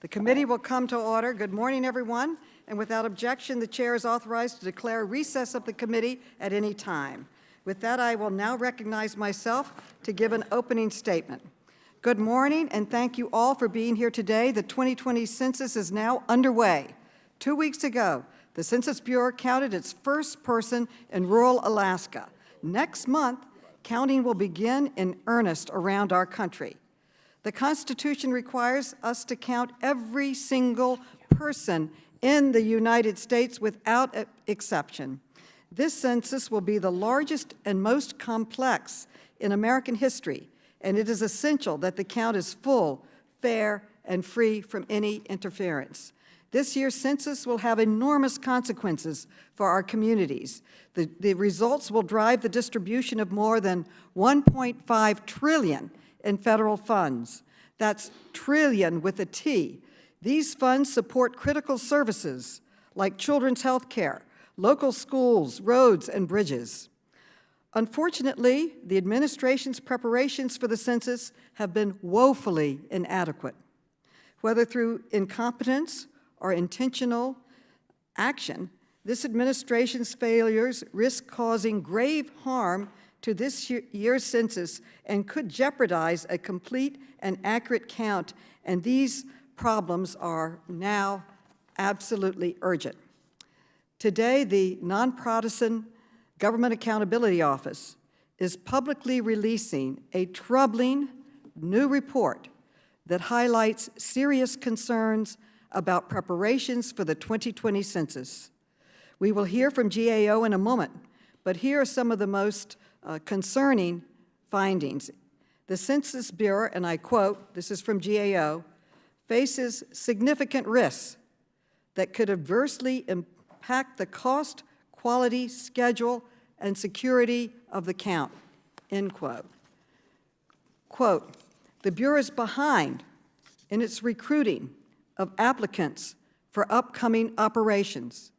The committee will come to order. Good morning, everyone. And without objection, the chair is authorized to declare recess of the committee at any time. With that, I will now recognize myself to give an opening statement. Good morning, and thank you all for being here today. The 2020 census is now underway. 2 weeks ago, the Census Bureau counted its first person in rural Alaska. Next month, counting will begin in earnest around our country. The Constitution requires us to count every single person in the United States without exception. This census will be the largest and most complex in American history, and it is essential that the count is full, fair, and free from any interference. This year's census will have enormous consequences for our communities. The results will drive the distribution of more than $1.5 trillion in federal funds. That's trillion with a T. These funds support critical services like children's health care, local schools, roads, and bridges. Unfortunately, the administration's preparations for the census have been woefully inadequate. Whether through incompetence or intentional action, this administration's failures risk causing grave harm to this year's census and could jeopardize a complete and accurate count, and these problems are now absolutely urgent. Today, the Nonpartisan Government Accountability Office is publicly releasing a troubling new report that highlights serious concerns about preparations for the 2020 census. We will hear from GAO in a moment, but here are some of the most concerning findings. The Census Bureau, and I quote, this is from GAO, faces significant risks that could adversely impact the cost, quality, schedule, and security of the count, end quote. Quote, the Bureau is behind in its recruiting of applicants for upcoming operations.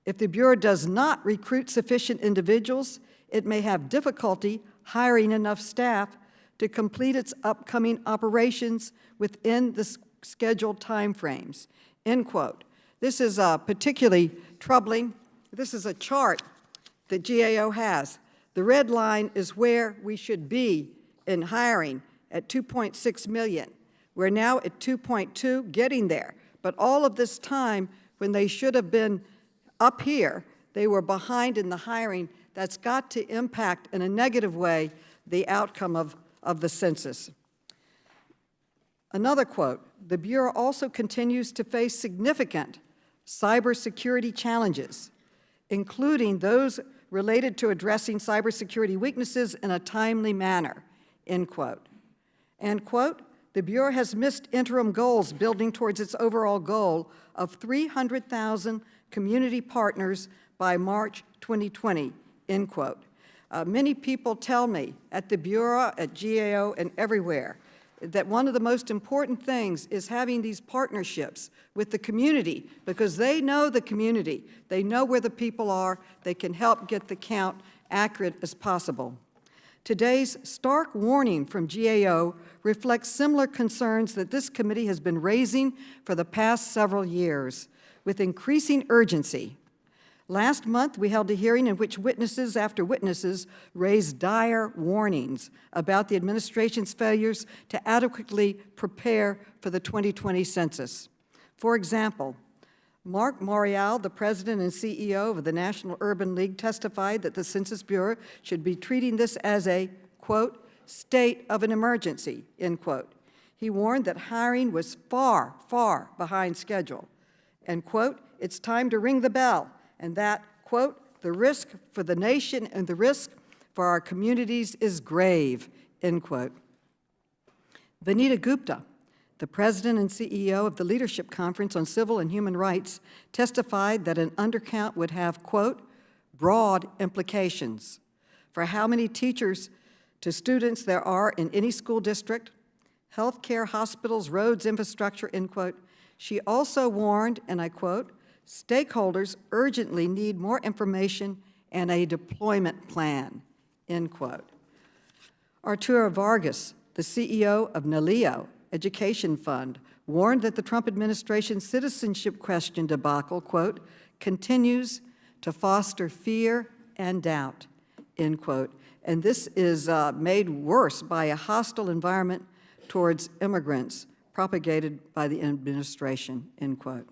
If the Bureau does not recruit sufficient individuals, it may have difficulty hiring enough staff to complete its upcoming operations within the scheduled timeframes, end quote. This is particularly troubling. This is a chart that GAO has. The red line is where we should be in hiring at 2.6 million. We're now at 2.2, getting there. But all of this time, when they should have been up here, they were behind in the hiring. That's got to impact in a negative way the outcome of the census. Another quote, the Bureau also continues to face significant cybersecurity challenges, including those related to addressing cybersecurity weaknesses in a timely manner, end quote. End quote, the Bureau has missed interim goals building towards its overall goal of 300,000 community partners by March 2020, end quote. Many people tell me at the Bureau, at GAO, and everywhere that one of the most important things is having these partnerships with the community, because they know the community. They know where the people are. They can help get the count accurate as possible. Today's stark warning from GAO reflects similar concerns that this committee has been raising for the past several years with increasing urgency. Last month, we held a hearing in which witnesses after witnesses raised dire warnings about the administration's failures to adequately prepare for the 2020 census. For example, Mark Morial, the president and CEO of the National Urban League, testified that the Census Bureau should be treating this as a, quote, state of an emergency, end quote. He warned that hiring was far, far behind schedule, and, quote, it's time to ring the bell, and that, quote, the risk for the nation and the risk for our communities is grave, end quote. Vanita Gupta, the president and CEO of the Leadership Conference on Civil and Human Rights, testified that an undercount would have, quote, broad implications for how many teachers to students there are in any school district, healthcare, hospitals, roads, infrastructure, end quote. She also warned, and I quote, stakeholders urgently need more information and a deployment plan, end quote. Arturo Vargas, the CEO of NALEO, Education Fund, warned that the Trump administration's citizenship question debacle, quote, continues to foster fear and doubt, end quote. And this is made worse by a hostile environment towards immigrants propagated by the administration, end quote.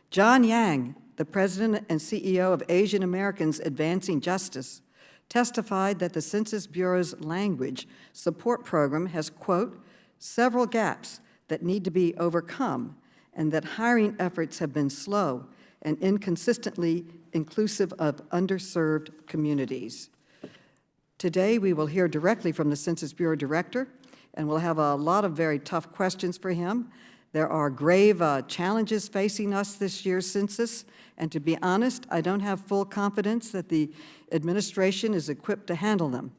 John Yang, the president and CEO of Asian Americans Advancing Justice, testified that the Census Bureau's language support program has, quote, several gaps that need to be overcome, and that hiring efforts have been slow and inconsistently inclusive of underserved communities. Today, we will hear directly from the Census Bureau Director, and we'll have a lot of very tough questions for him. There are grave challenges facing us this year's census, and to be honest, I don't have full confidence that the administration is equipped to handle them.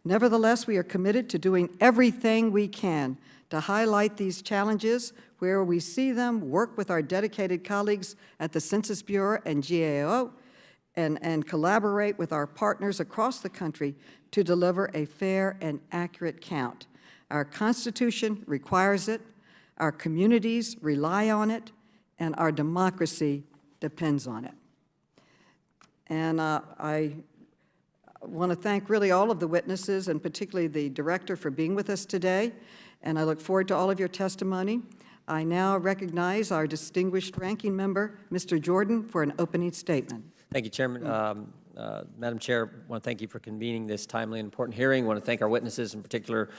Nevertheless, we are committed to doing everything we can to highlight these challenges where we see them, work with our dedicated colleagues at the Census Bureau and GAO, and collaborate with our partners across the country to deliver a fair and accurate count. Our Constitution requires it, our communities rely on it, and our democracy depends on it. And I want to thank really all of the witnesses, and particularly the director, for being with us today, and I look forward to all of your testimony. I now recognize our distinguished ranking member, Mr. Jordan, for an opening statement. Thank you, Chairman. Madam Chair, I want to thank you for convening this timely and important hearing. I want to thank our witnesses, in particular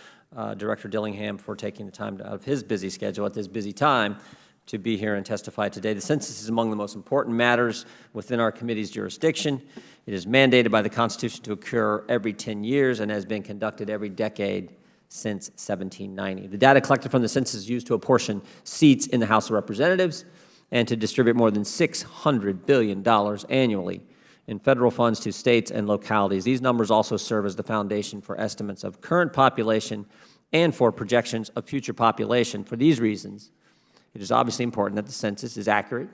Director Dillingham, for taking the time out of his busy schedule at this busy time to be here and testify today. The census is among the most important matters within our committee's jurisdiction. It is mandated by the Constitution to occur every 10 years and has been conducted every decade since 1790. The data collected from the census is used to apportion seats in the House of Representatives and to distribute more than $600 billion annually in federal funds to states and localities. These numbers also serve as the foundation for estimates of current population and for projections of future population. For these reasons, it is obviously important that the census is accurate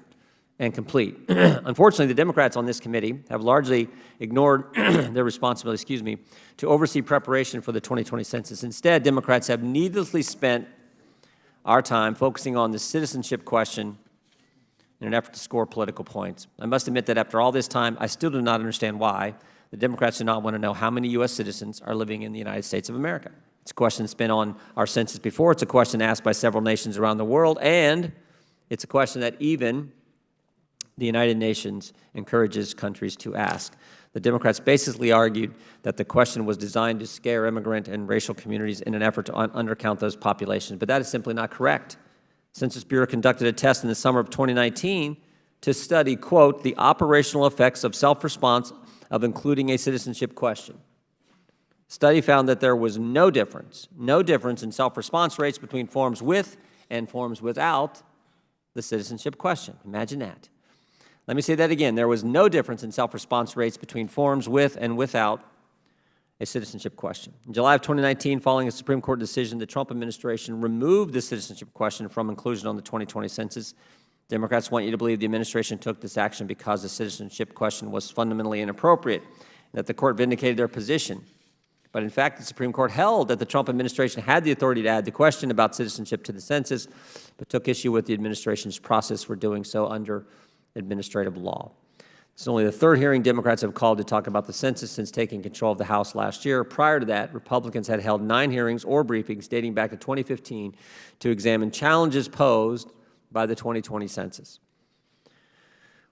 and complete. Unfortunately, the Democrats on this committee have largely ignored their responsibility, to oversee preparation for the 2020 census. Instead, Democrats have needlessly spent our time focusing on the citizenship question in an effort to score political points. I must admit that after all this time, I still do not understand why the Democrats do not want to know how many U.S. citizens are living in the United States of America. It's a question that's been on our census before. It's a question asked by several nations around the world, and it's a question that even the United Nations encourages countries to ask. The Democrats basically argued that the question was designed to scare immigrant and racial communities in an effort to undercount those populations, but that is simply not correct. Census Bureau conducted a test in the summer of 2019 to study, quote, the operational effects of self-response of including a citizenship question. Study found that there was no difference in self-response rates between forms with and forms without the citizenship question. Imagine that. Let me say that again. There was no difference in self-response rates between forms with and without a citizenship question. In July of 2019, following a Supreme Court decision, the Trump administration removed the citizenship question from inclusion on the 2020 census. Democrats want you to believe the administration took this action because the citizenship question was fundamentally inappropriate, and that the court vindicated their position. But in fact, the Supreme Court held that the Trump administration had the authority to add the question about citizenship to the census, but took issue with the administration's process for doing so under administrative law. It's only the third hearing Democrats have called to talk about the census since taking control of the House last year. Prior to that, Republicans had held 9 hearings or briefings dating back to 2015 to examine challenges posed by the 2020 census.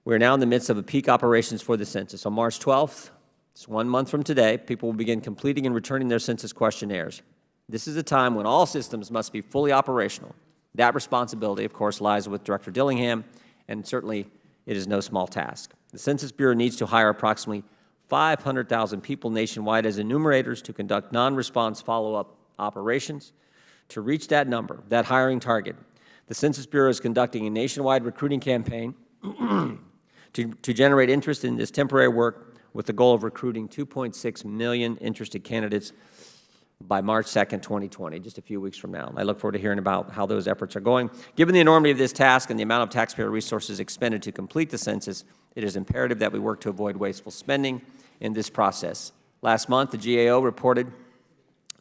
We are now in the midst of a peak operations for the census. On March 12th, it's 1 month from today, people will begin completing and returning their census questionnaires. This is a time when all systems must be fully operational. That responsibility, of course, lies with Director Dillingham, and certainly it is no small task. The Census Bureau needs to hire approximately 500,000 people nationwide as enumerators to conduct non-response follow-up operations. To reach that number, that hiring target, the Census Bureau is conducting a nationwide recruiting campaign to generate interest in this temporary work with the goal of recruiting 2.6 million interested candidates by March 2nd, 2020, just a few weeks from now. I look forward to hearing about how those efforts are going. Given the enormity of this task and the amount of taxpayer resources expended to complete the census, it is imperative that we work to avoid wasteful spending in this process. Last month, the GAO reported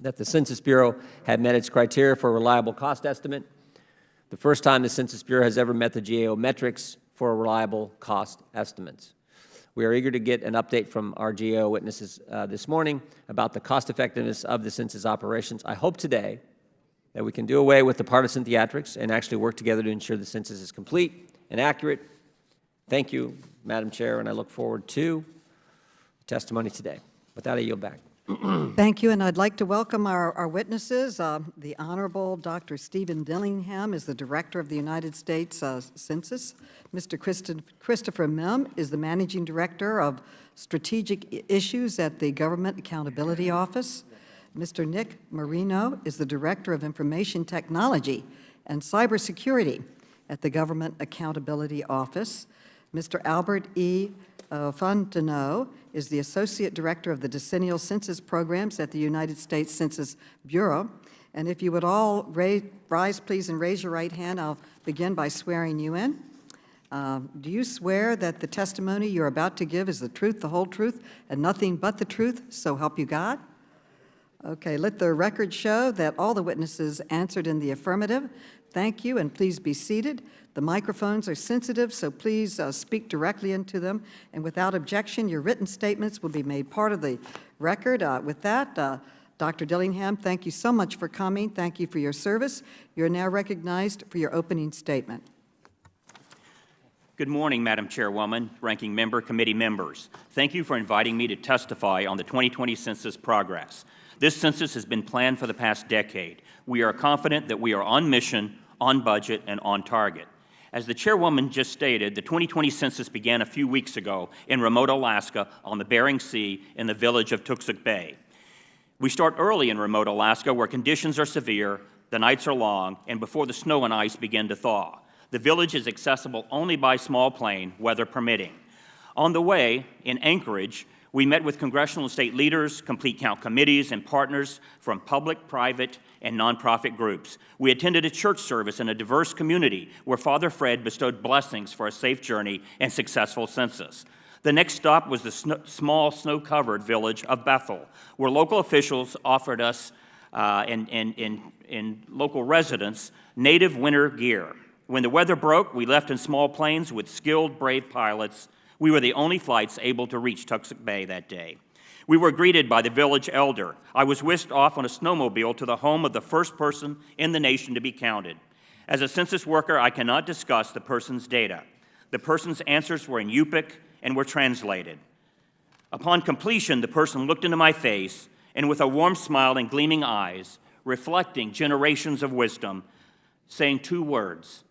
that the Census Bureau had met its criteria for a reliable cost estimate, the first time the Census Bureau has ever met the GAO metrics for reliable cost estimates. We are eager to get an update from our GAO witnesses this morning about the cost effectiveness of the census operations. I hope today that we can do away with the partisan theatrics and actually work together to ensure the census is complete and accurate. Thank you, Madam Chair, and I look forward to testimony today. With that, I yield back. Thank you, and I'd like to welcome our witnesses. The Honorable Dr. Stephen Dillingham is the Director of the United States Census. Mr. Christopher Mim is the Managing Director of Strategic Issues at the Government Accountability Office. Mr. Nick Marino is the Director of Information Technology and Cybersecurity at the Government Accountability Office. Mr. Albert E. Fontenot is the Associate Director of the Decennial Census Programs at the United States Census Bureau. And if you would all rise, please, and raise your right hand, I'll begin by swearing you in. Do you swear that the testimony you're about to give is the truth, the whole truth, and nothing but the truth, so help you God? Okay, let the record show that all the witnesses answered in the affirmative. Thank you, and please be seated. The microphones are sensitive, so please speak directly into them. And without objection, your written statements will be made part of the record. With that, Dr. Dillingham, thank you so much for coming. Thank you for your service. You're now recognized for your opening statement. Good morning, Madam Chairwoman, Ranking Member, Committee members. Thank you for inviting me to testify on the 2020 Census Progress. This census has been planned for the past decade. We are confident that we are on mission, on budget, and on target. As the Chairwoman just stated, the 2020 census began a few weeks ago in remote Alaska on the Bering Sea in the village of Toksook Bay. We start early in remote Alaska where conditions are severe, the nights are long, and before the snow and ice begin to thaw. The village is accessible only by small plane, weather permitting. On the way, in Anchorage, we met with congressional and state leaders, complete count committees, and partners from public, private, and nonprofit groups. We attended a church service in a diverse community where Father Fred bestowed blessings for a safe journey and successful census. The next stop was the small snow-covered village of Bethel, where local officials offered us and local residents native winter gear. When the weather broke, we left in small planes with skilled, brave pilots. We were the only flights able to reach Toksook Bay that day. We were greeted by the village elder. I was whisked off on a snowmobile to the home of the first person in the nation to be counted. As a census worker, I cannot discuss the person's data. The person's answers were in Yupik and were translated. Upon completion, the person looked into my face and with a warm smile and gleaming eyes, reflecting generations of wisdom, saying two words,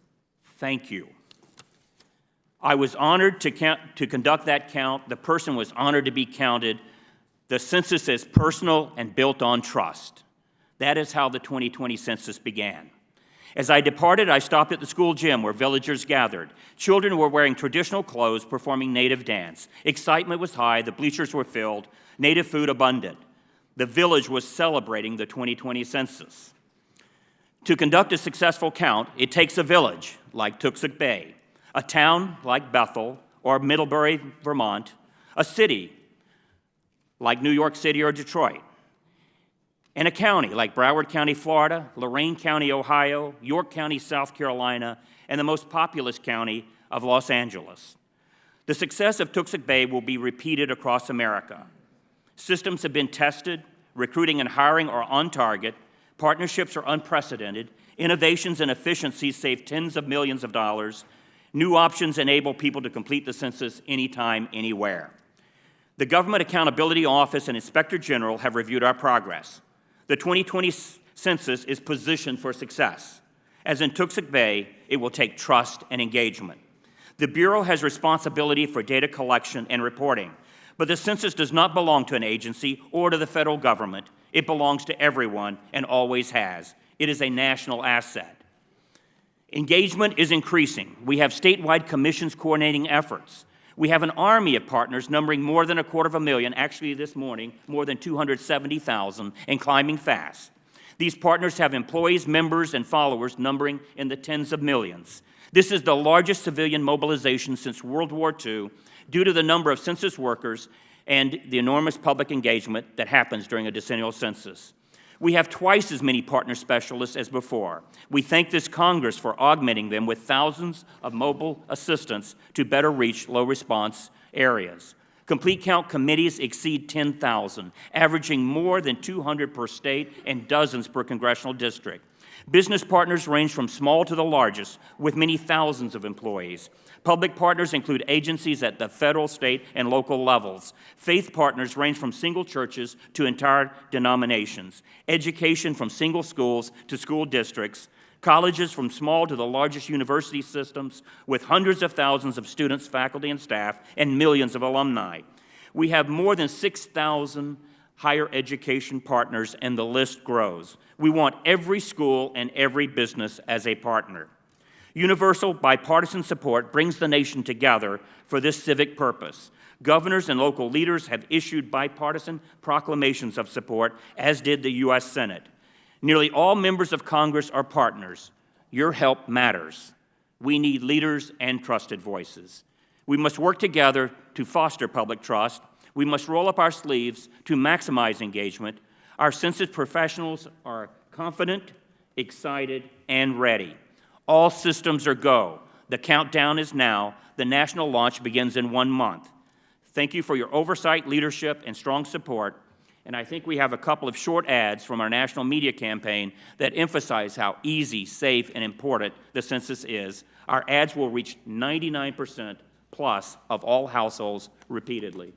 "Thank you." I was honored to conduct that count. The person was honored to be counted. The census is personal and built on trust. That is how the 2020 census began. As I departed, I stopped at the school gym where villagers gathered. Children were wearing traditional clothes, performing native dance. Excitement was high, the bleachers were filled, native food abundant. The village was celebrating the 2020 census. To conduct a successful count, it takes a village like Toksook Bay, a town like Bethel or Middlebury, Vermont, a city like New York City or Detroit, and a county like Broward County, Florida, Lorain County, Ohio, York County, South Carolina, and the most populous county of Los Angeles. The success of Toksook Bay will be repeated across America. Systems have been tested, recruiting and hiring are on target, partnerships are unprecedented, innovations and efficiencies save tens of millions of dollars, new options enable people to complete the census anytime, anywhere. The Government Accountability Office and Inspector General have reviewed our progress. The 2020 census is positioned for success. As in Toksook Bay, it will take trust and engagement. The Bureau has responsibility for data collection and reporting, but the census does not belong to an agency or to the federal government. It belongs to everyone and always has. It is a national asset. Engagement is increasing. We have statewide commissions coordinating efforts. We have an army of partners numbering more than 250,000, actually this morning, more than 270,000, and climbing fast. These partners have employees, members, and followers numbering in the tens of millions. This is the largest civilian mobilization since World War II due to the number of census workers and the enormous public engagement that happens during a decennial census. We have twice as many partner specialists as before. We thank this Congress for augmenting them with thousands of mobile assistants to better reach low-response areas. Complete count committees exceed 10,000, averaging more than 200 per state and dozens per congressional district. Business partners range from small to the largest, with many thousands of employees. Public partners include agencies at the federal, state, and local levels. Faith partners range from single churches to entire denominations. Education from single schools to school districts. Colleges from small to the largest university systems with hundreds of thousands of students, faculty, and staff, and millions of alumni. We have more than 6,000 higher education partners, and the list grows. We want every school and every business as a partner. Universal bipartisan support brings the nation together for this civic purpose. Governors and local leaders have issued bipartisan proclamations of support, as did the U.S. Senate. Nearly all members of Congress are partners. Your help matters. We need leaders and trusted voices. We must work together to foster public trust. We must roll up our sleeves to maximize engagement. Our census professionals are confident, excited, and ready. All systems are go. The countdown is now. The national launch begins in 1 month. Thank you for your oversight, leadership, and strong support. And I think we have a couple of short ads from our national media campaign that emphasize how easy, safe, and important the census is. Our ads will reach 99% plus of all households repeatedly.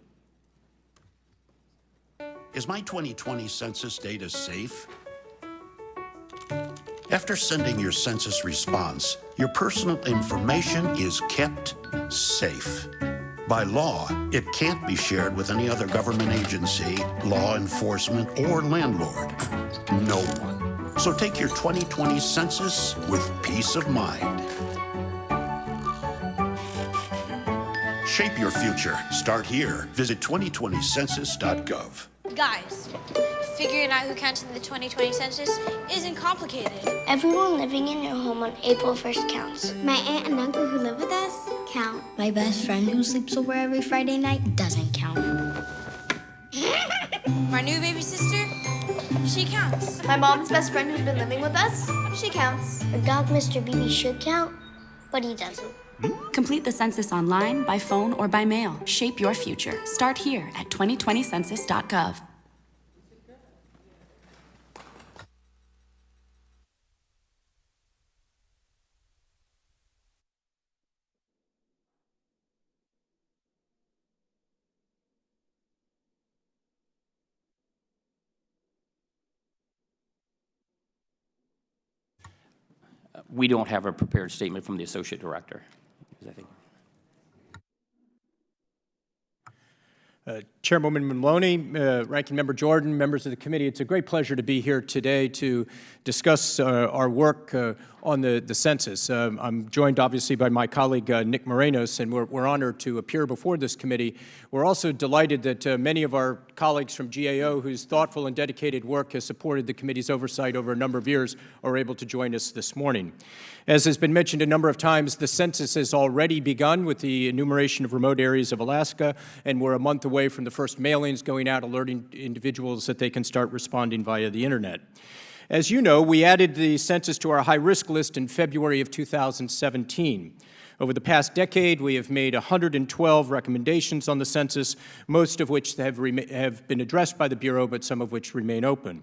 Is my 2020 census data safe? After sending your census response, your personal information is kept safe. By law, it can't be shared with any other government agency, law enforcement, or landlord. No one. So take your 2020 census with peace of mind. Shape your future. Start here. Visit 2020census.gov. Guys, figuring out who counts in the 2020 census isn't complicated. Everyone living in your home on April 1st counts. My aunt and uncle who live with us count. My best friend who sleeps over every Friday night doesn't count. My new baby sister, she counts. My mom's best friend who's been living with us, she counts. Our dog, Mr. BB, should count, but he doesn't. Complete the census online, by phone, or by mail. Shape your future. Start here at 2020census.gov. We don't have a prepared statement from the Associate Director. I think. Chairwoman Maloney, Ranking Member Jordan, members of the committee, it's a great pleasure to be here today to discuss our work on the census. I'm joined obviously by my colleague Nick Morenos, and we're honored to appear before this committee. We're also delighted that many of our colleagues from GAO, whose thoughtful and dedicated work has supported the committee's oversight over a number of years, are able to join us this morning. As has been mentioned a number of times, the census has already begun with the enumeration of remote areas of Alaska, and we're a month away from the first mailings going out alerting individuals that they can start responding via the internet. As you know, we added the census to our high-risk list in February of 2017. Over the past decade, we have made 112 recommendations on the census, most of which have been addressed by the Bureau, but some of which remain open.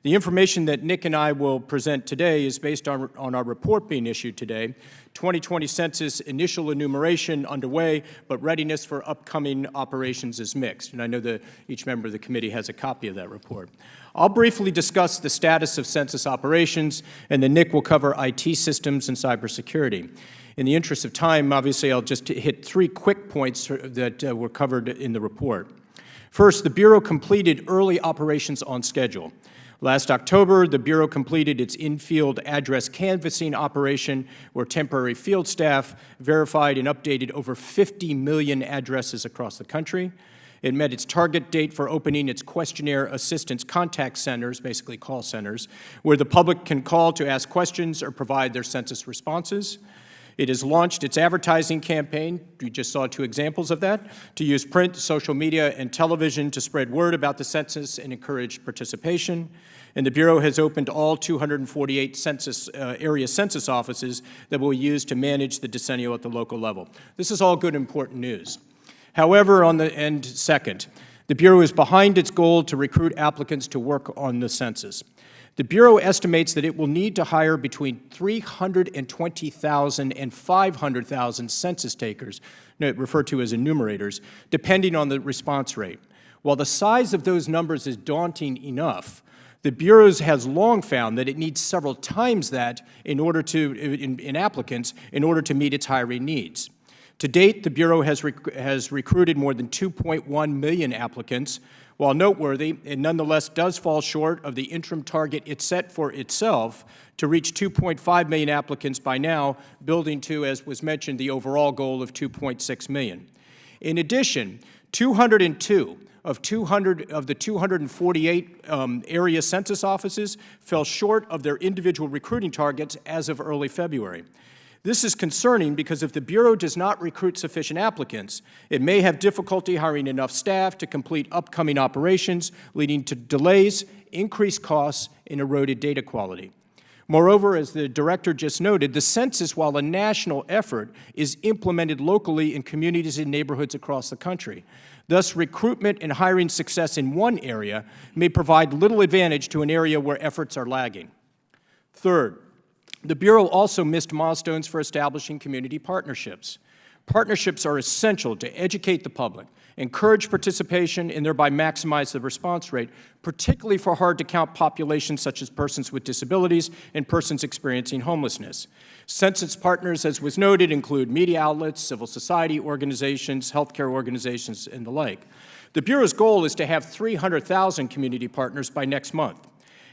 The information that Nick and I will present today is based on our report being issued today. 2020 census initial enumeration underway, but readiness for upcoming operations is mixed. And I know that each member of the committee has a copy of that report. I'll briefly discuss the status of census operations, and then Nick will cover IT systems and cybersecurity. In the interest of time, obviously, I'll just hit 3 quick points that were covered in the report. First, the Bureau completed early operations on schedule. Last October, the Bureau completed its in-field address canvassing operation, where temporary field staff verified and updated over 50 million addresses across the country. It met its target date for opening its Questionnaire assistance contact centers, basically call centers, where the public can call to ask questions or provide their census responses. It has launched its advertising campaign, we just saw 2 examples of that, to use print, social media, and television to spread word about the census and encourage participation. And the Bureau has opened all 248 area census offices that will be used to manage the decennial at the local level. This is all good, important news. However, on the end, second, the Bureau is behind its goal to recruit applicants to work on the census. The Bureau estimates that it will need to hire between 320,000 and 500,000 census takers, referred to as enumerators, depending on the response rate. While the size of those numbers is daunting enough, the Bureau has long found that it needs several times that in applicants in order to meet its hiring needs. To date, the Bureau has recruited more than 2.1 million applicants. While noteworthy, it nonetheless does fall short of the interim target it set for itself to reach 2.5 million applicants by now, building to, as was mentioned, the overall goal of 2.6 million. In addition, 202 of the 248 area census offices fell short of their individual recruiting targets as of early February. This is concerning because if the Bureau does not recruit sufficient applicants, it may have difficulty hiring enough staff to complete upcoming operations, leading to delays, increased costs, and eroded data quality. Moreover, as the Director just noted, the census, while a national effort, is implemented locally in communities and neighborhoods across the country. Thus, recruitment and hiring success in one area may provide little advantage to an area where efforts are lagging. Third, the Bureau also missed milestones for establishing community partnerships. Partnerships are essential to educate the public, encourage participation, and thereby maximize the response rate, particularly for hard-to-count populations such as persons with disabilities and persons experiencing homelessness. Census partners, as was noted, include media outlets, civil society organizations, healthcare organizations, and the like. The Bureau's goal is to have 300,000 community partners by next month.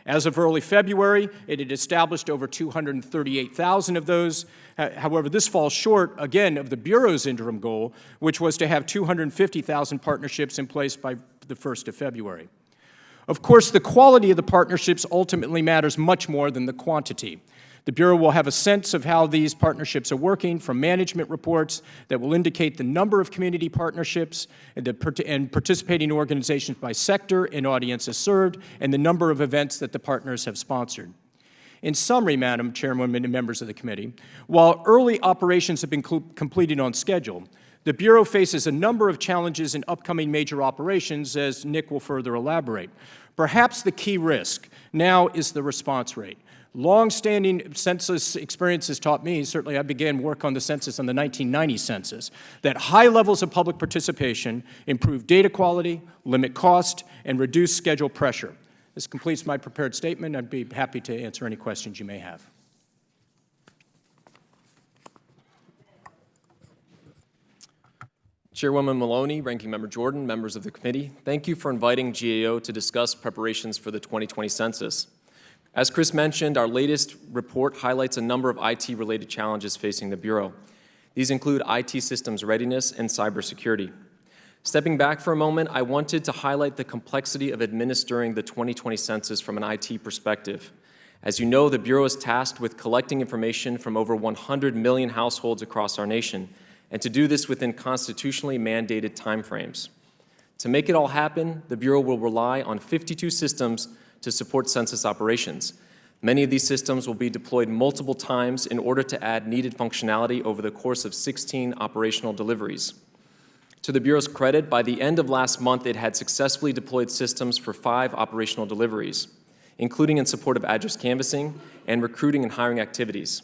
As of early February, it had established over 238,000 of those. However, this falls short, again, of the Bureau's interim goal, which was to have 250,000 partnerships in place by the 1st of February. Of course, the quality of the partnerships ultimately matters much more than the quantity. The Bureau will have a sense of how these partnerships are working from management reports that will indicate the number of community partnerships and participating organizations by sector and audiences served, and the number of events that the partners have sponsored. In summary, Madam Chairwoman and members of the committee, while early operations have been completed on schedule, the Bureau faces a number of challenges in upcoming major operations, as Nick will further elaborate. Perhaps the key risk now is the response rate. Long-standing census experience has taught me, certainly I began work on the census on the 1990 census, that high levels of public participation improve data quality, limit cost, and reduce schedule pressure. This completes my prepared statement. I'd be happy to answer any questions you may have. Chairwoman Maloney, Ranking Member Jordan, members of the committee, thank you for inviting GAO to discuss preparations for the 2020 census. As Chris mentioned, our latest report highlights a number of IT-related challenges facing the Bureau. These include IT systems readiness and cybersecurity. Stepping back for a moment, I wanted to highlight the complexity of administering the 2020 census from an IT perspective. As you know, the Bureau is tasked with collecting information from over 100 million households across our nation, and to do this within constitutionally mandated timeframes. To make it all happen, the Bureau will rely on 52 systems to support census operations. Many of these systems will be deployed multiple times in order to add needed functionality over the course of 16 operational deliveries. To the Bureau's credit, by the end of last month, it had successfully deployed systems for 5 operational deliveries, including in support of address canvassing and recruiting and hiring activities.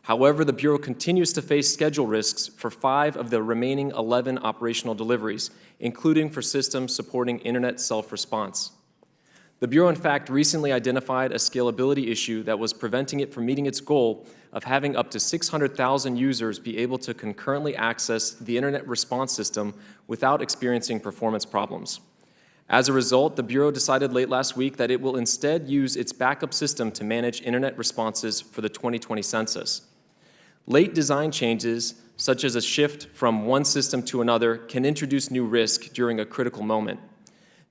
However, the Bureau continues to face schedule risks for 5 of the remaining 11 operational deliveries, including for systems supporting internet self-response. The Bureau, in fact, recently identified a scalability issue that was preventing it from meeting its goal of having up to 600,000 users be able to concurrently access the internet response system without experiencing performance problems. As a result, the Bureau decided late last week that it will instead use its backup system to manage internet responses for the 2020 census. Late design changes, such as a shift from one system to another, can introduce new risk during a critical moment.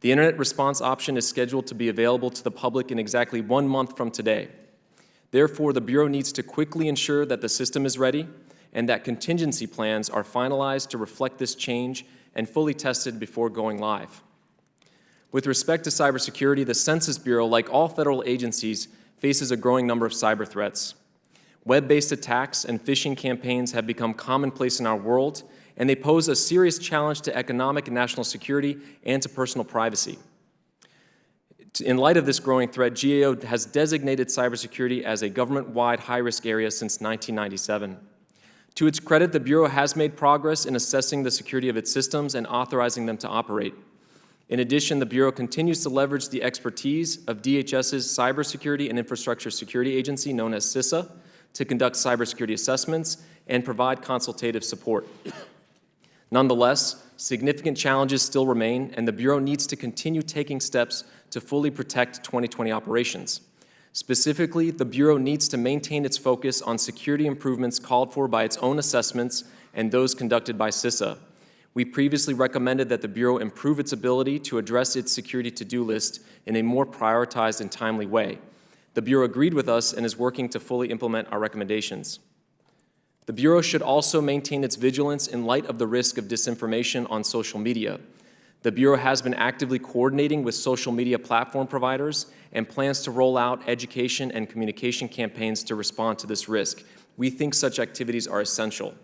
The internet response option is scheduled to be available to the public in exactly 1 month from today. Therefore, the Bureau needs to quickly ensure that the system is ready and that contingency plans are finalized to reflect this change and fully tested before going live. With respect to cybersecurity, the Census Bureau, like all federal agencies, faces a growing number of cyber threats. Web-based attacks and phishing campaigns have become commonplace in our world, and they pose a serious challenge to economic and national security and to personal privacy. In light of this growing threat, GAO has designated cybersecurity as a government-wide high-risk area since 1997. To its credit, the Bureau has made progress in assessing the security of its systems and authorizing them to operate. In addition, the Bureau continues to leverage the expertise of DHS's Cybersecurity and Infrastructure Security Agency, known as CISA, to conduct cybersecurity assessments and provide consultative support. Nonetheless, significant challenges still remain, and the Bureau needs to continue taking steps to fully protect 2020 operations. Specifically, the Bureau needs to maintain its focus on security improvements called for by its own assessments and those conducted by CISA. We previously recommended that the Bureau improve its ability to address its security to-do list in a more prioritized and timely way. The Bureau agreed with us and is working to fully implement our recommendations. The Bureau should also maintain its vigilance in light of the risk of disinformation on social media. The Bureau has been actively coordinating with social media platform providers and plans to roll out education and communication campaigns to respond to this risk. We think such activities are essential.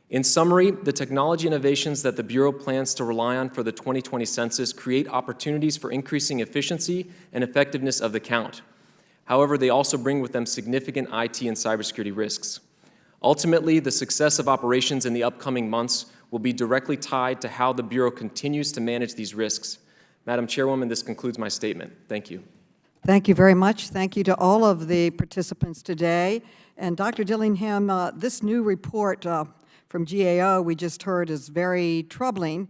In summary, the technology innovations that the Bureau plans to rely on for the 2020 census create opportunities for increasing efficiency and effectiveness of the count. However, they also bring with them significant IT and cybersecurity risks. Ultimately, the success of operations in the upcoming months will be directly tied to how the Bureau continues to manage these risks. Madam Chairwoman, this concludes my statement. Thank you. Thank you very much. Thank you to all of the participants today. And Dr. Dillingham, this new report from GAO we just heard is very troubling.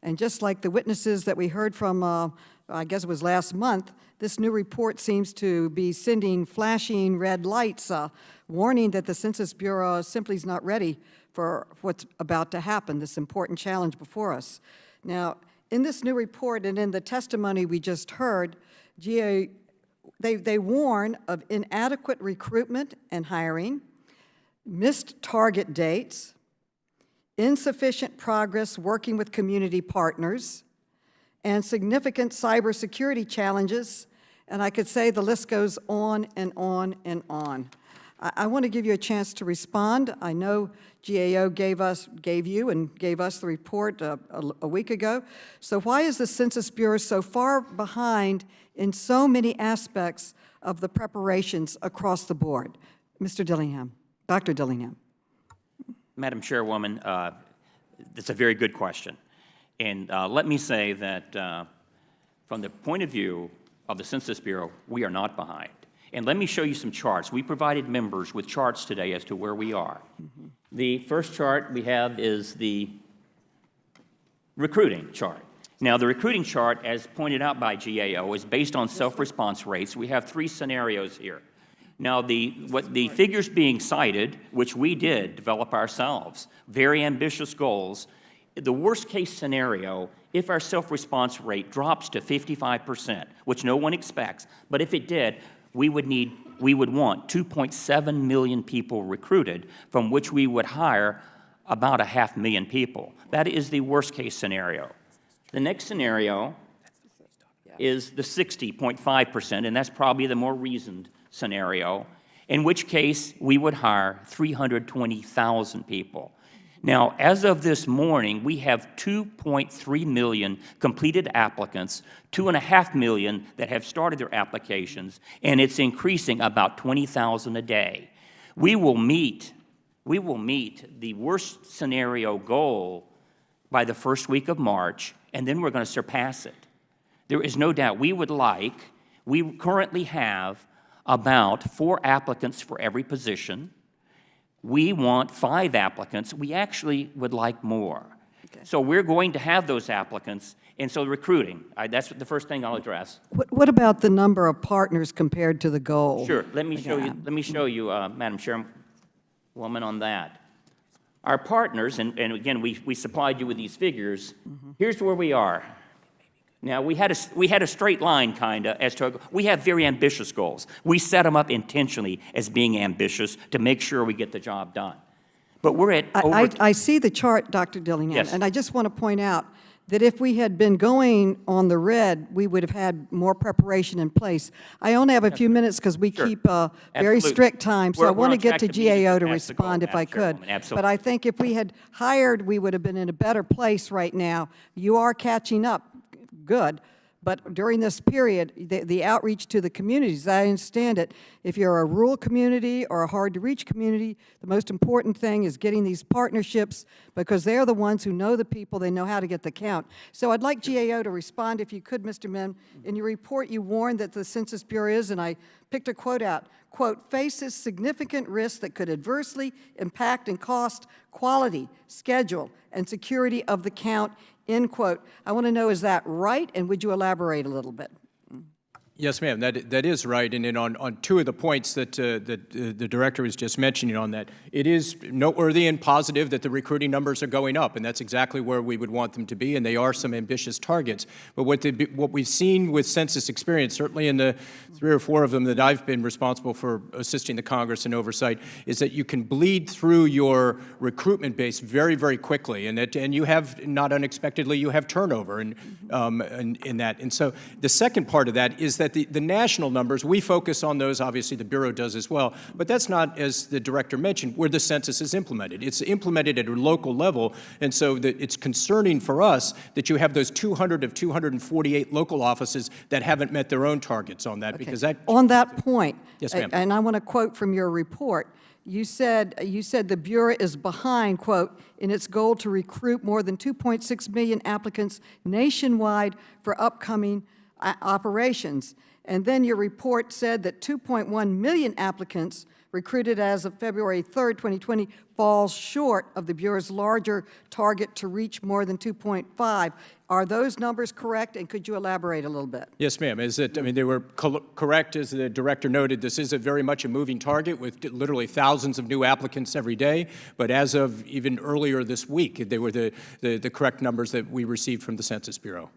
And just like the witnesses that we heard from, I guess it was last month, this new report seems to be sending flashing red lights, warning that the Census Bureau simply is not ready for what's about to happen, this important challenge before us. Now, in this new report and in the testimony we just heard, GAO, they warn of inadequate recruitment and hiring, missed target dates, insufficient progress working with community partners, and significant cybersecurity challenges, and I could say the list goes on and on and on. I want to give you a chance to respond. I know GAO gave us the report a week ago. So why is the Census Bureau so far behind in so many aspects of the preparations across the board? Mr. Dillingham, Dr. Dillingham. Madam Chairwoman, that's a very good question. And let me say that from the point of view of the Census Bureau, we are not behind. And let me show you some charts. We provided members with charts today as to where we are. Mm-hmm. The first chart we have is the recruiting chart. Now, the recruiting chart, as pointed out by GAO, is based on self-response rates. We have 3 scenarios here. Now, the figures being cited, which we did develop ourselves, very ambitious goals, the worst-case scenario, if our self-response rate drops to 55%, which no one expects, but if it did, we would want 2.7 million people recruited, from which we would hire about 500,000 people. That is the worst-case scenario. The next scenario is the 60.5%, and that's probably the more reasoned scenario, in which case we would hire 320,000 people. Now, as of this morning, we have 2.3 million completed applicants, 2.5 million that have started their applications, and it's increasing about 20,000 a day. We will meet the worst scenario goal by the first week of March, and then we're going to surpass it. There is no doubt we currently have about 4 applicants for every position. We want 5 applicants. We actually would like more. Okay. So we're going to have those applicants, and so recruiting, that's the first thing I'll address. What about the number of partners compared to the goal? Sure. Let me show you, Madam Chairwoman, on that. Our partners, and again, we supplied you with these figures. Mm-hmm. Here's where we are. Now, we had a straight line, kind of, as to, we have very ambitious goals. We set them up intentionally as being ambitious to make sure we get the job done. But we're at over... I see the chart, Dr. Dillingham. Yes. And I just want to point out that if we had been going on the red, we would have had more preparation in place. I only have a few minutes because we Sure. keep a very Absolutely. strict time, so I We're want to on get track to to meet it. GAO to That's the goal, respond if I Madam could. Chairwoman. Absolutely. But I think if we had hired, we would have been in a better place right now. You are catching up, good. But during this period, the outreach to the communities, I understand it, if you're a rural community or a hard-to-reach community, the most important thing is getting these partnerships because they're the ones who know the people, they know how to get the count. So I'd like GAO to respond, if you could, Mr. Mim. In your report, you warned that the Census Bureau is, and I picked a quote out, quote, faces significant risks that could adversely impact and cost quality, schedule, and security of the count, end quote. I want to know, is that right, and would you elaborate a little bit? Yes, ma'am, that is right. And then on two of the points that the director was just mentioning on that, it is noteworthy and positive that the recruiting numbers are going up, and that's exactly where we would want them to be, and they are some ambitious targets. But what we've seen with census experience, certainly in the 3 or 4 of them that I've been responsible for assisting the Congress in oversight, is that you can bleed through your recruitment base very, very quickly, and you have, not unexpectedly, you have turnover in that. And so the second part of that is that the national numbers, we focus on those, obviously the Bureau does as well, but that's not, as the director mentioned, where the census is implemented. It's implemented at a local level, and so it's concerning for us that you have those 200 of 248 local offices that haven't met their own targets on that, because that... On that point, Yes, ma'am. and I want to quote from your report, you said the Bureau is behind, quote, in its goal to recruit more than 2.6 million applicants nationwide for upcoming operations. And then your report said that 2.1 million applicants recruited as of February 3rd, 2020, falls short of the Bureau's larger target to reach more than 2.5. Are those numbers correct, and could you elaborate a little bit? Yes, ma'am. They were correct, as the director noted. This is very much a moving target with literally thousands of new applicants every day. But as of even earlier this week, they were the correct numbers that we received from the Census Bureau.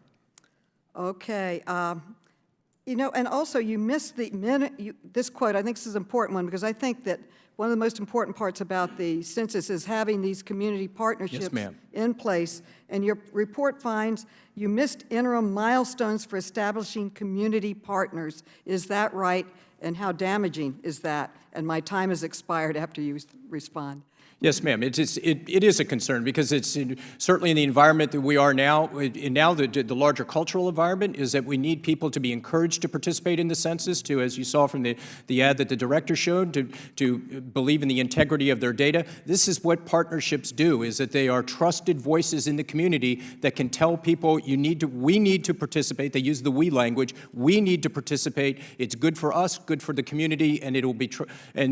Okay. And also you missed this quote. I think this is an important one because I think that one of the most important parts about the census is having these community partnerships in place. And your report finds you missed interim milestones for establishing community partners. Is that right? And how damaging is that? And my time has expired after you respond. Yes, ma'am. It is a concern because it's certainly in the environment that we are now. The larger cultural environment is that we need people to be encouraged to participate in the census, to, as you saw from the ad that the director showed, to believe in the integrity of their data. This is what partnerships do, is that they are trusted voices in the community that can tell people we need to participate. They use the we language. We need to participate. It's good for us, good for the community, and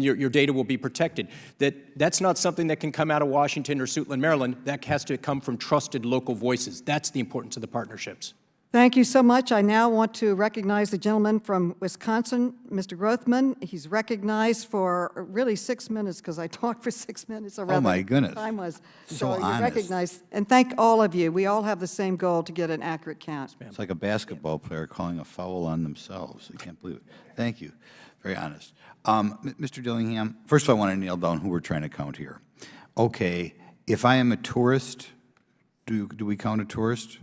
your data will be protected. That's not something that can come out of Washington or Suitland, Maryland. That has to come from trusted local voices. That's the importance of the partnerships. Thank you so much. I now want to recognize the gentleman from Wisconsin, Mr. Grothman. He's recognized for really 6 minutes because I talked for 6 minutes. Oh, my goodness. Time was. So you're honest. recognized. And thank all of you. We all have the same goal to get an accurate count. It's like a basketball player calling a foul on themselves. I can't believe it. Thank you. Very honest. Mr. Dillingham, first of all, I want to nail down who we're trying to count here. Okay, if I am a tourist, do we count a tourist?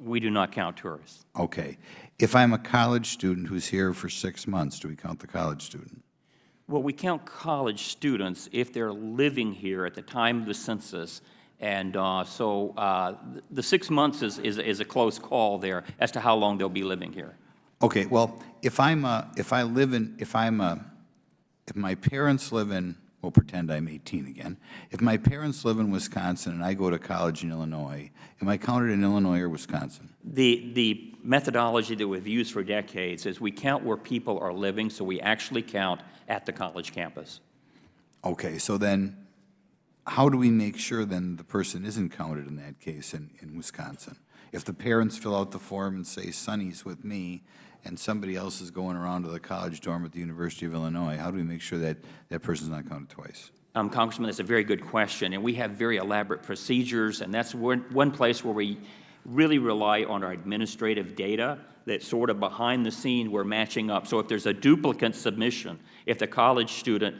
We do not count tourists. Okay. If I'm a college student who's here for 6 months, do we count the college student? Well, we count college students if they're living here at the time of the census, and the 6 months is a close call there as to how long they'll be living here. Okay. Well, if my parents live in, we'll pretend I'm 18 again. If my parents live in Wisconsin and I go to college in Illinois, am I counted in Illinois or Wisconsin? The methodology that we've used for decades is we count where people are living, so we actually count at the college campus. Okay, so then how do we make sure then the person isn't counted in that case in Wisconsin? If the parents fill out the form and say, Sonny's with me, and somebody else is going around to the college dorm at the University of Illinois, how do we make sure that that person's not counted twice? Congressman, that's a very good question, and we have very elaborate procedures, and that's one place where we really rely on our administrative data that sort of behind the scene we're matching up. So if there's a duplicate submission, if the college student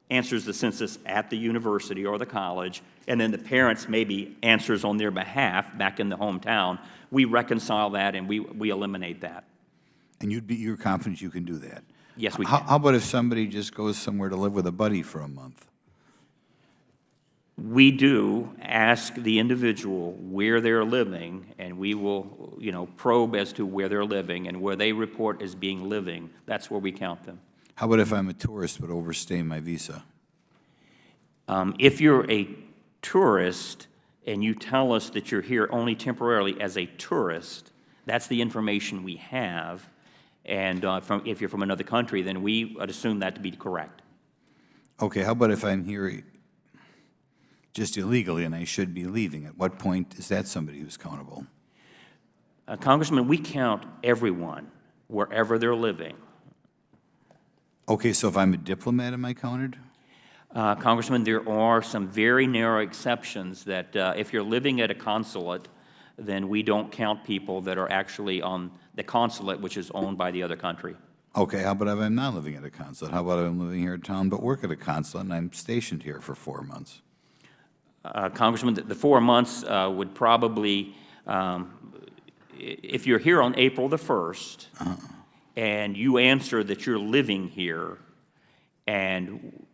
answers the census at the university or the college, and then the parents maybe answers on their behalf back in the hometown, we reconcile that and we eliminate that. And you're confident you can do that? Yes, we How can. about if somebody just goes somewhere to live with a buddy for a month? We do ask the individual where they're living, and we will, probe as to where they're living, and where they report as being living, that's where we count them. How about if I'm a tourist but overstay my visa? If you're a tourist and you tell us that you're here only temporarily as a tourist, that's the information we have. And if you're from another country, then we would assume that to be correct. Okay, how about if I'm here just illegally and I should be leaving? At what point is that somebody who's countable? Congressman, we count everyone wherever they're living. Okay, so if I'm a diplomat, am I counted? Congressman, there are some very narrow exceptions that if you're living at a consulate, then we don't count people that are actually on the consulate, which is owned by the other country. Okay, how about if I'm not living at a consulate? How about if I'm living here in town but work at a consulate and I'm stationed here for 4 months? Congressman, the 4 months would probably, if you're here on April the 1st, and you answer that you're living here and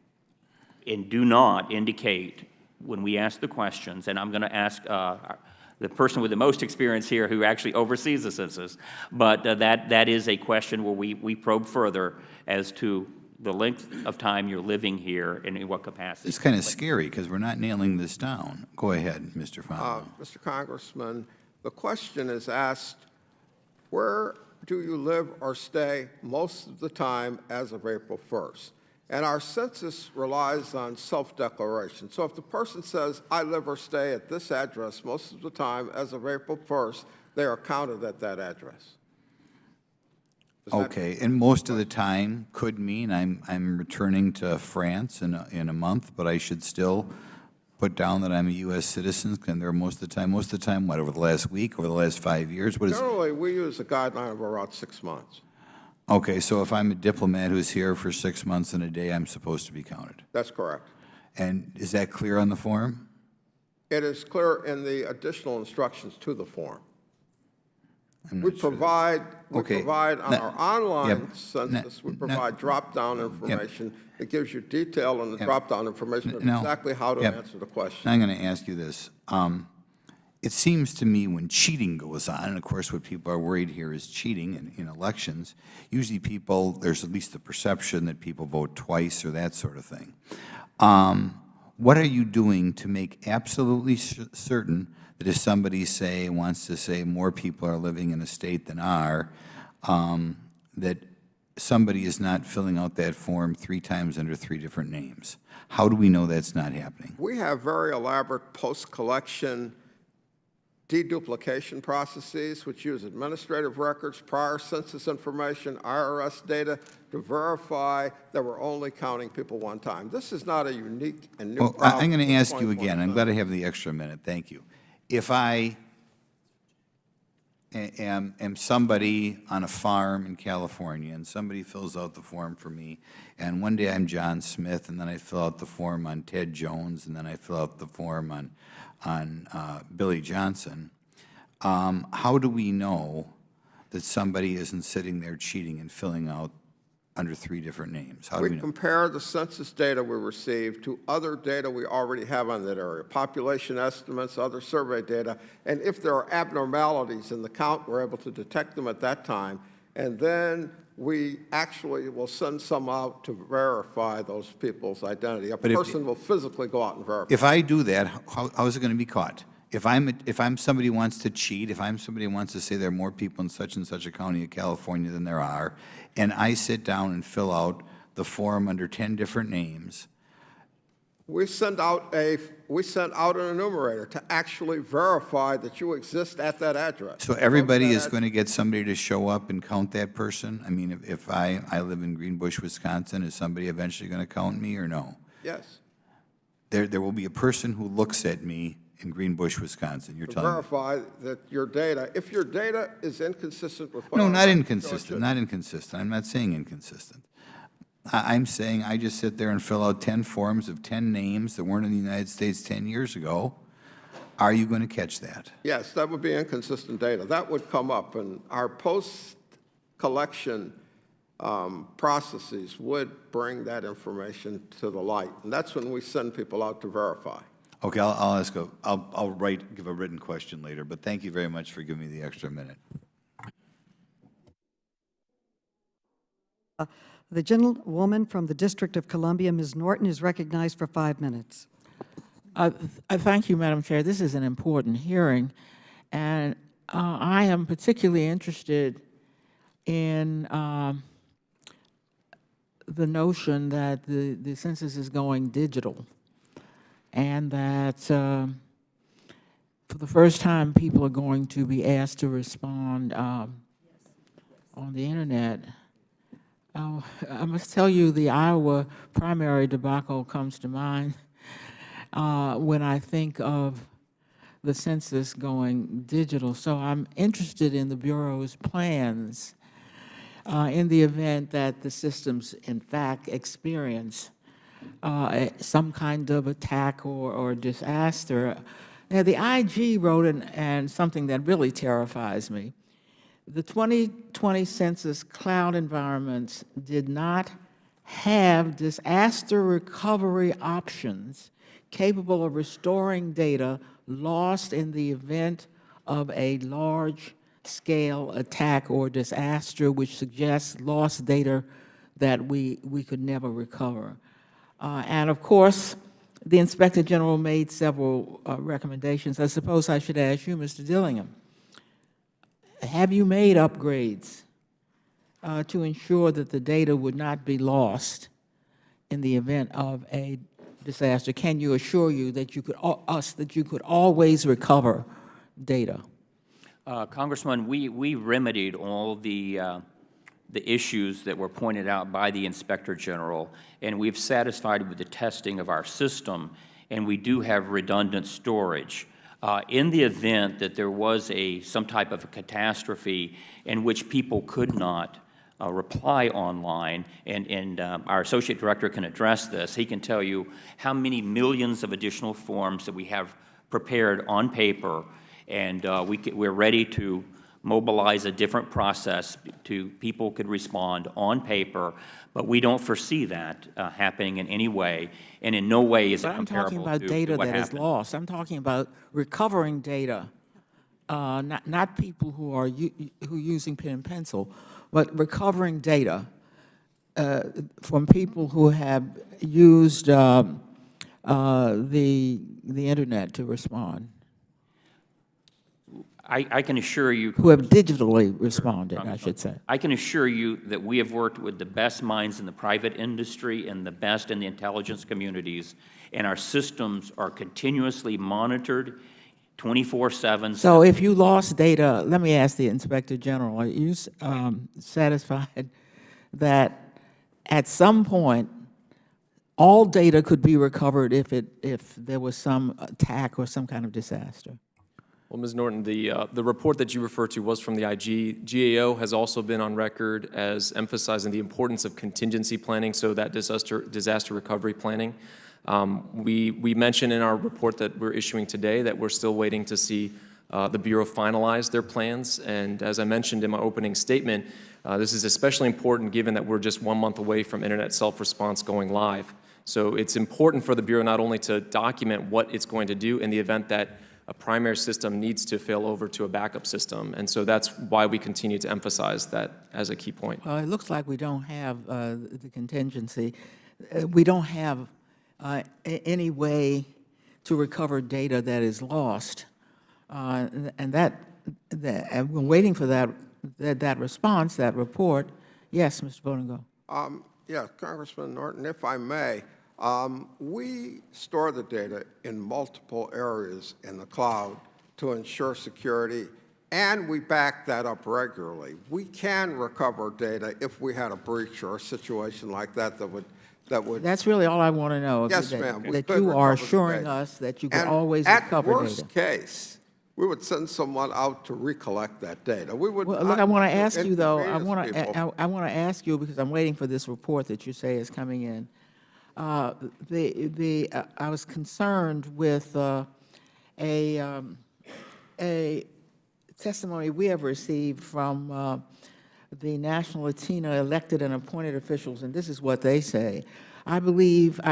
do not indicate when we ask the questions, and I'm going to ask the person with the most experience here who actually oversees the census, but that is a question where we probe further as to the length of time you're living here and in what capacity. It's kind of scary because we're not nailing this down. Go ahead, Mr. Fonda. Mr. Congressman, the question is asked, where do you live or stay most of the time as of April 1st? And our census relies on self-declaration. So if the person says, I live or stay at this address most of the time as of April 1st, they are counted at that address. Okay, and most of the time could mean I'm returning to France in a month, but I should still put down that I'm a U.S. citizen, and there most of the time, what, over the last week, over the last 5 years? What is? Generally, we use a guideline of around 6 months. Okay, so if I'm a diplomat who's here for 6 months and a day, I'm supposed to be counted. That's correct. And is that clear on the form? It is clear in the additional instructions to the form. I'm We not sure. provide Okay. on our online Yep. census, we provide drop-down information that gives you detail on the drop-down information of Now- exactly how to yep. answer the question. Now I'm going to ask you this. It seems to me when cheating goes on, and of course what people are worried here is cheating in elections, usually there's at least the perception that people vote twice or that sort of thing. What are you doing to make absolutely certain that if somebody wants to say more people are living in a state than are, that somebody is not filling out that form 3 times under 3 different names? How do we know that's not happening? We have very elaborate post-collection deduplication processes which use administrative records, prior census information, IRS data to verify that we're only counting people one time. This is not a unique and new problem. I'm going to at ask this you point in again. I'm time. glad I have the extra minute. Thank you. If I am somebody on a farm in California and somebody fills out the form for me, and one day I'm John Smith, and then I fill out the form on Ted Jones, and then I fill out the form on Billy Johnson, how do we know that somebody isn't sitting there cheating and filling out under 3 different names? How do we We know? compare the census data we receive to other data we already have on that area, population estimates, other survey data, and if there are abnormalities in the count, we're able to detect them at that time, and then we actually will send some out to verify those people's identity. A person will physically go out and verify. If I do that, how is it going to be caught? If I'm somebody who wants to cheat, if I'm somebody who wants to say there are more people in such and such a county of California than there are, and I sit down and fill out the form under 10 different names, We sent out an enumerator to actually verify that you exist at that address. so everybody is going to get somebody to show up and count that person? I mean, if I live in Greenbush, Wisconsin, is somebody eventually going to count me or no? Yes. There will be a person who looks at me in Greenbush, Wisconsin, you're To telling me? verify that your data, if your data is inconsistent with what... No, our not records show, inconsistent, not inconsistent. I'm not saying inconsistent. I'm saying I just sit there and fill out 10 forms of 10 names that weren't in the United States 10 years ago. Are you going to catch that? Yes, that would be inconsistent data. That would come up, and our post-collection processes would bring that information to the light, and that's when we send people out to verify. Okay, I'll give a written question later, but thank you very much for giving me the extra minute. The gentlewoman from the District of Columbia, Ms. Norton, is recognized for 5 minutes. Thank you, Madam Chair. This is an important hearing, and I am particularly interested in the notion that the census is going digital, and that for the first time, people are going to be asked to respond on the internet. I must tell you, the Iowa primary debacle comes to mind when I think of the census going digital. So I'm interested in the Bureau's plans in the event that the systems, in fact, experience some kind of attack or disaster. Now, the IG wrote and something that really terrifies me. The 2020 census cloud environments did not have disaster recovery options capable of restoring data lost in the event of a large-scale attack or disaster, which suggests lost data that we could never recover. And of course, the Inspector General made several recommendations. I suppose I should ask you, Mr. Dillingham, have you made upgrades to ensure that the data would not be lost in the event of a disaster? Can you assure you that you could always recover data? Congressman, we remedied all the issues that were pointed out by the Inspector General, and we've satisfied with the testing of our system, and we do have redundant storage. In the event that there was some type of a catastrophe in which people could not reply online, and our Associate Director can address this, he can tell you how many millions of additional forms that we have prepared on paper, and we're ready to mobilize a different process to people could respond on paper, but we don't foresee that happening in any way, and in no way is it comparable to what happened. I'm talking about data that is lost. I'm talking about recovering data, not people who are using pen and pencil, but recovering data from people who have used the internet to respond. I can assure you— who have digitally responded, I should say. I can assure you that we have worked with the best minds in the private industry and the best in the intelligence communities, and our systems are continuously monitored 24/7. So if you lost data, let me ask the Inspector General, are you satisfied that at some point all data could be recovered if there was some attack or some kind of disaster? Well, Ms. Norton, the report that you refer to was from the IG. GAO has also been on record as emphasizing the importance of contingency planning, so that disaster recovery planning. We mentioned in our report that we're issuing today that we're still waiting to see the Bureau finalize their plans. And as I mentioned in my opening statement, this is especially important given that we're just 1 month away from internet self-response going live. So it's important for the Bureau not only to document what it's going to do in the event that a primary system needs to fail over to a backup system. And so that's why we continue to emphasize that as a key point. Well, it looks like we don't have the contingency. We don't have any way to recover data that is lost. And we're waiting for that response, that report. Yes, Mr. Bonengo. Yeah, Congressman Norton, if I may, we store the data in multiple areas in the cloud to ensure security, and we back that up regularly. We can recover data if we had a breach or a situation like that that would. That's really all I want to know. Yes, ma'am. That you are assuring us that you can always recover data. At worst case, we would send someone out to recollect that data. We would. Well, look, I want to ask you, though, I inconvenience people. want to ask you, because I'm waiting for this report that you say is coming in. I was concerned with a testimony we have received from the National Latina elected and appointed officials, and this is what they say. I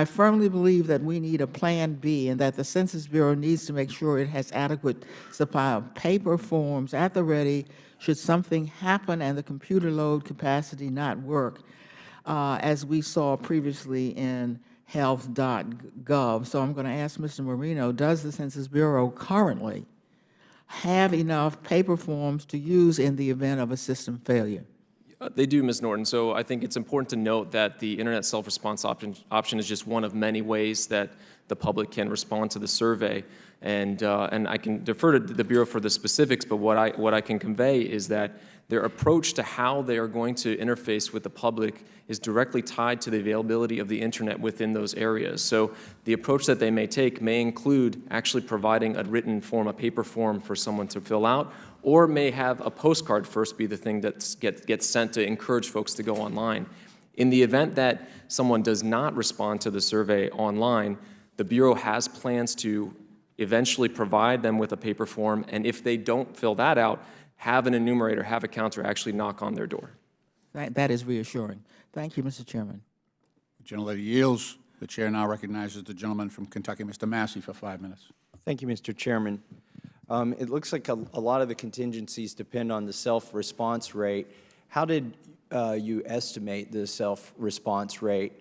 firmly believe that we need a Plan B and that the Census Bureau needs to make sure it has adequate supply of paper forms at the ready should something happen and the computer load capacity not work, as we saw previously in health.gov. So I'm going to ask Mr. Marino, does the Census Bureau currently have enough paper forms to use in the event of a system failure? They do, Ms. Norton. So I think it's important to note that the internet self-response option is just one of many ways that the public can respond to the survey. And I can defer to the Bureau for the specifics, but what I can convey is that their approach to how they are going to interface with the public is directly tied to the availability of the internet within those areas. So the approach that they may take may include actually providing a written form, a paper form for someone to fill out, or may have a postcard first be the thing that gets sent to encourage folks to go online. In the event that someone does not respond to the survey online, the Bureau has plans to eventually provide them with a paper form, and if they don't fill that out, have an enumerator, have a counter actually knock on their door. That is reassuring. Thank you, Mr. Chairman. The gentlelady yields. The chair now recognizes the gentleman from Kentucky, Mr. Massey, for 5 minutes. Thank you, Mr. Chairman. It looks like a lot of the contingencies depend on the self-response rate. How did you estimate the self-response rate,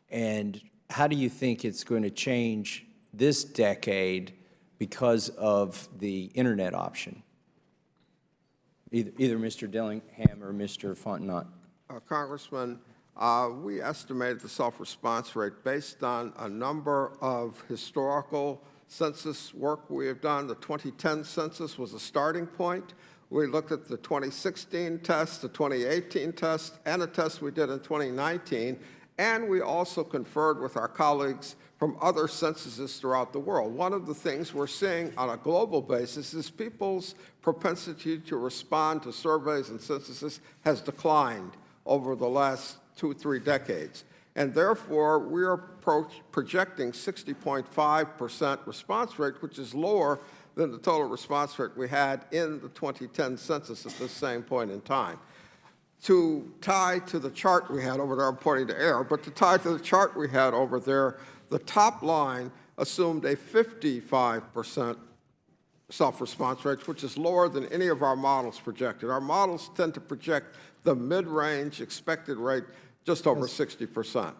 and how do you think it's going to change this decade because of the internet option? Either Mr. Dillingham or Mr. Fontenot. Congressman, we estimated the self-response rate based on a number of historical census work we have done. The 2010 census was a starting point. We looked at the 2016 test, the 2018 test, and a test we did in 2019, and we also conferred with our colleagues from other censuses throughout the world. One of the things we're seeing on a global basis is people's propensity to respond to surveys and censuses has declined over the last 2-3 decades. And therefore, we are projecting 60.5% response rate, which is lower than the total response rate we had in the 2010 census at the same point in time. To tie to the chart we had over there, I'm pointing to air, but to tie to the chart we had over there, the top line assumed a 55% self-response rate, which is lower than any of our models projected. Our models tend to project the mid-range expected rate just over 60%.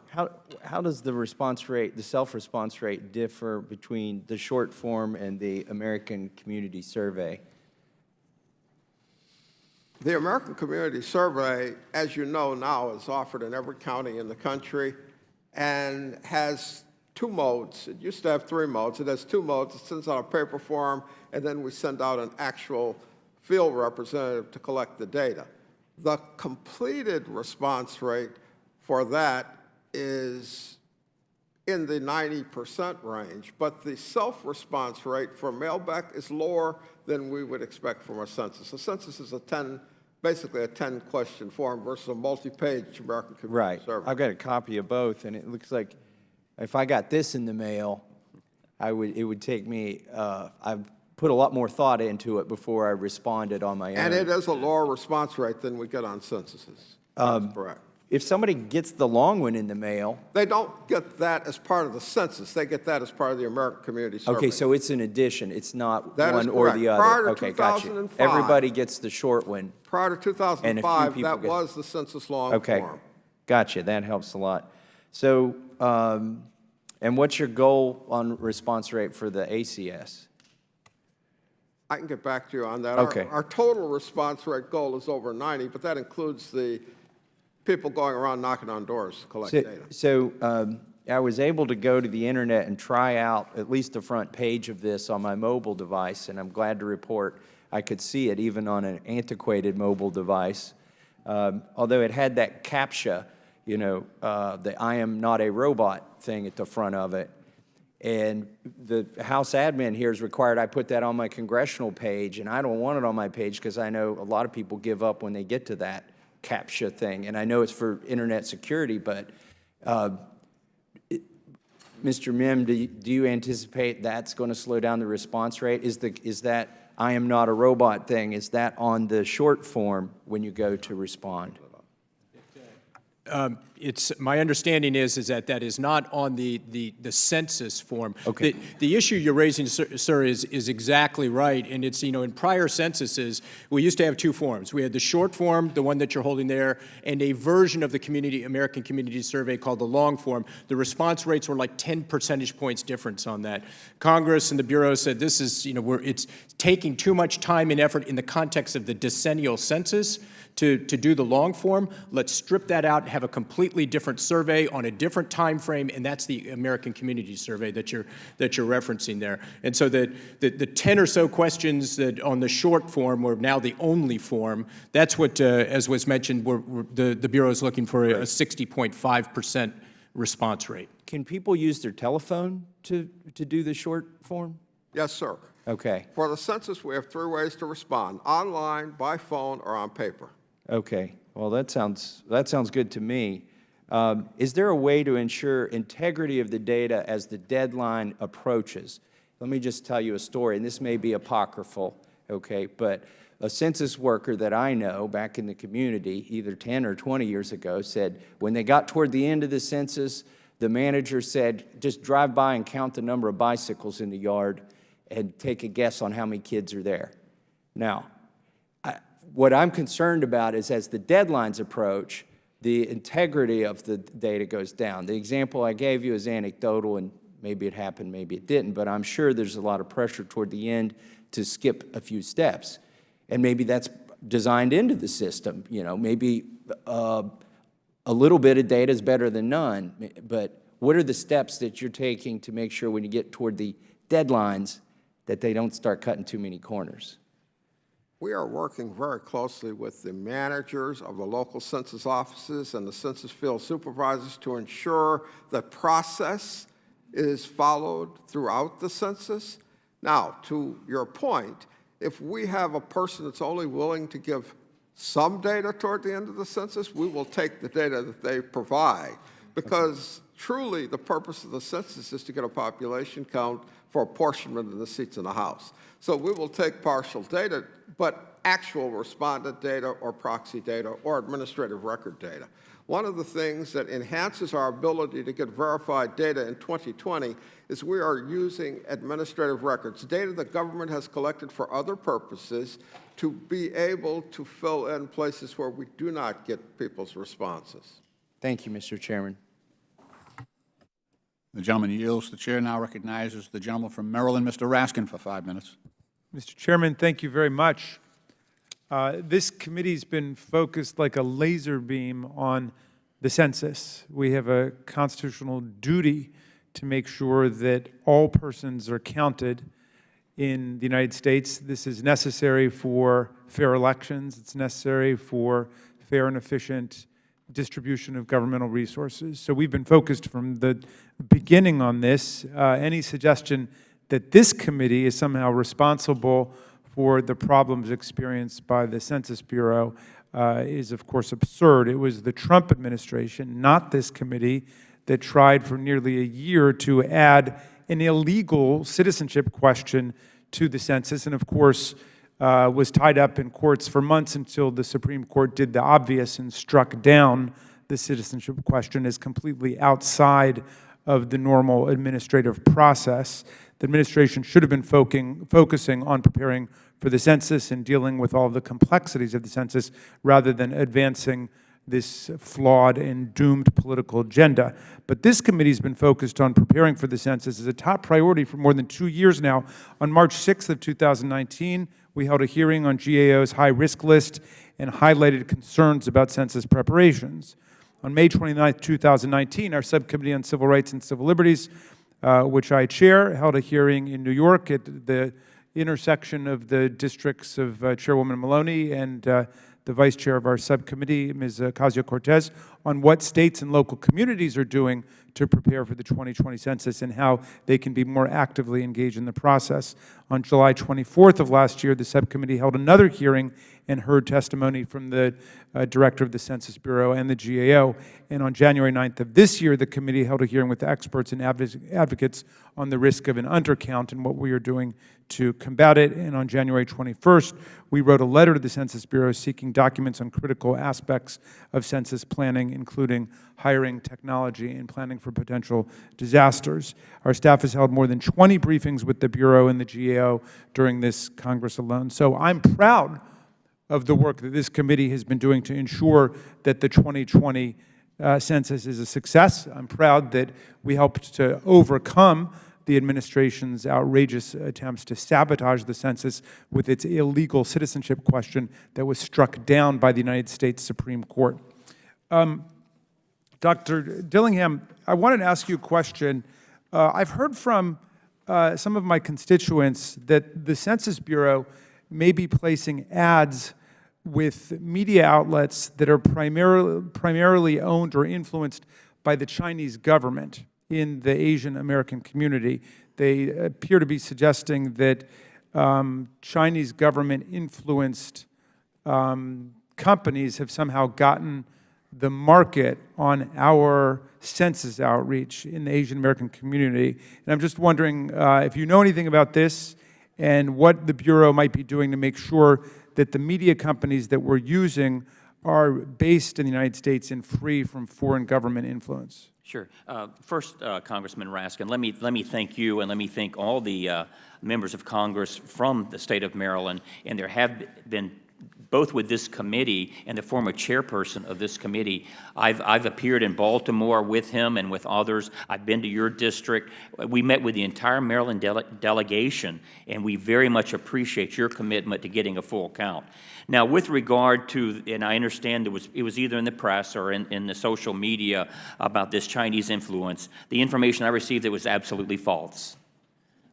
How does the response rate, the self-response rate, differ between the short form and the American Community Survey? The American Community Survey, as you know now, is offered in every county in the country and has 2 modes. It used to have 3 modes. It has 2 modes. It sends out a paper form, and then we send out an actual field representative to collect the data. The completed response rate for that is in the 90% range, but the self-response rate for mailback is lower than we would expect from a census. A census is basically a 10-question form versus a multi-page American Community Survey. I've got a copy of both, and it looks like if I got this in the mail, it would take me, I've put a lot more thought into it before I responded on my own. And it is a lower response rate than we get on censuses. That's correct. If somebody gets the long one in the mail, they don't get that as part of the census. They get that as part of the American Community Survey. Okay, so it's an addition. It's not that one or the other. Prior to okay, 2005, gotcha. Everybody gets the short one. Prior to 2005, that was the census long form. Okay, gotcha. That helps a lot. So, and what's your goal on response rate for the ACS? I can get back to you on that. Okay. Our total response rate goal is over 90, but that includes the people going around knocking on doors to collect data. So I was able to go to the internet and try out at least the front page of this on my mobile device, and I'm glad to report I could see it even on an antiquated mobile device. Although it had that CAPTCHA, you know, the I am not a robot thing at the front of it. And the House admin here is required I put that on my Congressional page, and I don't want it on my page because I know a lot of people give up when they get to that CAPTCHA thing. And I know it's for internet security, but Mr. Mim, do you anticipate that's going to slow down the response rate? Is that I am not a robot thing, is that on the short form when you go to respond? My understanding is that is not on the census form. Okay. The issue you're raising, sir, is exactly right. And it's, in prior censuses, we used to have two forms. We had the short form, the one that you're holding there, and a version of the American Community Survey called the long form. The response rates were like 10 percentage points difference on that. Congress and the Bureau said this is, it's taking too much time and effort in the context of the decennial census to do the long form. Let's strip that out and have a completely different survey on a different time frame, and that's the American Community Survey that you're referencing there. And so the 10 or so questions that on the short form were now the only form. That's what, as was mentioned, the Bureau is looking for a 60.5% response rate. Can people use their telephone to do the short form? Yes, sir. Okay. For the census, we have 3 ways to respond: online, by phone, or on paper. Okay. Well, that sounds good to me. Is there a way to ensure integrity of the data as the deadline approaches? Let me just tell you a story, and this may be apocryphal, okay, but a census worker that I know back in the community, either 10 or 20 years ago, said when they got toward the end of the census, the manager said, just drive by and count the number of bicycles in the yard and take a guess on how many kids are there. Now, what I'm concerned about is as the deadlines approach, the integrity of the data goes down. The example I gave you is anecdotal, and maybe it happened, maybe it didn't, but I'm sure there's a lot of pressure toward the end to skip a few steps. And maybe that's designed into the system. Maybe a little bit of data is better than none, but what are the steps that you're taking to make sure when you get toward the deadlines that they don't start cutting too many corners? We are working very closely with the managers of the local census offices and the census field supervisors to ensure that process is followed throughout the census. Now, to your point, if we have a person that's only willing to give some data toward the end of the census, we will take the data that they provide, because truly the purpose of the census is to get a population count for apportionment of the seats in the House. So we will take partial data, but actual respondent data or proxy data or administrative record data. One of the things that enhances our ability to get verified data in 2020 is we are using administrative records, data the government has collected for other purposes, to be able to fill in places where we do not get people's responses. Thank you, Mr. Chairman. The gentleman yields. The chair now recognizes the gentleman from Maryland, Mr. Raskin, for 5 minutes. Mr. Chairman, thank you very much. This committee's been focused like a laser beam on the census. We have a constitutional duty to make sure that all persons are counted in the United States. This is necessary for fair elections. It's necessary for fair and efficient distribution of governmental resources. So we've been focused from the beginning on this. Any suggestion that this committee is somehow responsible for the problems experienced by the Census Bureau is, of course, absurd. It was the Trump administration, not this committee, that tried for nearly a year to add an illegal citizenship question to the census, and of course was tied up in courts for months until the Supreme Court did the obvious and struck down the citizenship question as completely outside of the normal administrative process. The administration should have been focusing on preparing for the census and dealing with all the complexities of the census rather than advancing this flawed and doomed political agenda. But this committee has been focused on preparing for the census as a top priority for more than 2 years now. On March 6th of 2019, we held a hearing on GAO's high-risk list and highlighted concerns about census preparations. On May 29th, 2019, our Subcommittee on Civil Rights and Civil Liberties, which I chair, held a hearing in New York at the intersection of the districts of Chairwoman Maloney and the Vice Chair of our subcommittee, Ms. Ocasio-Cortez, on what states and local communities are doing to prepare for the 2020 census and how they can be more actively engaged in the process. On July 24th of last year, the subcommittee held another hearing and heard testimony from the director of the Census Bureau and the GAO. And on January 9th of this year, the committee held a hearing with experts and advocates on the risk of an undercount and what we are doing to combat it. And on January 21st, we wrote a letter to the Census Bureau seeking documents on critical aspects of census planning, including hiring, technology, and planning for potential disasters. Our staff has held more than 20 briefings with the Bureau and the GAO during this Congress alone. So I'm proud of the work that this committee has been doing to ensure that the 2020 census is a success. I'm proud that we helped to overcome the administration's outrageous attempts to sabotage the census with its illegal citizenship question that was struck down by the United States Supreme Court. Dr. Dillingham, I wanted to ask you a question. I've heard from some of my constituents that the Census Bureau may be placing ads with media outlets that are primarily owned or influenced by the Chinese government in the Asian American community. They appear to be suggesting that Chinese government-influenced companies have somehow gotten the market on our census outreach in the Asian American community. And I'm just wondering if you know anything about this and what the Bureau might be doing to make sure that the media companies that we're using are based in the United States and free from foreign government influence. Sure. First, Congressman Raskin, let me thank you and let me thank all the members of Congress from the state of Maryland. And there have been, both with this committee and the former chairperson of this committee, I've appeared in Baltimore with him and with others. I've been to your district. We met with the entire Maryland delegation, and we very much appreciate your commitment to getting a full count. Now, with regard to, and I understand it was either in the press or in the social media about this Chinese influence, the information I received, it was absolutely false.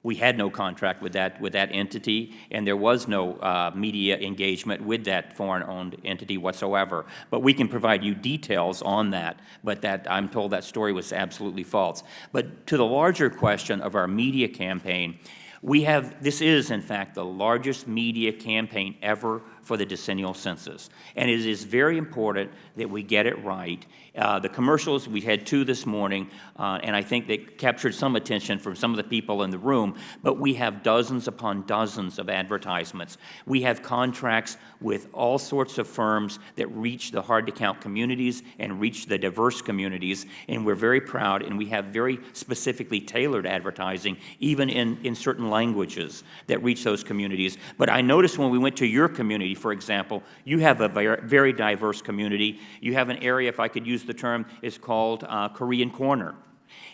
We had no contract with that entity, and there was no media engagement with that foreign-owned entity whatsoever. But we can provide you details on that, but that I'm told that story was absolutely false. But to the larger question of our media campaign, this is, in fact, the largest media campaign ever for the decennial census. And it is very important that we get it right. The commercials, we had 2 this morning, and I think they captured some attention from some of the people in the room, but we have dozens upon dozens of advertisements. We have contracts with all sorts of firms that reach the hard-to-count communities and reach the diverse communities, and we're very proud, and we have very specifically tailored advertising, even in certain languages that reach those communities. But I noticed when we went to your community, for example, you have a very diverse community. You have an area, if I could use the term, is called Korean Corner.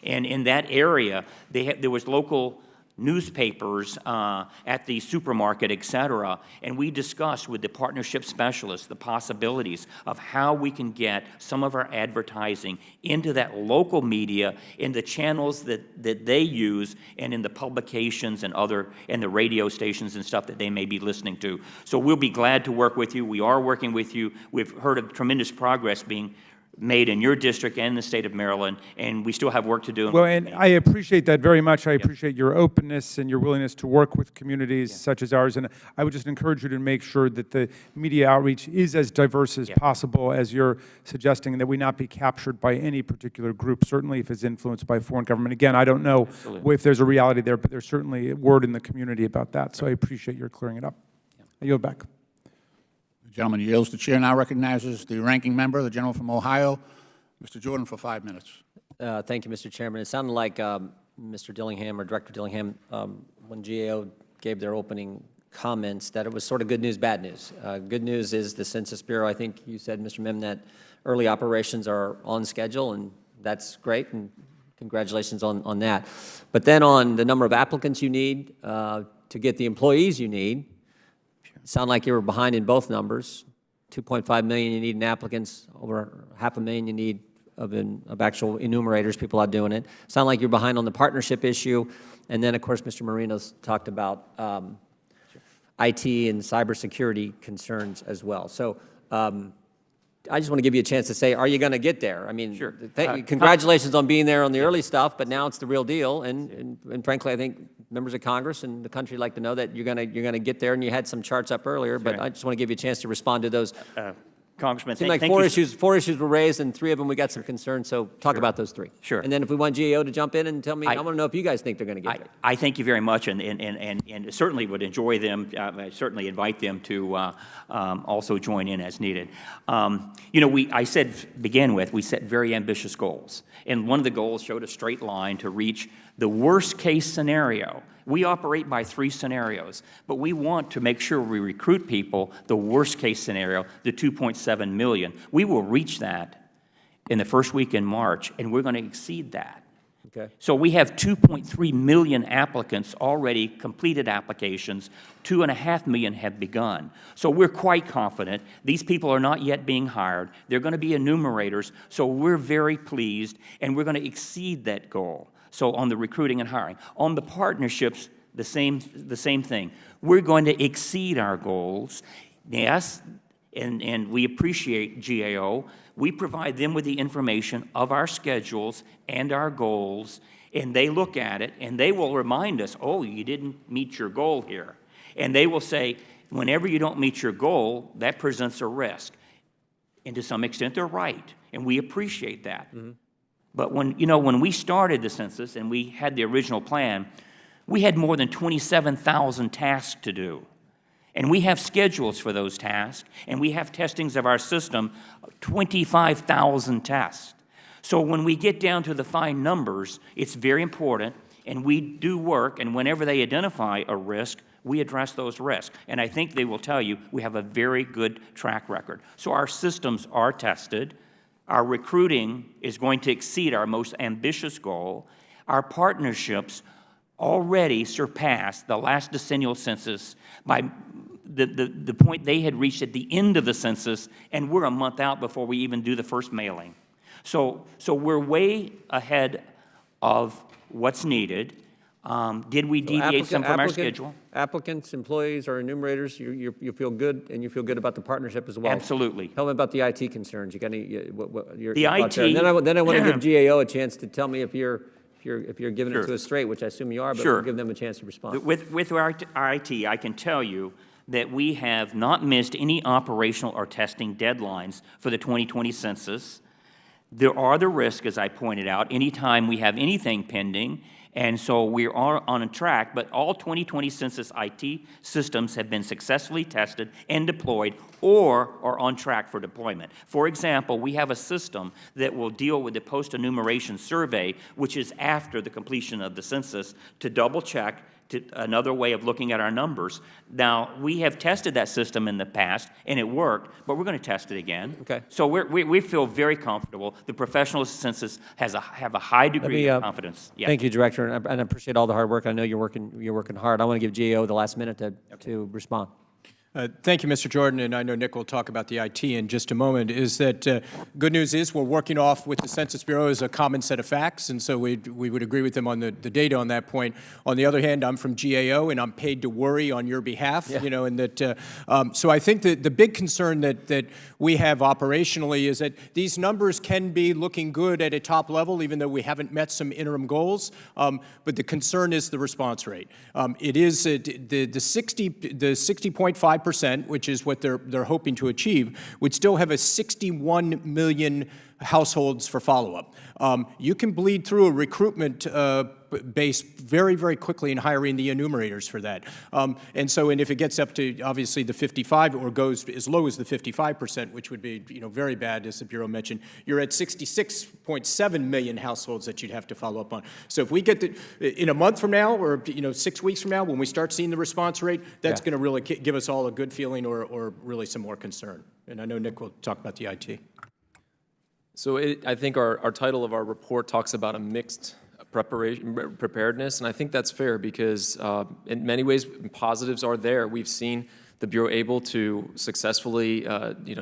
And in that area, there was local newspapers at the supermarket, et cetera, and we discussed with the partnership specialists the possibilities of how we can get some of our advertising into that local media, in the channels that they use, and in the publications and the radio stations and stuff that they may be listening to. So we'll be glad to work with you. We are working with you. We've heard of tremendous progress being made in your district and the state of Maryland, and we still have work to do. Well, and I appreciate that very much. I appreciate your openness and your willingness to work with communities such as ours, and I would just encourage you to make sure that the media outreach is as diverse as possible, as you're suggesting, and that we not be captured by any particular group, certainly if it's influenced by foreign government. Again, I don't know if there's a reality there, but there's certainly a word in the community about that, so I appreciate your clearing it up. I yield back. The gentleman yields. The chair now recognizes the ranking member, the gentleman from Ohio, Mr. Jordan, for 5 minutes. Thank you, Mr. Chairman. It sounded like Mr. Dillingham or Director Dillingham, when GAO gave their opening comments, that it was sort of good news, bad news. Good news is the Census Bureau, I think you said, Mr. Mim, that early operations are on schedule, and that's great, and congratulations on that. But then on the number of applicants you need to get the employees you need, sound like you were behind in both numbers. 2.5 million you need in applicants, over 500,000 you need of actual enumerators, people out doing it. Sound like you're behind on the partnership issue. And then, of course, Mr. Marino's talked about IT and cybersecurity concerns as well. So I just want to give you a chance to say, are you going to get there? I mean, Sure. Congratulations on being there on the early stuff, but now it's the real deal. And frankly, I think members of Congress and the country like to know that you're going to get there. And you had some charts up earlier, but I just want to give you a chance to respond to those. Congressman, Seemed like four issues were raised, and 3 of them we got some concerns. So talk about those 3. Sure. And then if we want GAO to jump in and tell me, I want to know if you guys think they're going to get there. I thank you very much, and certainly would enjoy them. I certainly invite them to also join in as needed. You know, we set very ambitious goals, and one of the goals showed a straight line to reach the worst case scenario. We operate by 3 scenarios, but we want to make sure we recruit people, the worst case scenario, the 2.7 million. We will reach that in the first week in March, and we're going to exceed that. Okay. So we have 2.3 million applicants already completed applications. 2.5 million have begun. So we're quite confident. These people are not yet being hired. They're going to be enumerators. So we're very pleased, and we're going to exceed that goal. So on the recruiting and hiring. On the partnerships, the same thing. We're going to exceed our goals. Yes, and we appreciate GAO. We provide them with the information of our schedules and our goals, and they look at it, and they will remind us, oh, you didn't meet your goal here. And they will say, whenever you don't meet your goal, that presents a risk. And to some extent, they're right, and we appreciate that. Mm-hmm. But when we started the census and we had the original plan, we had more than 27,000 tasks to do. And we have schedules for those tasks, and we have testings of our system, 25,000 tests. So when we get down to the fine numbers, it's very important, and we do work, and whenever they identify a risk, we address those risks. And I think they will tell you we have a very good track record. So our systems are tested. Our recruiting is going to exceed our most ambitious goal. Our partnerships already surpassed the last decennial census by the point they had reached at the end of the census, and we're a month out before we even do the first mailing. So we're way ahead of what's needed. Did we deviate some from our schedule? Applicants, employees, or enumerators, you feel good, and you feel good about the partnership as well. Absolutely. Tell me about the IT concerns. You got any? What your the thoughts IT. There? Then I want to give GAO a chance to tell me if you're giving it to us straight, which I assume you are, but we'll give them a chance to respond. With our IT, I can tell you that we have not missed any operational or testing deadlines for the 2020 census. There are the risks, as I pointed out, anytime we have anything pending, and so we are on a track, but all 2020 census IT systems have been successfully tested and deployed or are on track for deployment. For example, we have a system that will deal with the post-enumeration survey, which is after the completion of the census, to double-check another way of looking at our numbers. Now, we have tested that system in the past, and it worked, but we're going to test it again. Okay. So we feel very comfortable. The professional census have a high degree of confidence. Yeah. Thank you, Director, and I appreciate all the hard work. I know you're working hard. I want to give GAO the last minute to respond. Thank you, Mr. Jordan, and I know Nick will talk about the IT in just a moment, is that good news is we're working off with the Census Bureau as a common set of facts, and so we would agree with them on the data on that point. On the other hand, I'm from GAO, and I'm paid to worry on your behalf, you know, and that, so I think that the big concern that we have operationally is that these numbers can be looking good at a top level, even though we haven't met some interim goals, but the concern is the response rate. It is the 60.5%, which is what they're hoping to achieve, would still have a 61 million households for follow-up. You can bleed through a recruitment base very, very quickly in hiring the enumerators for that. And if it gets up to, obviously, the 55 or goes as low as the 55%, which would be, you know, very bad, as the Bureau mentioned, you're at 66.7 million households that you'd have to follow up on. So if we get in a month from now or, you know, 6 weeks from now, when we start seeing the response rate, that's going to really give us all a good feeling or really some more concern. And I know Nick will talk about the IT. So I think our title of our report talks about a mixed preparedness, and I think that's fair because in many ways positives are there. We've seen the Bureau able to successfully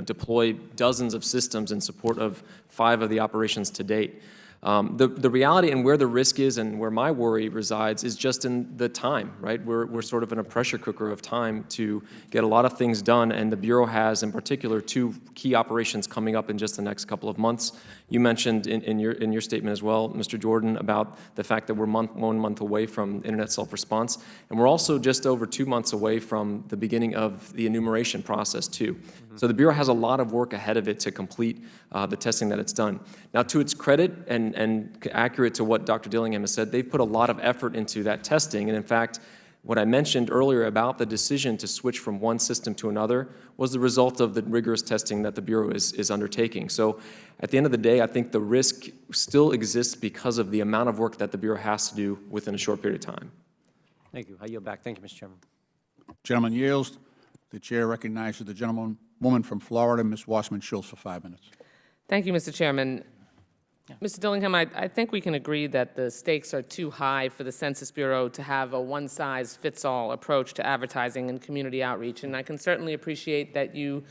deploy dozens of systems in support of 5 of the operations to date. The reality and where the risk is and where my worry resides is just in the time, right? We're sort of in a pressure cooker of time to get a lot of things done, and the Bureau has, in particular, 2 key operations coming up in just the next couple of months. You mentioned in your statement as well, Mr. Jordan, about the fact that we're 1 month away from internet self-response, and we're also just over 2 months away from the beginning of the enumeration process, too. So the Bureau has a lot of work ahead of it to complete the testing that it's done. Now, to its credit, and accurate to what Dr. Dillingham has said, they've put a lot of effort into that testing, and in fact, what I mentioned earlier about the decision to switch from one system to another was the result of the rigorous testing that the Bureau is undertaking. So at the end of the day, I think the risk still exists because of the amount of work that the Bureau has to do within a short period of time. Thank you. I yield back. Thank you, Mr. Chairman. Gentleman yields. The chair recognizes the gentlewoman from Florida, Ms. Wasserman Schultz, for 5 minutes. Thank you, Mr. Chairman. Mr. Dillingham, I think we can agree that the stakes are too high for the Census Bureau to have a one-size-fits-all approach to advertising and community outreach, and I can certainly appreciate that you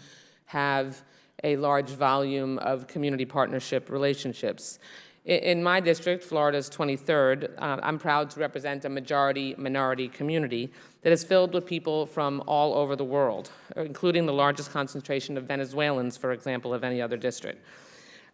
have a large volume of community partnership relationships. In my district, Florida's 23rd, I'm proud to represent a majority-minority community that is filled with people from all over the world, including the largest concentration of Venezuelans, for example, of any other district.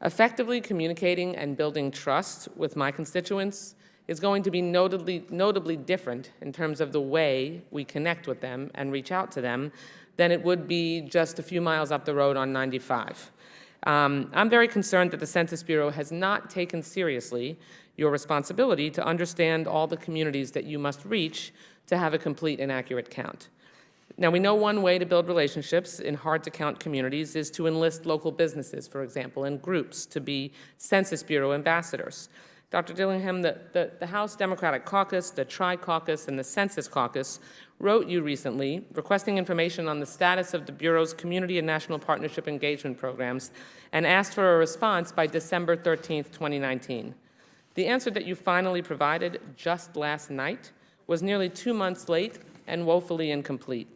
Effectively communicating and building trust with my constituents is going to be notably different in terms of the way we connect with them and reach out to them than it would be just a few miles up the road on 95. I'm very concerned that the Census Bureau has not taken seriously your responsibility to understand all the communities that you must reach to have a complete and accurate count. Now, we know one way to build relationships in hard-to-count communities is to enlist local businesses, for example, and groups to be Census Bureau ambassadors. Dr. Dillingham, the House Democratic Caucus, the Tri-Caucus, and the Census Caucus wrote you recently requesting information on the status of the Bureau's community and national partnership engagement programs and asked for a response by December 13th, 2019. The answer that you finally provided just last night was nearly 2 months late and woefully incomplete.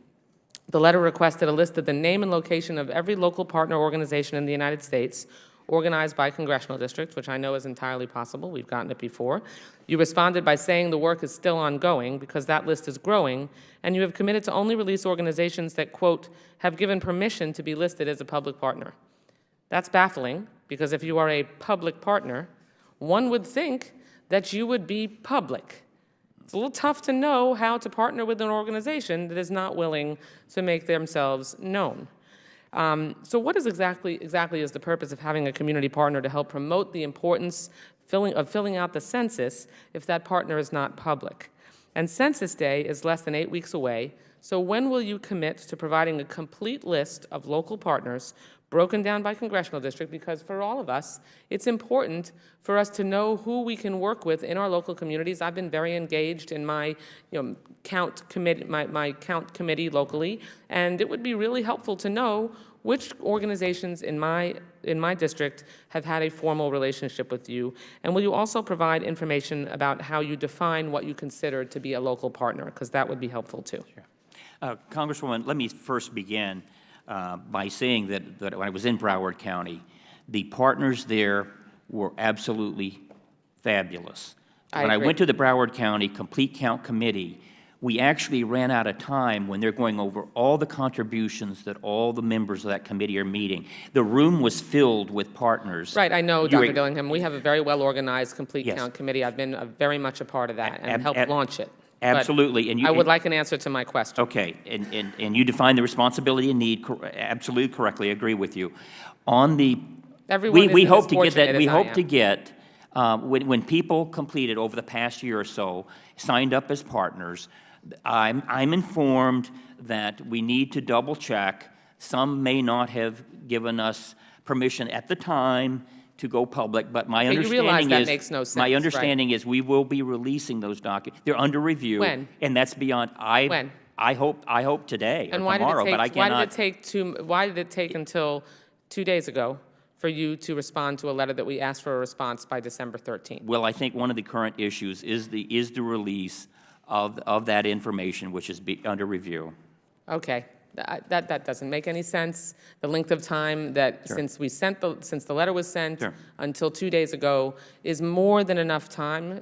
The letter requested a list of the name and location of every local partner organization in the United States organized by congressional districts, which I know is entirely possible. We've gotten it before. You responded by saying the work is still ongoing because that list is growing, and you have committed to only release organizations that, quote, have given permission to be listed as a public partner. That's baffling, because if you are a public partner, one would think that you would be public. It's a little tough to know how to partner with an organization that is not willing to make themselves known. So what is exactly is the purpose of having a community partner to help promote the importance of filling out the census if that partner is not public? And Census Day is less than 8 weeks away, so when will you commit to providing a complete list of local partners broken down by congressional district? Because for all of us, it's important for us to know who we can work with in our local communities. I've been very engaged in my count committee locally, and it would be really helpful to know which organizations in my district have had a formal relationship with you, and will you also provide information about how you define what you consider to be a local partner, because that would be helpful too. Sure. Congresswoman, let me first begin by saying that when I was in Broward County, the partners there were absolutely fabulous. When I went to the Broward County Complete Count Committee, we actually ran out of time when they're going over all the contributions that all the members of that committee are meeting. The room was filled with partners. Right, I know, Dr. Dillingham. We have a very well-organized Complete Count Committee. I've been very much a part of that and helped launch it. Absolutely. And I would like an answer to my question. Okay, and you define the responsibility and need absolutely correctly. I agree with you. On the, we hope to get that. We hope to get when people completed over the past year or so, signed up as partners. I'm informed that we need to double check. Some may not have given us permission at the time to go public, but my understanding is makes no sense, my understanding is we will be releasing those documents. They're under review. When? And that's beyond. When? I hope today and or tomorrow, but I cannot. Why did it take until 2 days ago for you to respond to a letter that we asked for a response by December 13th? Well, I think one of the current issues is the release of that information, which is under review. Okay. That doesn't make any sense. The length of time that since the letter was sent until 2 days ago is more than enough time.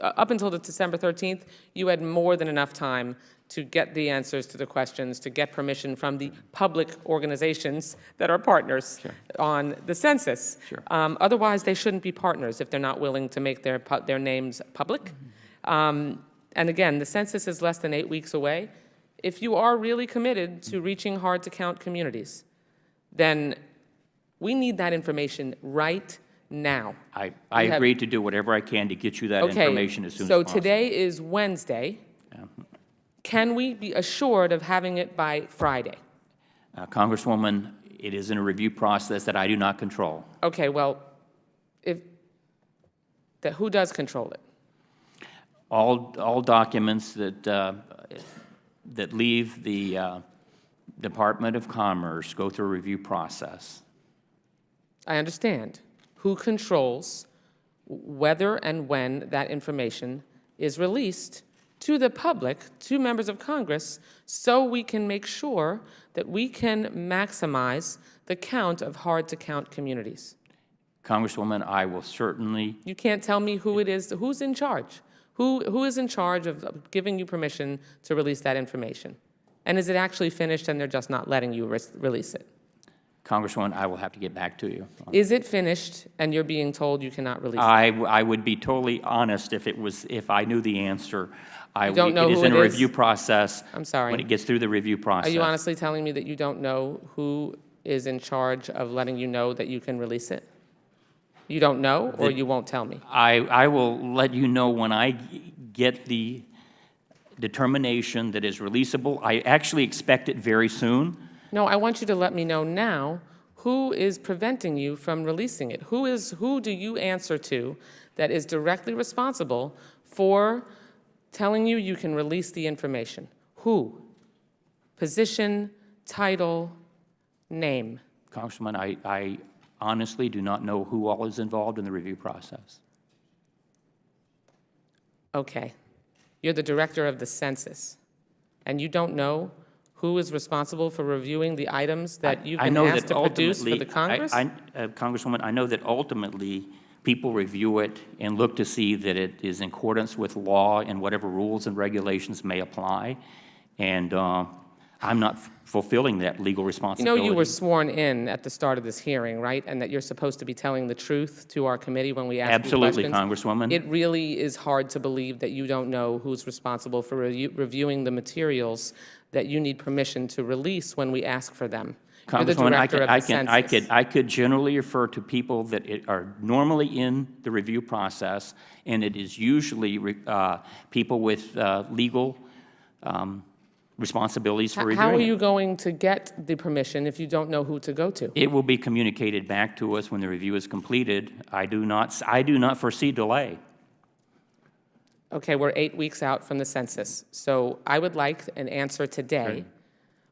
Up until the December 13th, you had more than enough time to get the answers to the questions, to get permission from the public organizations that are partners on the census. Otherwise, they shouldn't be partners if they're not willing to make their names public. And again, the census is less than 8 weeks away. If you are really committed to reaching hard-to-count communities, then we need that information right now. I agree to do whatever I can to get you that information as soon as possible. So today is Wednesday. Can we be assured of having it by Friday? Congresswoman, it is in a review process that I do not control. Okay, well, who does control it? All documents that leave the Department of Commerce go through a review process. I understand. Who controls whether and when that information is released to the public, to members of Congress, so we can make sure that we can maximize the count of hard-to-count communities? Congresswoman, I will certainly... You can't tell me who it is, who's in charge? Who is in charge of giving you permission to release that information? And is it actually finished and they're just not letting you release it? Congresswoman, I will have to get back to you. Is it finished and you're being told you cannot release it? I would be totally honest if I knew the answer. You don't know it is who in it a is? review process. I'm sorry. When it gets through the review process. Are you honestly telling me that you don't know who is in charge of letting you know that you can release it? You don't know, or you won't tell me? I will let you know when I get the determination that is releasable. I actually expect it very soon. No, I want you to let me know now who is preventing you from releasing it. Who do you answer to that is directly responsible for telling you you can release the information? Who? Position, title, name. Congressman, I honestly do not know who all is involved in the review process. Okay. You're the director of the census, and you don't know who is responsible for reviewing the items that you've been asked to produce for the Congress? Congresswoman, I know that ultimately people review it and look to see that it is in accordance with law and whatever rules and regulations may apply. And I'm not fulfilling that legal responsibility. You know, you were sworn in at the start of this hearing, right? And that you're supposed to be telling the truth to our committee when we ask you questions. Absolutely, Congresswoman. It really is hard to believe that you don't know who's responsible for reviewing the materials that you need permission to release when we ask for them. You're the director of the census. I could generally refer to people that are normally in the review process, and it is usually people with legal responsibilities for reviewing. How are you going to get the permission if you don't know who to go to? It will be communicated back to us when the review is completed. I do not foresee delay. Okay, we're 8 weeks out from the census, so I would like an answer today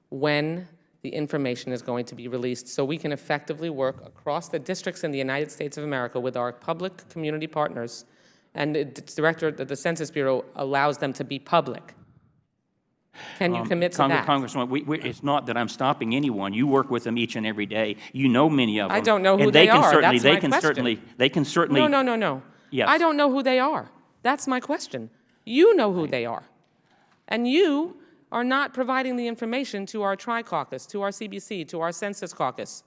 when the information is going to be released so we can effectively work across the districts in the United States of America with our public community partners, and the director of the Census Bureau allows them to be public. Can you commit to that? Congresswoman, it's not that I'm stopping anyone. You work with them each and every day. You know many of them. I don't know who they are. That's my question. They can certainly. No. Yes. I don't know who they are. That's my question. You know who they are. And you are not providing the information to our Tri-Caucus, to our CBC, to our Census Caucus.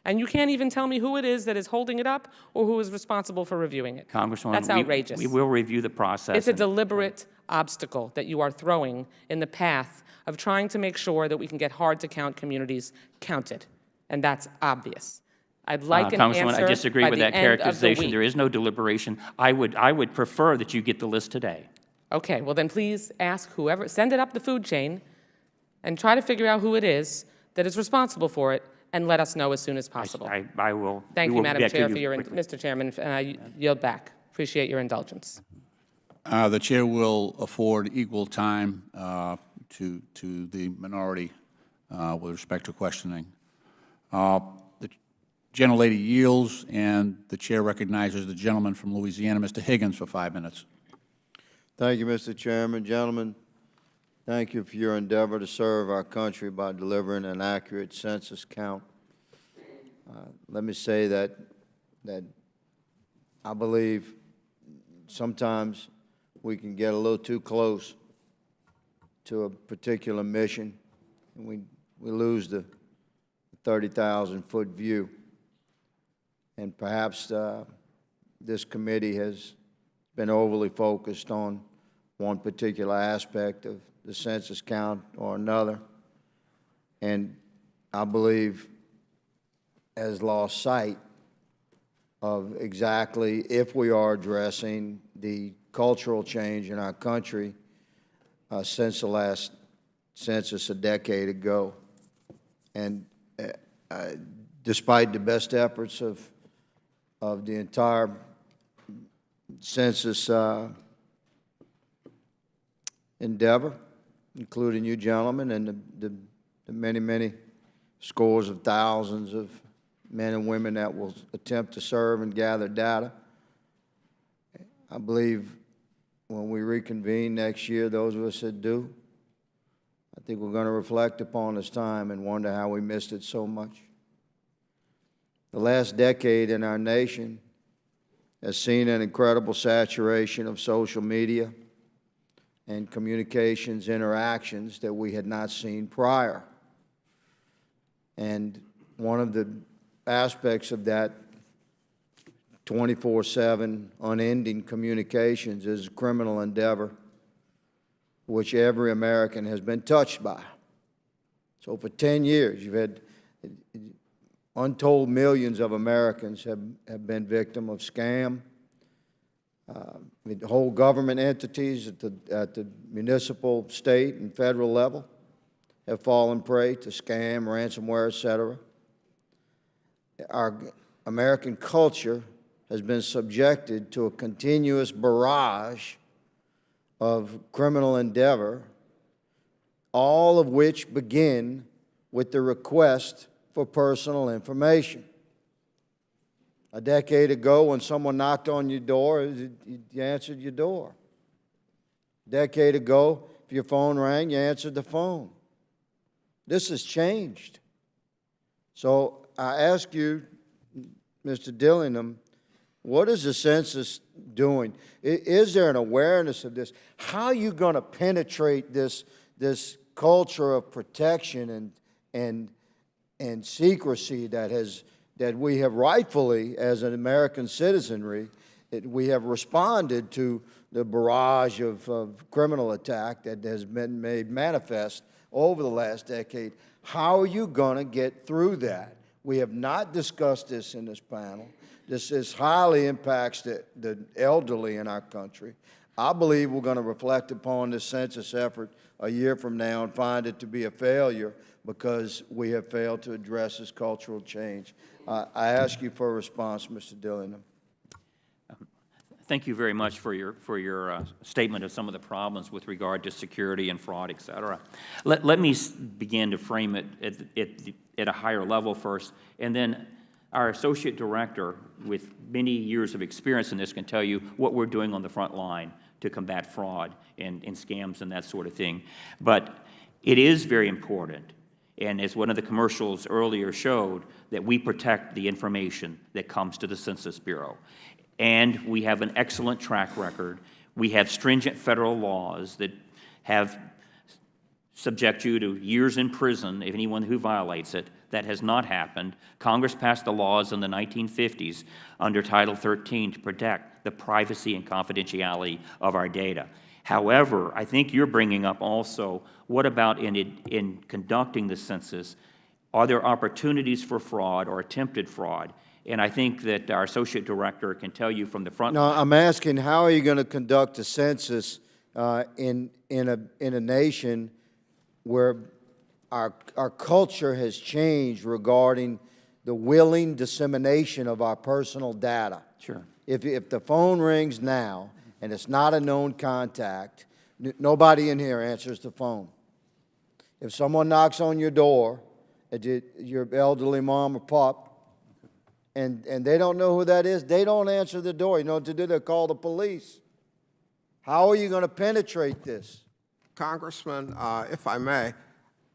And you can't even tell me who it is that is holding it up or who is responsible for reviewing it. Congresswoman, that's outrageous. We will review the process. It's a deliberate obstacle that you are throwing in the path of trying to make sure that we can get hard-to-count communities counted. And that's obvious. I'd like an answer Congresswoman, I disagree with that by the end of the characterization. week. There is no deliberation. I would prefer that you get the list today. Okay, well then please ask whoever, send it up the food chain and try to figure out who it is that is responsible for it and let us know as soon as possible. I will. Thank you, Madam Chair, for your, Mr. Chairman, I yield back. Appreciate your indulgence. The chair will afford equal time to the minority with respect to questioning. The gentlelady yields, and the chair recognizes the gentleman from Louisiana, Mr. Higgins, for 5 minutes. Thank you, Mr. Chairman. Gentlemen, Thank you for your endeavor to serve our country by delivering an accurate census count. Let me say that I believe sometimes we can get a little too close to a particular mission, and we lose the 30,000-foot view. And perhaps this committee has been overly focused on one particular aspect of the census count or another, and I believe has lost sight of exactly if we are addressing the cultural change in our country since the last census a decade ago. And despite the best efforts of the entire census endeavor, including you gentlemen and the many, many scores of thousands of men and women that will attempt to serve and gather data, I believe when we reconvene next year, those of us that do, I think we're going to reflect upon this time and wonder how we missed it so much. The last decade in our nation has seen an incredible saturation of social media and communications interactions that we had not seen prior. And one of the aspects of that 24/7 unending communications is a criminal endeavor which every American has been touched by. So for 10 years, you've had untold millions of Americans have been victim of scam. The whole government entities at the municipal, state, and federal level have fallen prey to scam, ransomware, et cetera. Our American culture has been subjected to a continuous barrage of criminal endeavor, all of which begin with the request for personal information. A decade ago, when someone knocked on your door, you answered your door. A decade ago, if your phone rang, you answered the phone. This has changed. So I ask you, Mr. Dillingham, what is the census doing? Is there an awareness of this? How are you going to penetrate this culture of protection and secrecy that we have rightfully, as an American citizenry, we have responded to the barrage of criminal attack that has been made manifest over the last decade? How are you going to get through that? We have not discussed this in this panel. This highly impacts the elderly in our country. I believe we're going to reflect upon this census effort a year from now and find it to be a failure because we have failed to address this cultural change. I ask you for a response, Mr. Dillingham. Thank you very much for your statement of some of the problems with regard to security and fraud, et cetera. Let me begin to frame it at a higher level first, and then our associate director, with many years of experience in this, can tell you what we're doing on the front line to combat fraud and scams and that sort of thing. But it is very important, and as one of the commercials earlier showed, that we protect the information that comes to the Census Bureau. And we have an excellent track record. We have stringent federal laws that have subject you to years in prison if anyone who violates it. That has not happened. Congress passed the laws in the 1950s under Title 13 to protect the privacy and confidentiality of our data. However, I think you're bringing up also, what about in conducting the census? Are there opportunities for fraud or attempted fraud? And I think that our associate director can tell you from the front. No, I'm asking, how are you going to conduct a census in a nation where our culture has changed regarding the willing dissemination of our personal data? Sure. If the phone rings now and it's not a known contact, nobody in here answers the phone. If someone knocks on your door, your elderly mom or pop, and they don't know who that is, they don't answer the door. You know what to do? They call the police. How are you going to penetrate this? Congressman, if I may,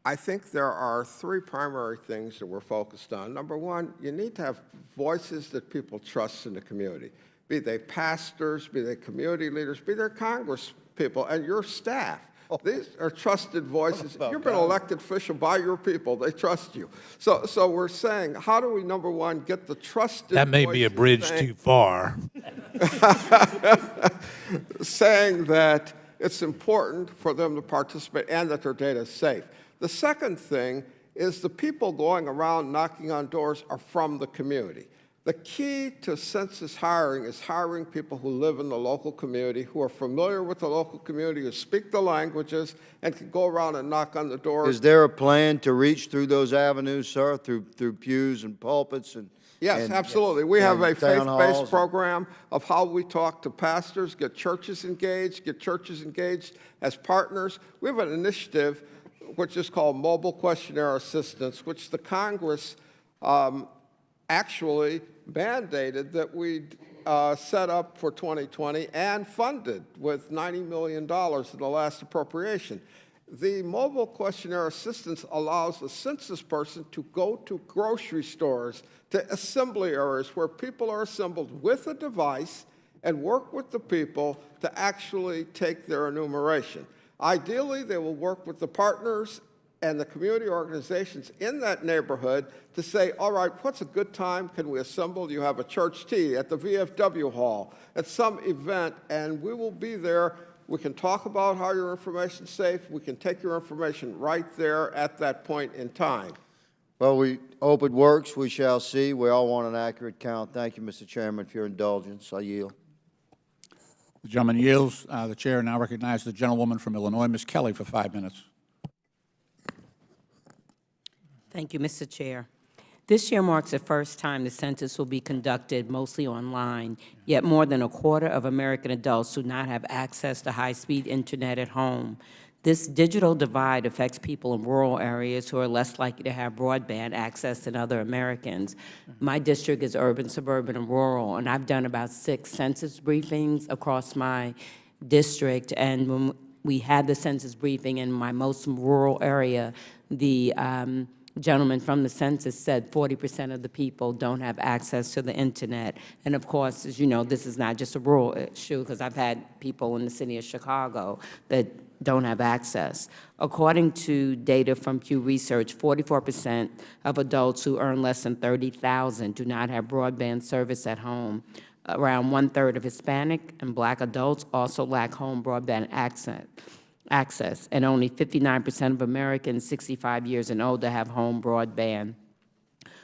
I think there are three primary things that we're focused on. Number one, you need to have voices that people trust in the community, be they pastors, be they community leaders, be they Congress people, and your staff. These are trusted voices. You've been elected official by your people. They trust you. So we're saying, how do we, number one, get the trusted That may be a bridge too far. saying that it's important for them to participate and that their data is safe. The second thing is the people going around knocking on doors are from the community. The key to census hiring is hiring people who live in the local community, who are familiar with the local community, who speak the languages, and can go around and knock on the doors. Is there a plan to reach through those avenues, sir, through pews and pulpits and? Yes, absolutely. We have a town halls faith-based program of how we talk to pastors, get churches engaged as partners. We have an initiative which is called Mobile Questionnaire Assistance, which the Congress actually mandated that we set up for 2020 and funded with $90 million in the last appropriation. The mobile questionnaire assistance allows a census person to go to grocery stores, to assembly areas where people are assembled with a device and work with the people to actually take their enumeration. Ideally, they will work with the partners and the community organizations in that neighborhood to say, all right, what's a good time? Can we assemble? You have a church tea at the VFW hall, at some event, and we will be there. We can talk about how your information is safe. We can take your information right there at that point in time. Well, we hope it works. We shall see. We all want an accurate count. Thank you, Mr. Chairman, for your indulgence. I yield. The gentleman yields. The chair now recognizes the gentlewoman from Illinois, Ms. Kelly, for 5 minutes. Thank you, Mr. Chair. This year marks the first time the census will be conducted mostly online, yet more than a quarter of American adults do not have access to high-speed internet at home. This digital divide affects people in rural areas who are less likely to have broadband access than other Americans. My district is urban, suburban, and rural, and I've done about 6 census briefings across my district, and when we had the census briefing in my most rural area, the gentleman from the census said 40% of the people don't have access to the internet. And of course, as you know, this is not just a rural issue, because I've had people in the city of Chicago that don't have access. According to data from Pew Research, 44% of adults who earn less than $30,000 do not have broadband service at home. Around 1/3 of Hispanic and Black adults also lack home broadband access, and only 59% of Americans 65 years and older have home broadband.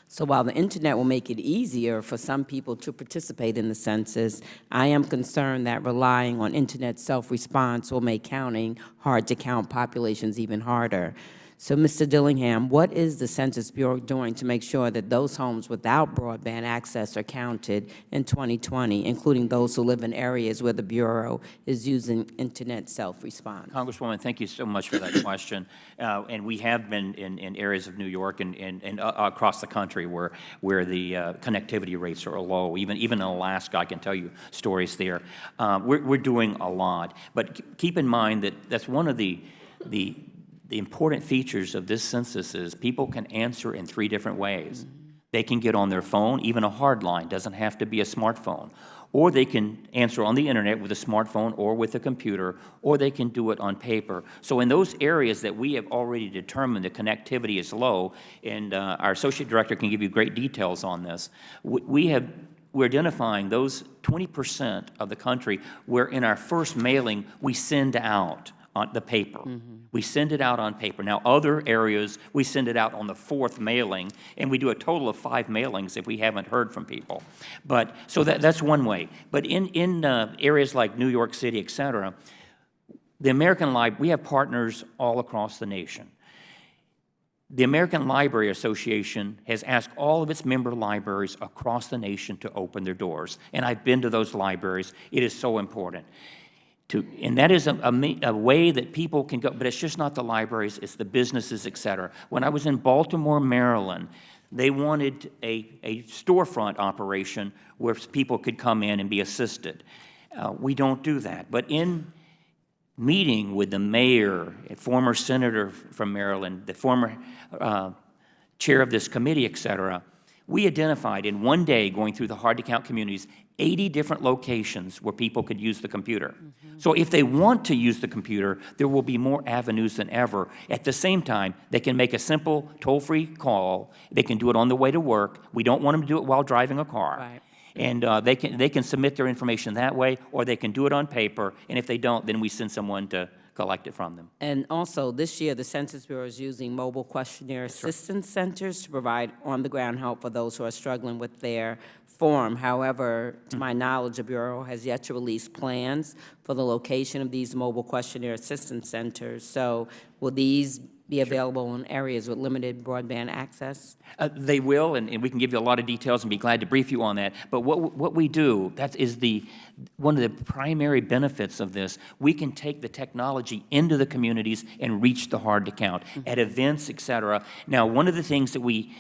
So while the internet will make it easier for some people to participate in the census, I am concerned that relying on internet self-response will make counting hard-to-count populations even harder. So, Mr. Dillingham, what is the Census Bureau doing to make sure that those homes without broadband access are counted in 2020, including those who live in areas where the Bureau is using internet self-response? Congresswoman, thank you so much for that question. And we have been in areas of New York and across the country where the connectivity rates are low. Even in Alaska, I can tell you stories there. We're doing a lot. But keep in mind that that's one of the important features of this census is people can answer in 3 different ways. They can get on their phone, even a hard line, doesn't have to be a smartphone. Or they can answer on the internet with a smartphone or with a computer, or they can do it on paper. So in those areas that we have already determined the connectivity is low, and our associate director can give you great details on this, we're identifying those 20% of the country where in our first mailing we send out on the paper. We send it out on paper. Now, other areas, we send it out on the 4th mailing, and we do a total of 5 mailings if we haven't heard from people. But so that's one way. But in areas like New York City, et cetera, the American Library, we have partners all across the nation. The American Library Association has asked all of its member libraries across the nation to open their doors, and I've been to those libraries. It is so important. And that is a way that people can go, but it's just not the libraries, it's the businesses, et cetera. When I was in Baltimore, Maryland, they wanted a storefront operation where people could come in and be assisted. We don't do that. But in meeting with the mayor, a former senator from Maryland, the former chair of this committee, et cetera, we identified in one day going through the hard-to-count communities 80 different locations where people could use the computer. So if they want to use the computer, there will be more avenues than ever. At the same time, they can make a simple toll-free call. They can do it on the way to work. We don't want them to do it while driving a car. Right. And they can submit their information that way, or they can do it on paper. And if they don't, then we send someone to collect it from them. And also, this year, the Census Bureau is using mobile questionnaire assistance centers to provide on-the-ground help for those who are struggling with their form. However, to my knowledge, the Bureau has yet to release plans for the location of these mobile questionnaire assistance centers. So will these be available in areas with limited broadband access? They will, and we can give you a lot of details and be glad to brief you on that. But what we do, that is one of the primary benefits of this. We can take the technology into the communities and reach the hard-to-count at events, et cetera. Now, one of the things that we,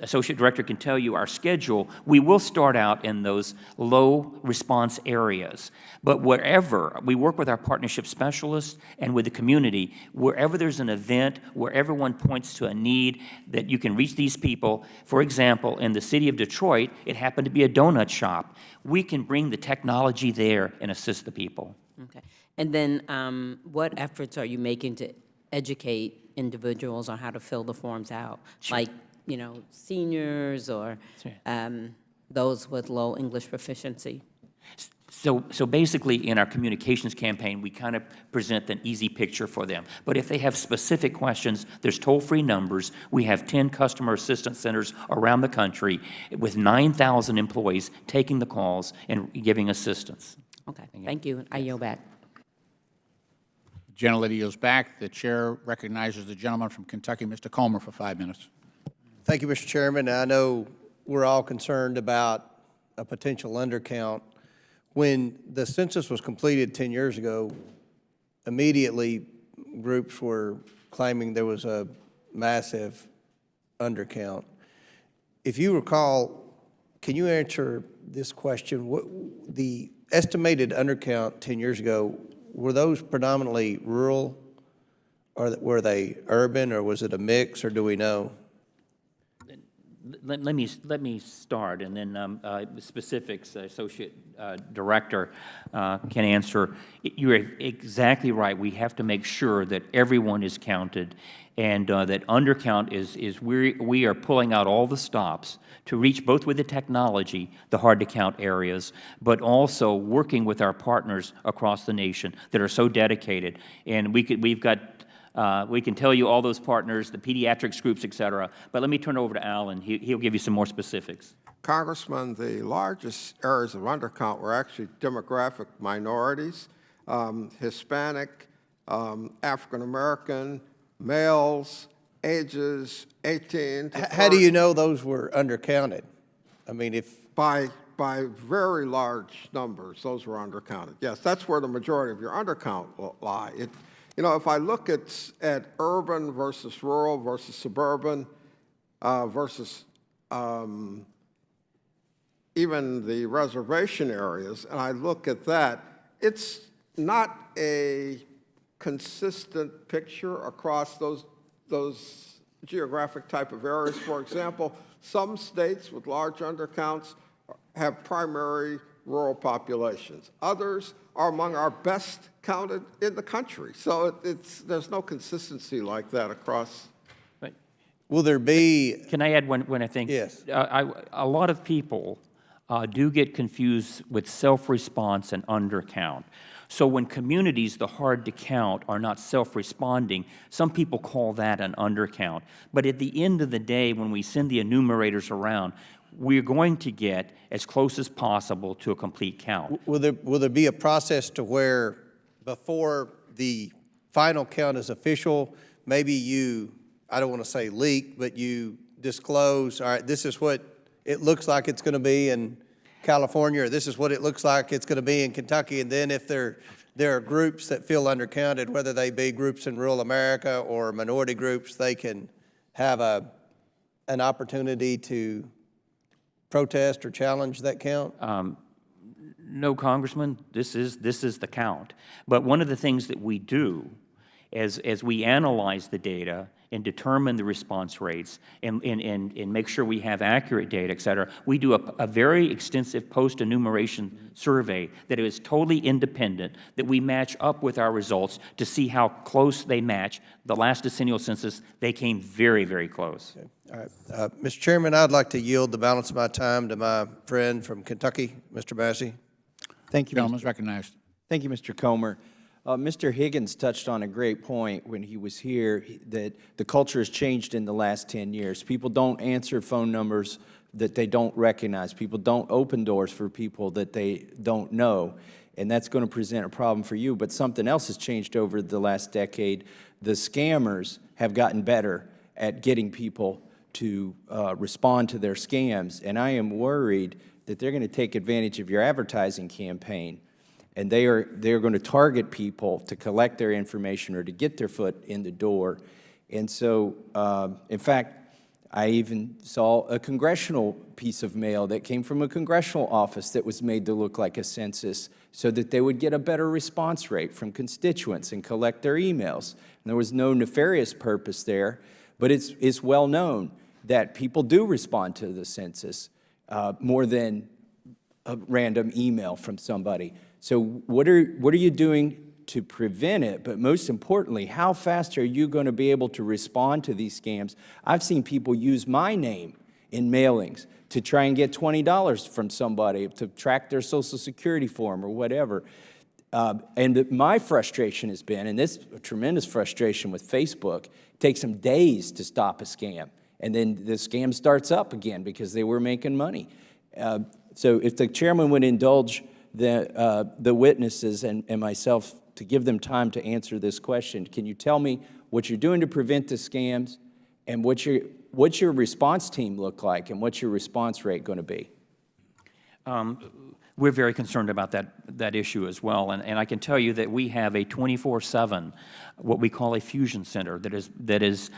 Associate Director can tell you our schedule, we will start out in those low response areas. But wherever, we work with our partnership specialists and with the community, wherever there's an event, where everyone points to a need that you can reach these people. For example, in the city of Detroit, it happened to be a donut shop. We can bring the technology there and assist the people. Okay. And then what efforts are you making to educate individuals on how to fill the forms out? Sure. Like, you know, seniors or those with low English proficiency? So basically, in our communications campaign, we kind of present an easy picture for them. But if they have specific questions, there's toll-free numbers. We have 10 customer assistance centers around the country with 9,000 employees taking the calls and giving assistance. Okay, thank you. I yield back. The gentlelady yields back. The chair recognizes the gentleman from Kentucky, Mr. Comer, for 5 minutes. Thank you, Mr. Chairman. I know we're all concerned about a potential undercount. When the census was completed 10 years ago, immediately groups were claiming there was a massive undercount. If you recall, can you answer this question? What, the estimated undercount 10 years ago, were those predominantly rural, or were they urban, or was it a mix, or do we know? Let me start, and then specifics, Associate Director can answer. You're exactly right. We have to make sure that everyone is counted, and that undercount is we are pulling out all the stops to reach both with the technology, the hard-to-count areas, but also working with our partners across the nation that are so dedicated. And we've got. We can tell you all those partners, the pediatrics groups, et cetera. But let me turn it over to Al, and he'll give you some more specifics. Congressman, the largest areas of undercount were actually demographic minorities, Hispanic, African American, males, ages 18 to 30. How do you know those were undercounted? I mean, if... By very large numbers, those were undercounted. Yes, that's where the majority of your undercount will lie. You know, if I look at urban versus rural versus suburban versus even the reservation areas, and I look at that, it's not a consistent picture across those geographic type of areas. For example, some states with large undercounts have primary rural populations. Others are among our best counted in the country. So there's no consistency like that across. Will there be... Can I add one I think? Yes. A lot of people do get confused with self-response and undercount. So when communities, the hard to count, are not self-responding, some people call that an undercount. But at the end of the day, when we send the enumerators around, we're going to get as close as possible to a complete count. Will there be a process to where before the final count is official, maybe you, I don't want to say leak, but you disclose, all right, this is what it looks like it's going to be in California, or this is what it looks like it's going to be in Kentucky, and then if there are groups that feel undercounted, whether they be groups in rural America or minority groups, they can have an opportunity to protest or challenge that count? No, Congressman, this is the count. But one of the things that we do as we analyze the data and determine the response rates and make sure we have accurate data, et cetera, we do a very extensive post-enumeration survey that is totally independent, that we match up with our results to see how close they match. The last decennial census, they came very, very close. Okay. All right. Mr. Chairman, I'd like to yield the balance of my time to my friend from Kentucky, Mr. Massey. Thank you, Gentleman's recognized. Thank you, Mr. Comer. Mr. Higgins touched on a great point when he was here, that the culture has changed in the last 10 years. People don't answer phone numbers that they don't recognize. People don't open doors for people that they don't know, and that's going to present a problem for you. But something else has changed over the last decade. The scammers have gotten better at getting people to respond to their scams, and I am worried that they're going to take advantage of your advertising campaign. And they're going to target people to collect their information or to get their foot in the door. And so, in fact, I even saw a congressional piece of mail that came from a congressional office that was made to look like a census so that they would get a better response rate from constituents and collect their emails. And there was no nefarious purpose there, but it's well known that people do respond to the census more than a random email from somebody. So what are you doing to prevent it? But most importantly, how fast are you going to be able to respond to these scams? I've seen people use my name in mailings to try and get $20 from somebody to track their Social Security form or whatever. And my frustration has been, and this tremendous frustration with Facebook, it takes them days to stop a scam. And then the scam starts up again because they were making money. So if the chairman would indulge the witnesses and myself to give them time to answer this question, can you tell me what you're doing to prevent the scams, and what's your response team look like, and what's your response rate going to be? We're very concerned about that issue as well, and I can tell you that we have a 24/7, what we call a fusion center that is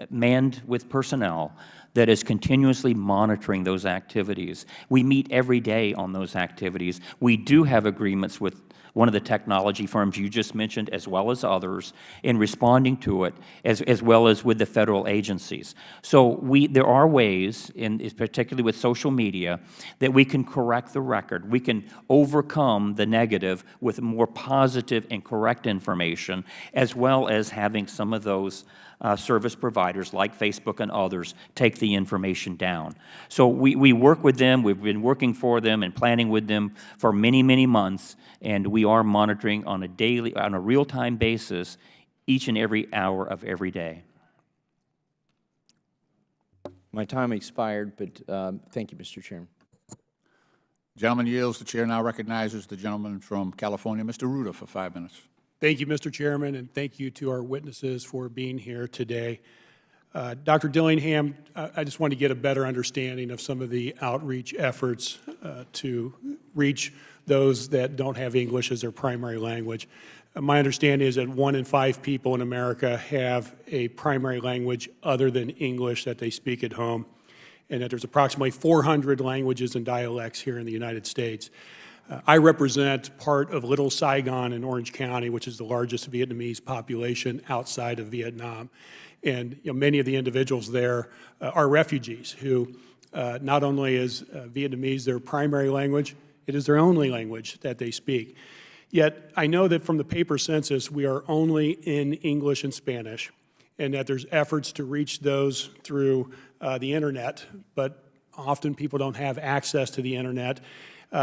manned with personnel that is continuously monitoring those activities. We meet every day on those activities. We do have agreements with one of the technology firms you just mentioned, as well as others, in responding to it, as well as with the federal agencies. So there are ways, particularly with social media, that we can correct the record. We can overcome the negative with more positive and correct information, as well as having some of those service providers like Facebook and others take the information down. So we work with them. We've been working for them and planning with them for many, many months, and we are monitoring on a real-time basis each and every hour of every day. My time expired, but thank you, Mr. Chairman. Gentleman yields. The chair now recognizes the gentleman from California, Mr. Ruda, for 5 minutes. Thank you, Mr. Chairman, and thank you to our witnesses for being here today. Dr. Dillingham, I just want to get a better understanding of some of the outreach efforts to reach those that don't have English as their primary language. My understanding is that 1 in 5 people in America have a primary language other than English that they speak at home, and that there's approximately 400 languages and dialects here in the United States. I represent part of Little Saigon in Orange County, which is the largest Vietnamese population outside of Vietnam. And many of the individuals there are refugees who not only is Vietnamese their primary language, it is their only language that they speak. Yet I know that from the paper census, we are only in English and Spanish, and that there's efforts to reach those through the internet, but often people don't have access to the internet.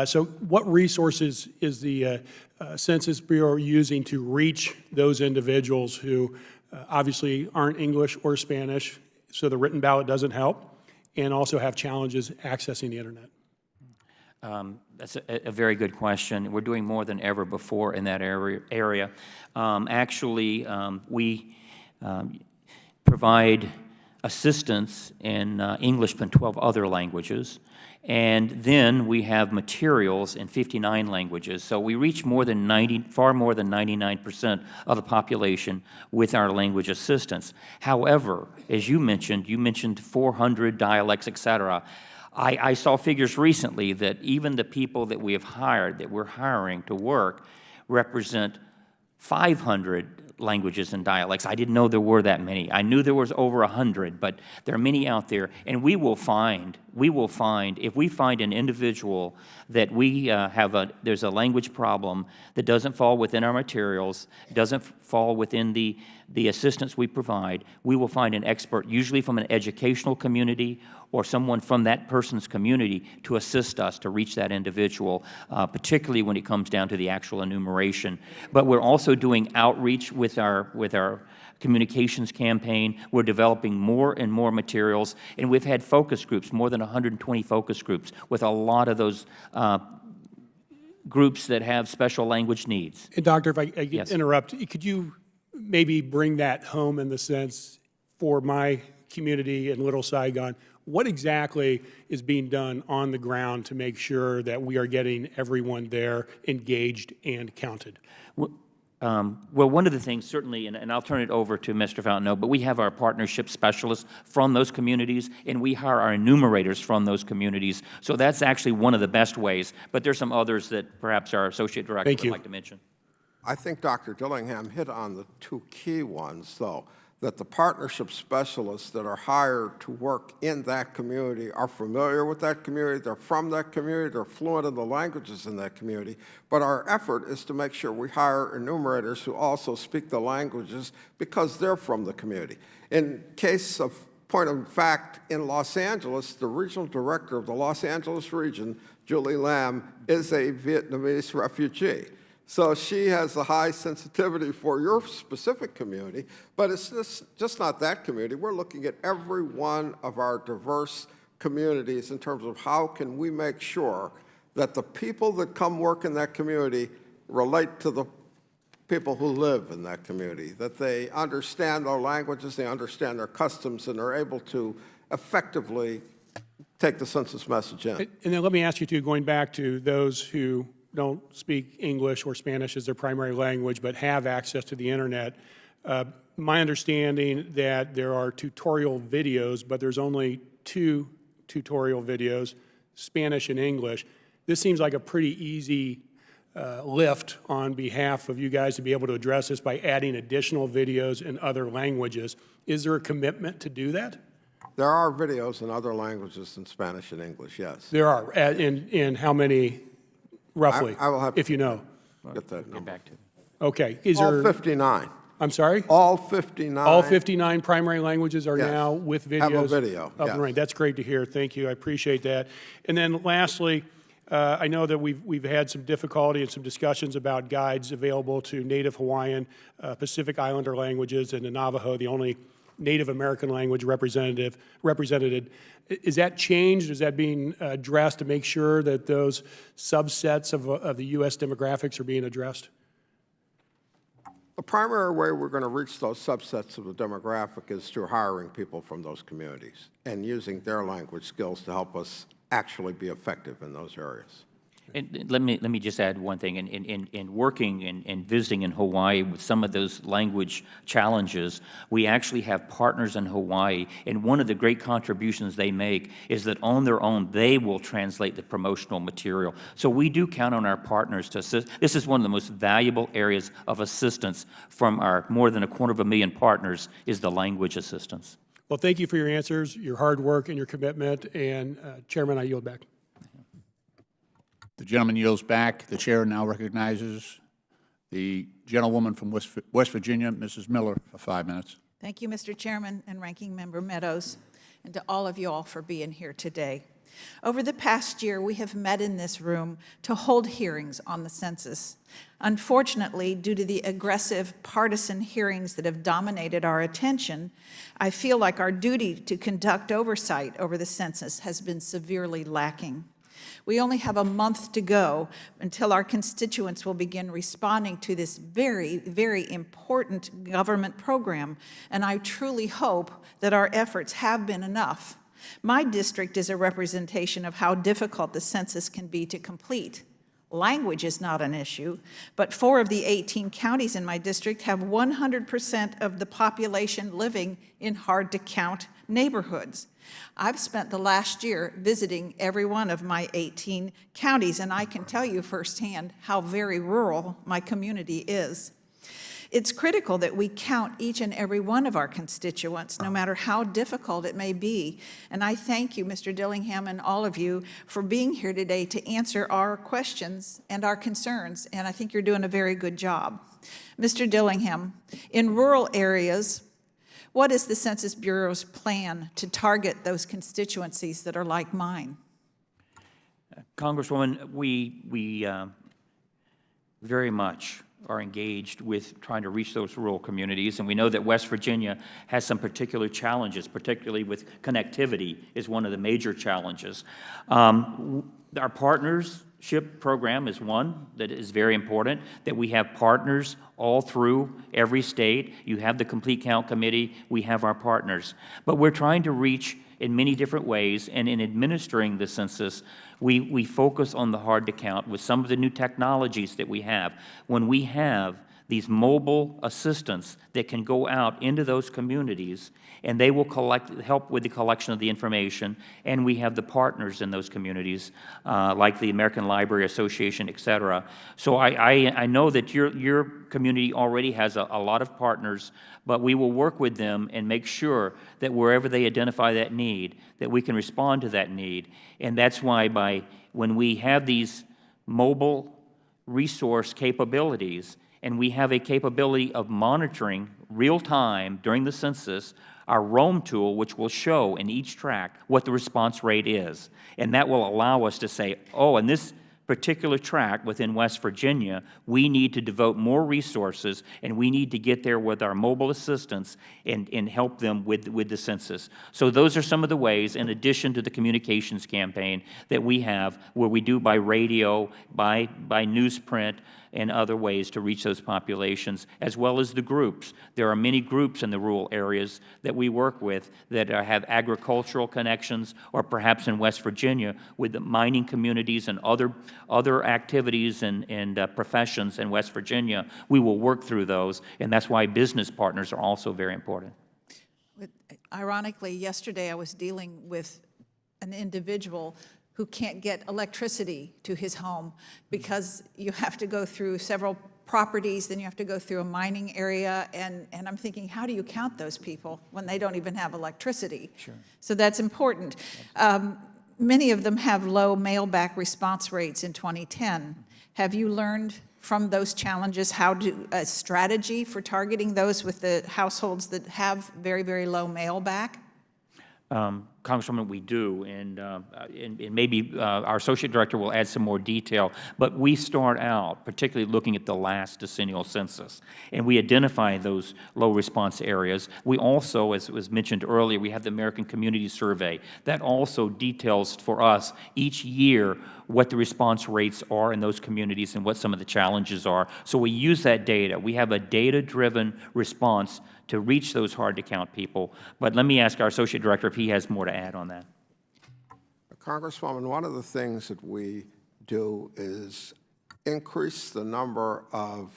So what resources is the Census Bureau using to reach those individuals who obviously aren't English or Spanish, so the written ballot doesn't help, and also have challenges accessing the internet? That's a very good question. We're doing more than ever before in that area. Actually, we provide assistance in English and 12 other languages. And then we have materials in 59 languages. So we reach far more than 99% of the population with our language assistance. However, as you mentioned 400 dialects, et cetera. I saw figures recently that even the people that we have hired, that we're hiring to work, represent 500 languages and dialects. I didn't know there were that many. I knew there was over 100, but there are many out there. And we will find, if we find an individual that we there's a language problem that doesn't fall within our materials, doesn't fall within the assistance we provide, we will find an expert, usually from an educational community or someone from that person's community, to assist us to reach that individual, particularly when it comes down to the actual enumeration. But we're also doing outreach with our communications campaign. We're developing more and more materials, and we've had focus groups, more than 120 focus groups, with a lot of those groups that have special language needs. And Doctor, if I could Yes. interrupt, could you maybe bring that home in the sense, for my community in Little Saigon, what exactly is being done on the ground to make sure that we are getting everyone there engaged and counted? Well, one of the things, certainly, and I'll turn it over to Mr. Fountainneau, but we have our partnership specialists from those communities, and we hire our enumerators from those communities. So that's actually one of the best ways. But there's some others that perhaps our Associate Director would like to mention. I think Dr. Dillingham hit on the two key ones, though, that the partnership specialists that are hired to work in that community are familiar with that community, they're from that community, they're fluent in the languages in that community. But our effort is to make sure we hire enumerators who also speak the languages because they're from the community. In case of point of fact, in Los Angeles, the regional director of the Los Angeles region, Julie Lam, is a Vietnamese refugee. So she has a high sensitivity for your specific community, but it's just not that community. We're looking at every one of our diverse communities in terms of how can we make sure that the people that come work in that community relate to the people who live in that community, that they understand their languages, they understand their customs, and are able to effectively take the census message in. And then let me ask you, too, going back to those who don't speak English or Spanish as their primary language, but have access to the internet. My understanding that there are tutorial videos, but there's only 2 tutorial videos, Spanish and English. This seems like a pretty easy lift on behalf of you guys to be able to address this by adding additional videos in other languages. Is there a commitment to do that? There are videos in other languages than Spanish and English, yes. There are. In how many? Roughly, I will have if you know. Get that number. Back to Okay. All 59. I'm sorry? All 59. All 59 primary languages are Yes. now with videos? Have a video, Up and yes. running. That's great to hear. Thank you. I appreciate that. And then lastly, I know that we've had some difficulty and some discussions about guides available to Native Hawaiian, Pacific Islander languages, and the Navajo, the only Native American language represented. Is that changed? Is that being addressed to make sure that those subsets of the U.S. demographics are being addressed? The primary way we're going to reach those subsets of the demographic is through hiring people from those communities and using their language skills to help us actually be effective in those areas. And let me just add one thing. In working and visiting in Hawaii with some of those language challenges, we actually have partners in Hawaii, and one of the great contributions they make is that on their own, they will translate the promotional material. So we do count on our partners to assist. This is one of the most valuable areas of assistance from our more than 250,000 partners, is the language assistance. Well, thank you for your answers, your hard work, and your commitment. And Chairman, I yield back. The gentleman yields back. The chair now recognizes the gentlewoman from West Virginia, Mrs. Miller, for 5 minutes. Thank you, Mr. Chairman and Ranking Member Meadows, and to all of you all for being here today. Over the past year, we have met in this room to hold hearings on the census. Unfortunately, due to the aggressive partisan hearings that have dominated our attention, I feel like our duty to conduct oversight over the census has been severely lacking. We only have a month to go until our constituents will begin responding to this very, very important government program, and I truly hope that our efforts have been enough. My district is a representation of how difficult the census can be to complete. Language is not an issue, but 4 of the 18 counties in my district have 100% of the population living in hard-to-count neighborhoods. I've spent the last year visiting every one of my 18 counties, and I can tell you firsthand how very rural my community is. It's critical that we count each and every one of our constituents, no matter how difficult it may be. And I thank you, Mr. Dillingham, and all of you for being here today to answer our questions and our concerns, and I think you're doing a very good job. Mr. Dillingham, in rural areas, what is the Census Bureau's plan to target those constituencies that are like mine? Congresswoman, we very much are engaged with trying to reach those rural communities, and we know that West Virginia has some particular challenges, particularly with connectivity is one of the major challenges. Our partnership program is one that is very important, that we have partners all through every state. You have the Complete Count Committee, we have our partners. But we're trying to reach in many different ways, and in administering the census, we focus on the hard to count with some of the new technologies that we have. When we have these mobile assistants that can go out into those communities, and they will help with the collection of the information, and we have the partners in those communities, like the American Library Association, et cetera. So I know that your community already has a lot of partners, but we will work with them and make sure that wherever they identify that need, that we can respond to that need. And that's why when we have these mobile resource capabilities, and we have a capability of monitoring real time during the census, our Roam tool, which will show in each tract what the response rate is. And that will allow us to say, oh, in this particular tract within West Virginia, we need to devote more resources, and we need to get there with our mobile assistants and help them with the census. So those are some of the ways, in addition to the communications campaign that we have, where we do by radio, by newsprint, and other ways to reach those populations, as well as the groups. There are many groups in the rural areas that we work with that have agricultural connections, or perhaps in West Virginia with the mining communities and other activities and professions in West Virginia. We will work through those, and that's why business partners are also very important. Ironically, yesterday I was dealing with an individual who can't get electricity to his home because you have to go through several properties, then you have to go through a mining area, and I'm thinking, how do you count those people when they don't even have electricity? Sure. So that's important. Many of them have low mail-back response rates in 2010. Have you learned from those challenges how to, a strategy for targeting those with the households that have very, very low mail-back? Congresswoman, we do, and maybe our Associate Director will add some more detail, but we start out particularly looking at the last decennial census, and we identify those low response areas. We also, as was mentioned earlier, we have the American Community Survey that also details for us each year what the response rates are in those communities and what some of the challenges are. So we use that data. We have a data-driven response to reach those hard-to-count people. But let me ask our Associate Director if he has more to add on that. Congresswoman, one of the things that we do is increase the number of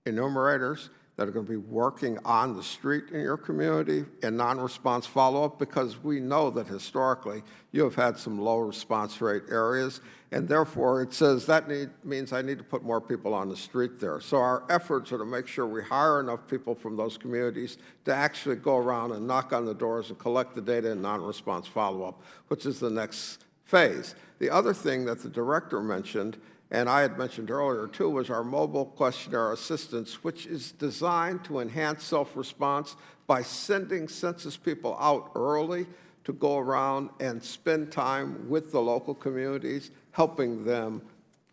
enumerators that are going to be working on the street in your community in non-response follow-up, because we know that historically you have had some low response rate areas, and therefore it says that means I need to put more people on the street there. So our efforts are to make sure we hire enough people from those communities to actually go around and knock on the doors and collect the data in non-response follow-up, which is the next phase. The other thing that the director mentioned, and I had mentioned earlier too, was our mobile questionnaire assistance, which is designed to enhance self-response by sending census people out early to go around and spend time with the local communities, helping them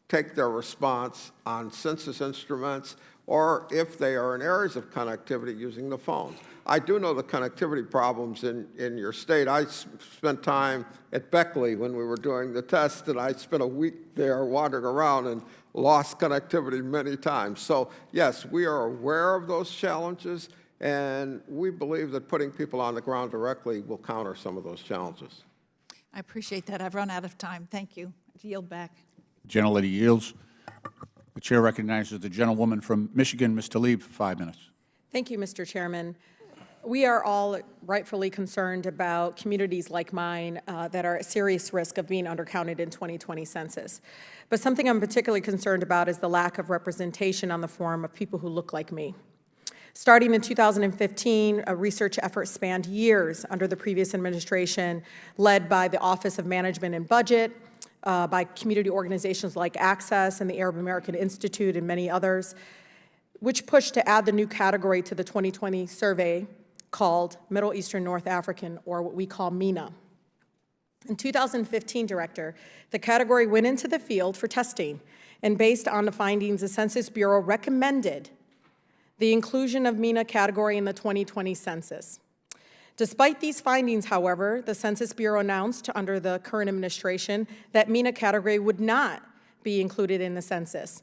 take their response on census instruments, or if they are in areas of connectivity, using the phones. I do know the connectivity problems in your state. I spent time at Beckley when we were doing the test, and I spent a week there wandering around and lost connectivity many times. So yes, we are aware of those challenges, and we believe that putting people on the ground directly will counter some of those challenges. I appreciate that. I've run out of time. Thank you. I yield back. The gentlelady yields. The chair recognizes the gentlewoman from Michigan, Ms. Tlaib, for 5 minutes. Thank you, Mr. Chairman. We are all rightfully concerned about communities like mine that are at serious risk of being undercounted in 2020 census. But something I'm particularly concerned about is the lack of representation on the form of people who look like me. Starting in 2015, a research effort spanned years under the previous administration, led by the Office of Management and Budget, by community organizations like Access and the Arab American Institute and many others, which pushed to add the new category to the 2020 survey called Middle Eastern North African, or what we call MENA. In 2015, Director, the category went into the field for testing, and based on the findings, the Census Bureau recommended the inclusion of MENA category in the 2020 census. Despite these findings, however, the Census Bureau announced under the current administration that MENA category would not be included in the census.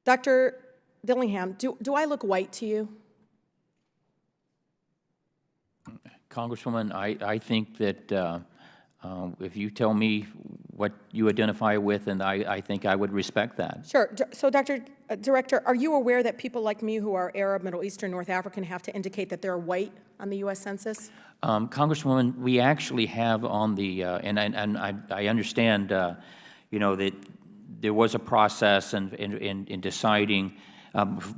Dr. Dillingham, do I look white to you? Congresswoman, I think that if you tell me what you identify with, and I think I would respect that. Sure. So, Director, are you aware that people like me who are Arab, Middle Eastern, North African have to indicate that they're white on the U.S. Census? Congresswoman, we actually have on the, and I understand, you know, that there was a process in deciding,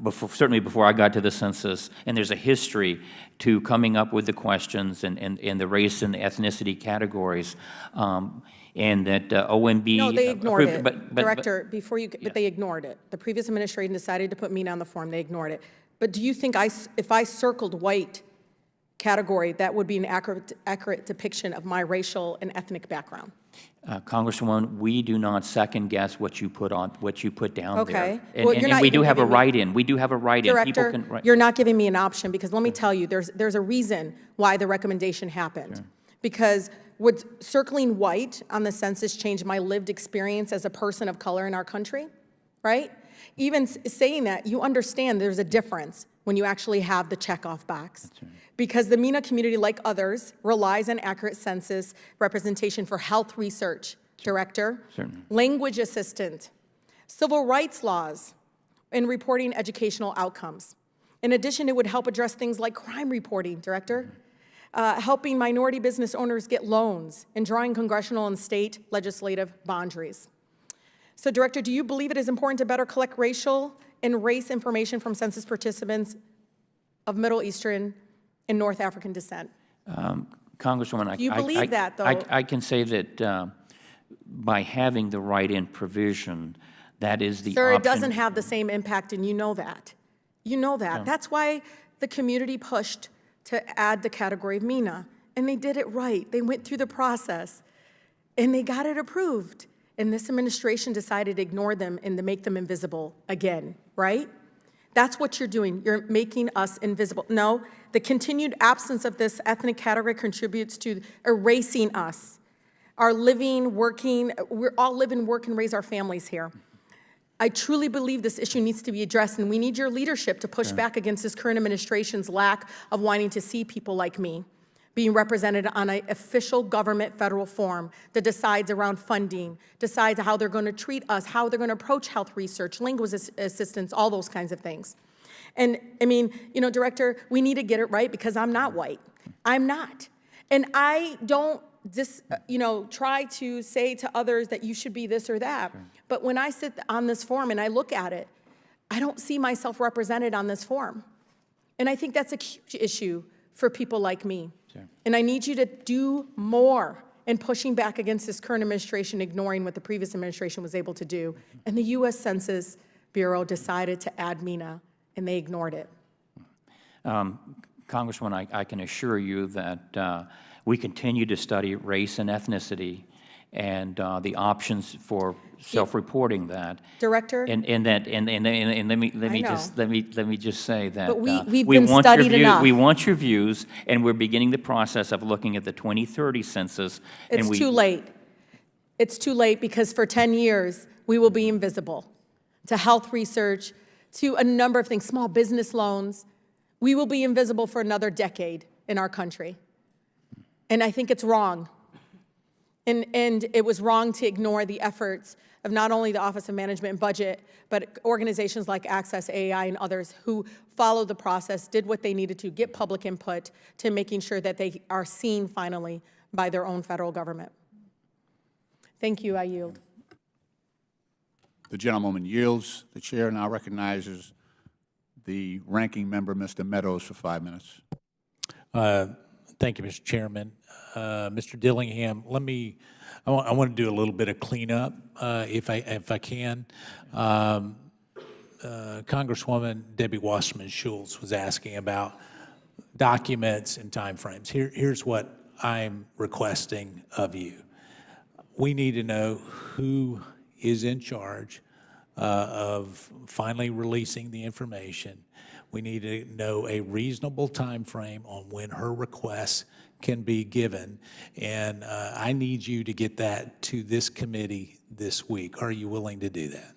certainly before I got to the census, and there's a history to coming up with the questions and the race and the ethnicity categories, and that OMB... No, they ignored it. Director, but they ignored it. The previous administration decided to put MENA on the form. They ignored it. But do you think if I circled white category, that would be an accurate depiction of my racial and ethnic background? Congresswoman, we do not second guess what you put down there. Okay. And we do have a write-in. We do have a write-in. Director, you're not giving me an option, because let me tell you, there's a reason why the recommendation happened. Sure. Because would circling white on the census change my lived experience as a person of color in our country, right? Even saying that, you understand there's a difference when you actually have the checkoff box. Right. Because the MENA community, like others, relies on accurate census representation for health research, Director, certainly, language assistant, civil rights laws, and reporting educational outcomes. In addition, it would help address things like crime reporting, Director, helping minority business owners get loans, and drawing congressional and state legislative boundaries. So, Director, do you believe it is important to better collect racial and race information from census participants of Middle Eastern and North African descent? Congresswoman, do you believe that, though? I can say that by having the write-in provision, that is the Sir, option. it doesn't have the same impact, and you know that. You know that. Yeah. That's why the community pushed to add the category of MENA, and they did it right. They went through the process, and they got it approved. And this administration decided to ignore them and to make them invisible again, right? That's what you're doing. You're making us invisible. No, the continued absence of this ethnic category contributes to erasing us. Our living, working, we all live and work and raise our families here. I truly believe this issue needs to be addressed, and we need your leadership to push back against this current administration's lack of wanting to see people like me being represented on an official government federal form that decides around funding, decides how they're going to treat us, how they're going to approach health research, language assistance, all those kinds of things. And I mean, you know, Director, we need to get it right, because I'm not white. I'm not. And I don't try to say to others that you should be this or that. Sure. But when I sit on this form and I look at it, I don't see myself represented on this form. And I think that's a huge issue for people like me. Sure. And I need you to do more in pushing back against this current administration, ignoring what the previous administration was able to do. And the U.S. Census Bureau decided to add MENA, and they ignored it. Congresswoman, I can assure you that we continue to study race and ethnicity and the options for self-reporting that. Director? And let me just say that but we've been studied enough. We want your views, and we're beginning the process of looking at the 2030 census. It's too late. It's too late, because for 10 years we will be invisible to health research, to a number of things, small business loans. We will be invisible for another decade in our country. And I think it's wrong. And it was wrong to ignore the efforts of not only the Office of Management and Budget, but organizations like Access AI and others who followed the process, did what they needed to, get public input to making sure that they are seen finally by their own federal government. Thank you, I yield. The gentlewoman yields. The chair now recognizes the ranking member, Mr. Meadows, for 5 minutes. Thank you, Mr. Chairman. Mr. Dillingham, I want to do a little bit of cleanup, if I can. Congresswoman Debbie Wasserman Schultz was asking about documents and timeframes. Here's what I'm requesting of you. We need to know who is in charge of finally releasing the information. We need to know a reasonable time frame on when her requests can be given, and I need you to get that to this committee this week. Are you willing to do that?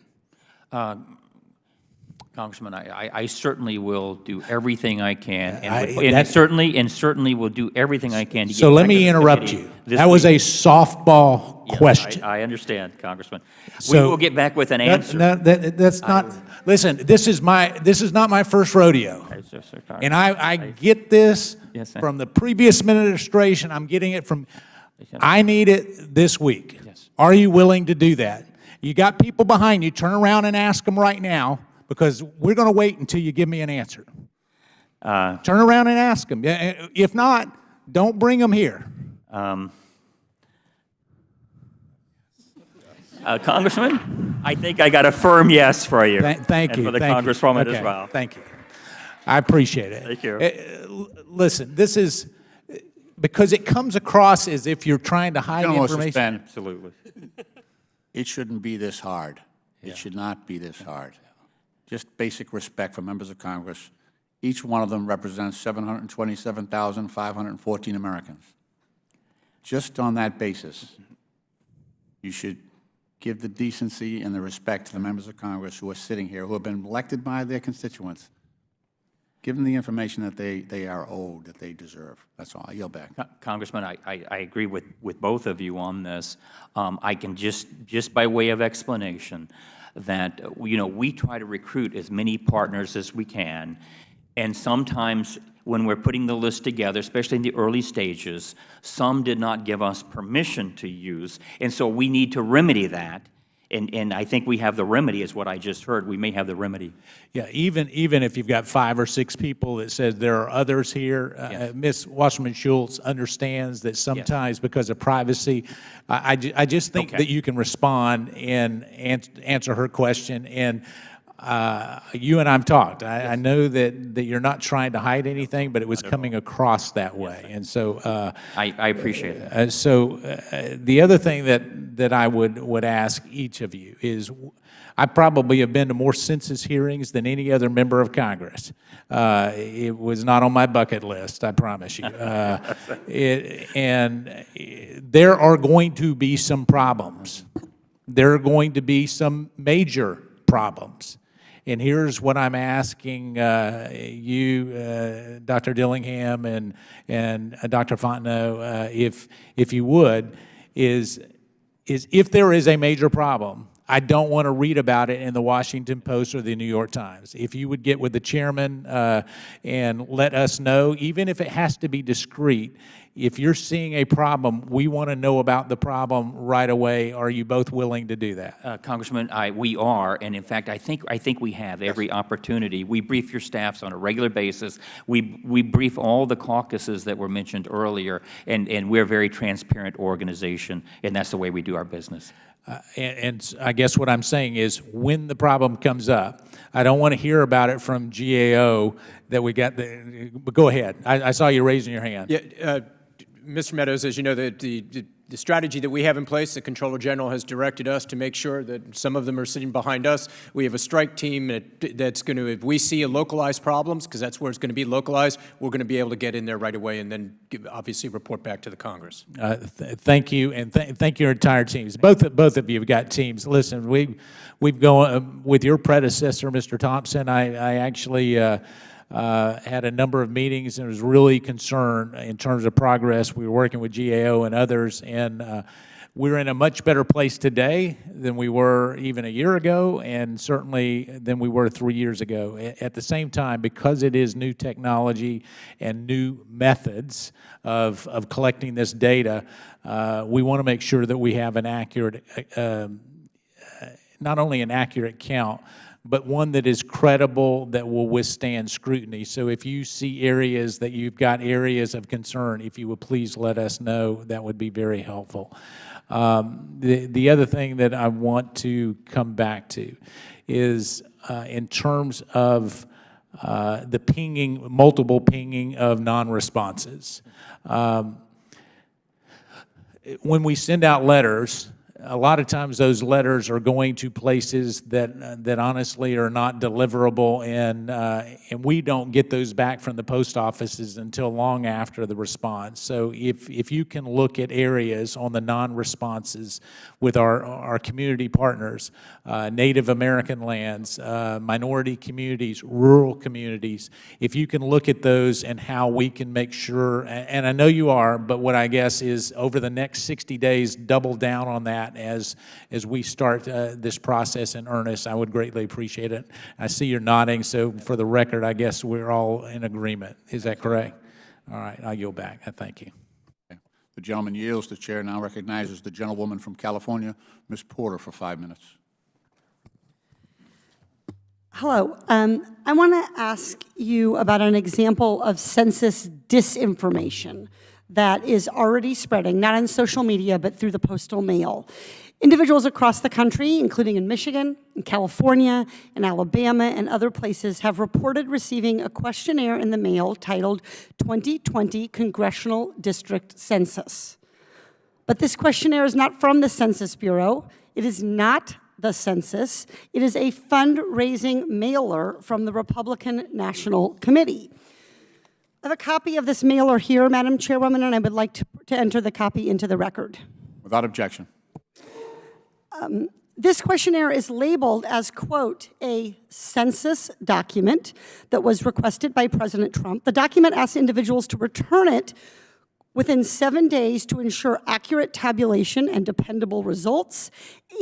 Congressman, I certainly will do everything I can, and certainly will do everything I can to get So let back me to the interrupt committee you. this That was a week. softball Yeah, question. I understand, Congressman. We So will get back with an answer. That's not. Listen, this is not my first rodeo, and I get this Yes, sir. from the previous administration. I'm getting it from. I need it this week. Yes. Are you willing to do that? You got people behind you. Turn around and ask them right now, because we're going to wait until you give me an answer. Turn around and ask them. If not, don't bring them here. Congressman, I think I got a firm yes for you. Thank you. And for the Thank you. Congresswoman Okay, as well. Thank you. I appreciate it. Thank you. Listen, this is, because it comes across as if you're trying to hide Gentleman will information. suspend. Absolutely. It shouldn't be this hard. It should not be this hard. Just basic respect for members of Congress. Each one of them represents 727,514 Americans. Just on that basis, you should give the decency and the respect to the members of Congress who are sitting here, who have been elected by their constituents. Give them the information that they are owed, that they deserve. That's all. I yield back. Congressman, I agree with both of you on this. I can just by way of explanation that, we try to recruit as many partners as we can, and sometimes when we're putting the list together, especially in the early stages, some did not give us permission to use, and so we need to remedy that. And I think we have the remedy, is what I just heard. We may have the remedy. Yeah, even if you've got 5 or 6 people that says there are others here, Ms. Wasserman Schultz understands that sometimes because of privacy, I just think that you can respond and answer her question. And you and I've talked. I know that you're not trying to hide anything, but it was coming across that way. And so I appreciate it. The other thing that I would ask each of you is, I probably have been to more census hearings than any other member of Congress. It was not on my bucket list, I promise you. And there are going to be some problems. There are going to be some major problems. And here's what I'm asking you, Dr. Dillingham and Dr. Fontenot, if you would, is if there is a major problem, I don't want to read about it in the Washington Post or the New York Times. If you would get with the chairman and let us know, even if it has to be discreet, if you're seeing a problem, we want to know about the problem right away. Are you both willing to do that? Congressman, we are, and in fact, I think we have every opportunity. We brief your staffs on a regular basis. We brief all the caucuses that were mentioned earlier, and we're a very transparent organization, and that's the way we do our business. And I guess what I'm saying is, when the problem comes up, I don't want to hear about it from GAO that we got the, but go ahead. I saw you raising your hand. Yeah, Mr. Meadows, as you know, the strategy that we have in place, the Comptroller General has directed us to make sure that some of them are sitting behind us. We have a strike team that's going to, if we see a localized problems, because that's where it's going to be localized, we're going to be able to get in there right away and then obviously report back to the Congress. Thank you, and thank your entire teams. Both of you have got teams. Listen, we've gone with your predecessor, Mr. Thompson. I actually had a number of meetings and was really concerned in terms of progress. We were working with GAO and others, and we're in a much better place today than we were even a year ago, and certainly than we were 3 years ago. At the same time, because it is new technology and new methods of collecting this data, we want to make sure that we have an accurate, not only an accurate count, but one that is credible, that will withstand scrutiny. So if you see areas that you've got areas of concern, if you would please let us know, that would be very helpful. The other thing that I want to come back to is in terms of the pinging, multiple pinging of non-responses. When we send out letters, a lot of times those letters are going to places that honestly are not deliverable, and we don't get those back from the post offices until long after the response. So if you can look at areas on the non-responses with our community partners, Native American lands, minority communities, rural communities, if you can look at those and how we can make sure, and I know you are, but what I guess is over the next 60 days, double down on that as we start this process in earnest. I would greatly appreciate it. I see you're nodding, so for the record, I guess we're all in agreement. Is that correct? All right, I'll yield back. I thank you. The gentleman yields. The chair now recognizes the gentlewoman from California, Ms. Porter, for 5 minutes. Hello. I want to ask you about an example of census disinformation that is already spreading, not on social media, but through the postal mail. Individuals across the country, including in Michigan, in California, in Alabama, and other places, have reported receiving a questionnaire in the mail titled 2020 Congressional District Census. But this questionnaire is not from the Census Bureau. It is not the census. It is a fundraising mailer from the Republican National Committee. I have a copy of this mailer here, Madam Chairwoman, and I would like to enter the copy into the record. Without objection. This questionnaire is labeled as, quote, a census document that was requested by President Trump. The document asks individuals to return it within 7 days to ensure accurate tabulation and dependable results.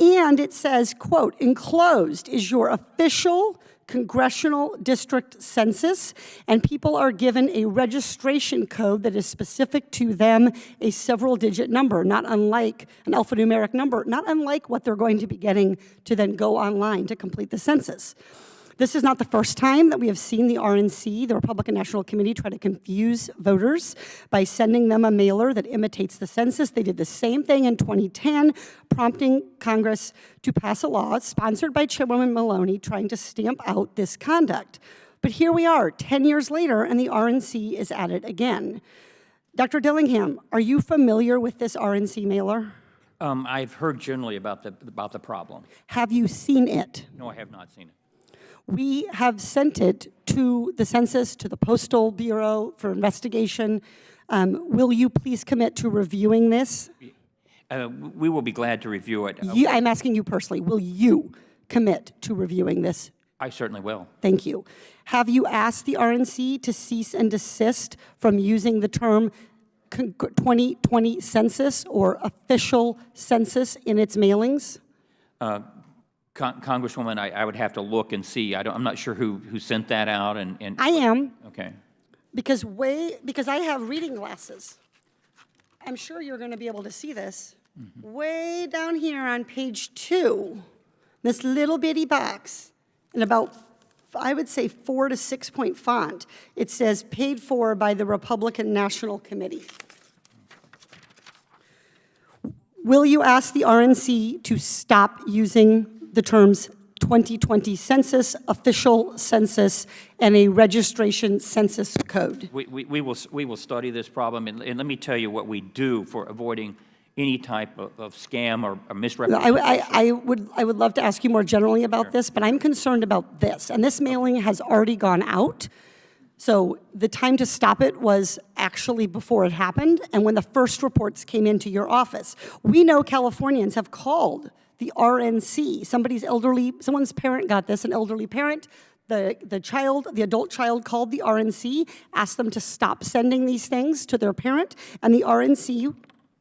And it says, quote, enclosed is your official Congressional district census, and people are given a registration code that is specific to them, a several-digit number, not unlike an alphanumeric number, not unlike what they're going to be getting to then go online to complete the census. This is not the first time that we have seen the RNC, the Republican National Committee, try to confuse voters by sending them a mailer that imitates the census. They did the same thing in 2010, prompting Congress to pass a law sponsored by Chairwoman Maloney trying to stamp out this conduct. But here we are, 10 years later, and the RNC is at it again. Dr. Dillingham, are you familiar with this RNC mailer? I've heard generally about the problem. Have you seen it? No, I have not seen it. We have sent it to the Census, to the Postal Bureau for investigation. Will you please commit to reviewing this? We will be glad to review it. I'm asking you personally, will you commit to reviewing this? I certainly will. Thank you. Have you asked the RNC to cease and desist from using the term 2020 census or official census in its mailings? Congresswoman, I would have to look and see. I'm not sure who sent that out. And I am. Okay. Because I have reading glasses. I'm sure you're going to be able to see this. Mm-hmm. Way down here on page 2, this little bitty box, in about, I would say, 4 to 6 point font, it says paid for by the Republican National Committee. Will you ask the RNC to stop using the terms 2020 census, official census, and a registration census code? We will study this problem, and let me tell you what we do for avoiding any type of scam or misrepresentation. I would love to ask you more generally about this, but I'm concerned about this. And this mailing has already gone out. So the time to stop it was actually before it happened and when the first reports came into your office. We know Californians have called the RNC. Someone's parent got this, an elderly parent. The adult child called the RNC, asked them to stop sending these things to their parent, and the RNC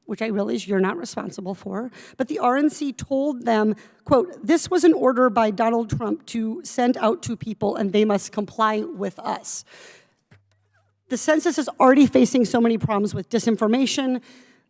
which I realize you're not responsible for, but the RNC told them, quote, this was an order by Donald Trump to send out to people and they must comply with us. The census is already facing so many problems with disinformation.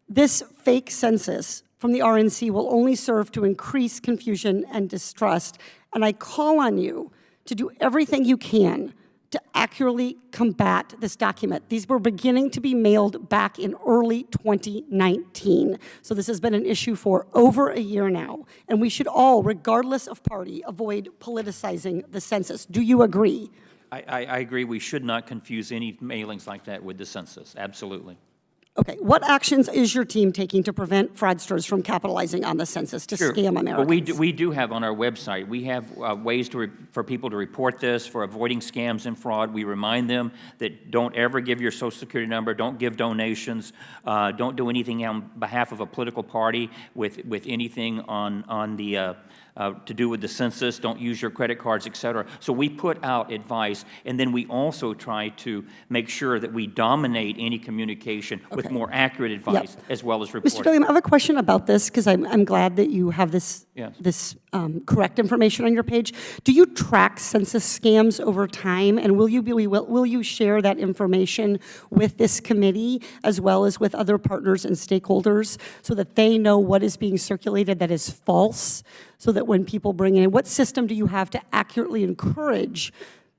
This fake census from the RNC will only serve to increase confusion and distrust. And I call on you to do everything you can to accurately combat this document. These were beginning to be mailed back in early 2019. So this has been an issue for over a year now. And we should all, regardless of party, avoid politicizing the census. Do you agree? I agree. We should not confuse any mailings like that with the census. Absolutely. Okay, what actions is your team taking to prevent fraudsters from capitalizing on the census to scam Americans? Well, we do have on our website, we have ways for people to report this, for avoiding scams and fraud. We remind them that don't ever give your Social Security number, don't give donations, don't do anything on behalf of a political party with anything on the to do with the census, don't use your credit cards, et cetera. So we put out advice, and then we also try to make sure that we dominate any communication with more accurate advice as well as reporting. Mr. Dillingham, I have a question about this because I'm glad that you have this, correct information on your page. Do you track census scams over time, and will you share that information with this committee as well as with other partners and stakeholders so that they know what is being circulated that is false, so that when people bring in, what system do you have to accurately encourage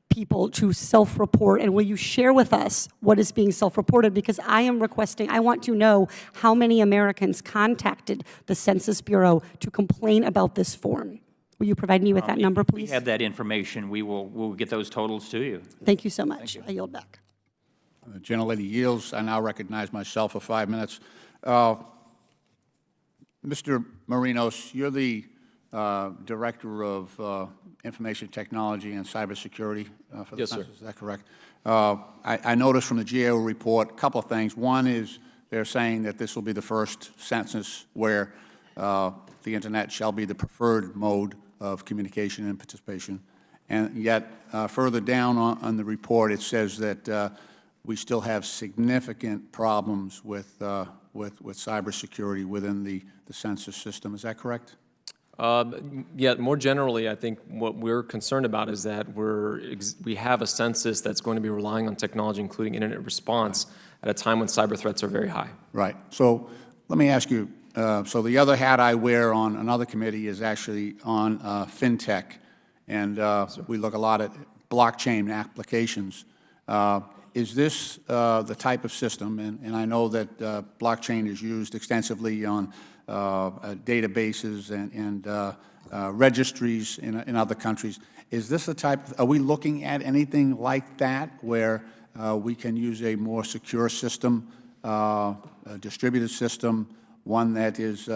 people to self-report, and will you share with us what is being self-reported? Because I want to know how many Americans contacted the Census Bureau to complain about this form. Will you provide me with that number, please? If we have that information, we'll get those totals to you. Thank you so much. I yield back. The gentlelady yields. I now recognize myself for 5 minutes. Mr. Marinos, you're the Director of Information Technology and Cybersecurity for the Census, is that correct? I noticed from the GAO report a couple of things. One is they're saying that this will be the first census where the Internet shall be the preferred mode of communication and participation. And yet, further down on the report, it says that we still have significant problems with cybersecurity within the census system. Is that correct? Yeah, more generally, I think what we're concerned about is that we have a census that's going to be relying on technology, including internet response, at a time when cyber threats are very high. Right. So let me ask you, so the other hat I wear on another committee is actually on fintech, and we look a lot at blockchain applications. Is this the type of system, and I know that blockchain is used extensively on databases and registries in other countries. Is this the type, are we looking at anything like that where we can use a more secure system, a distributed system, one that is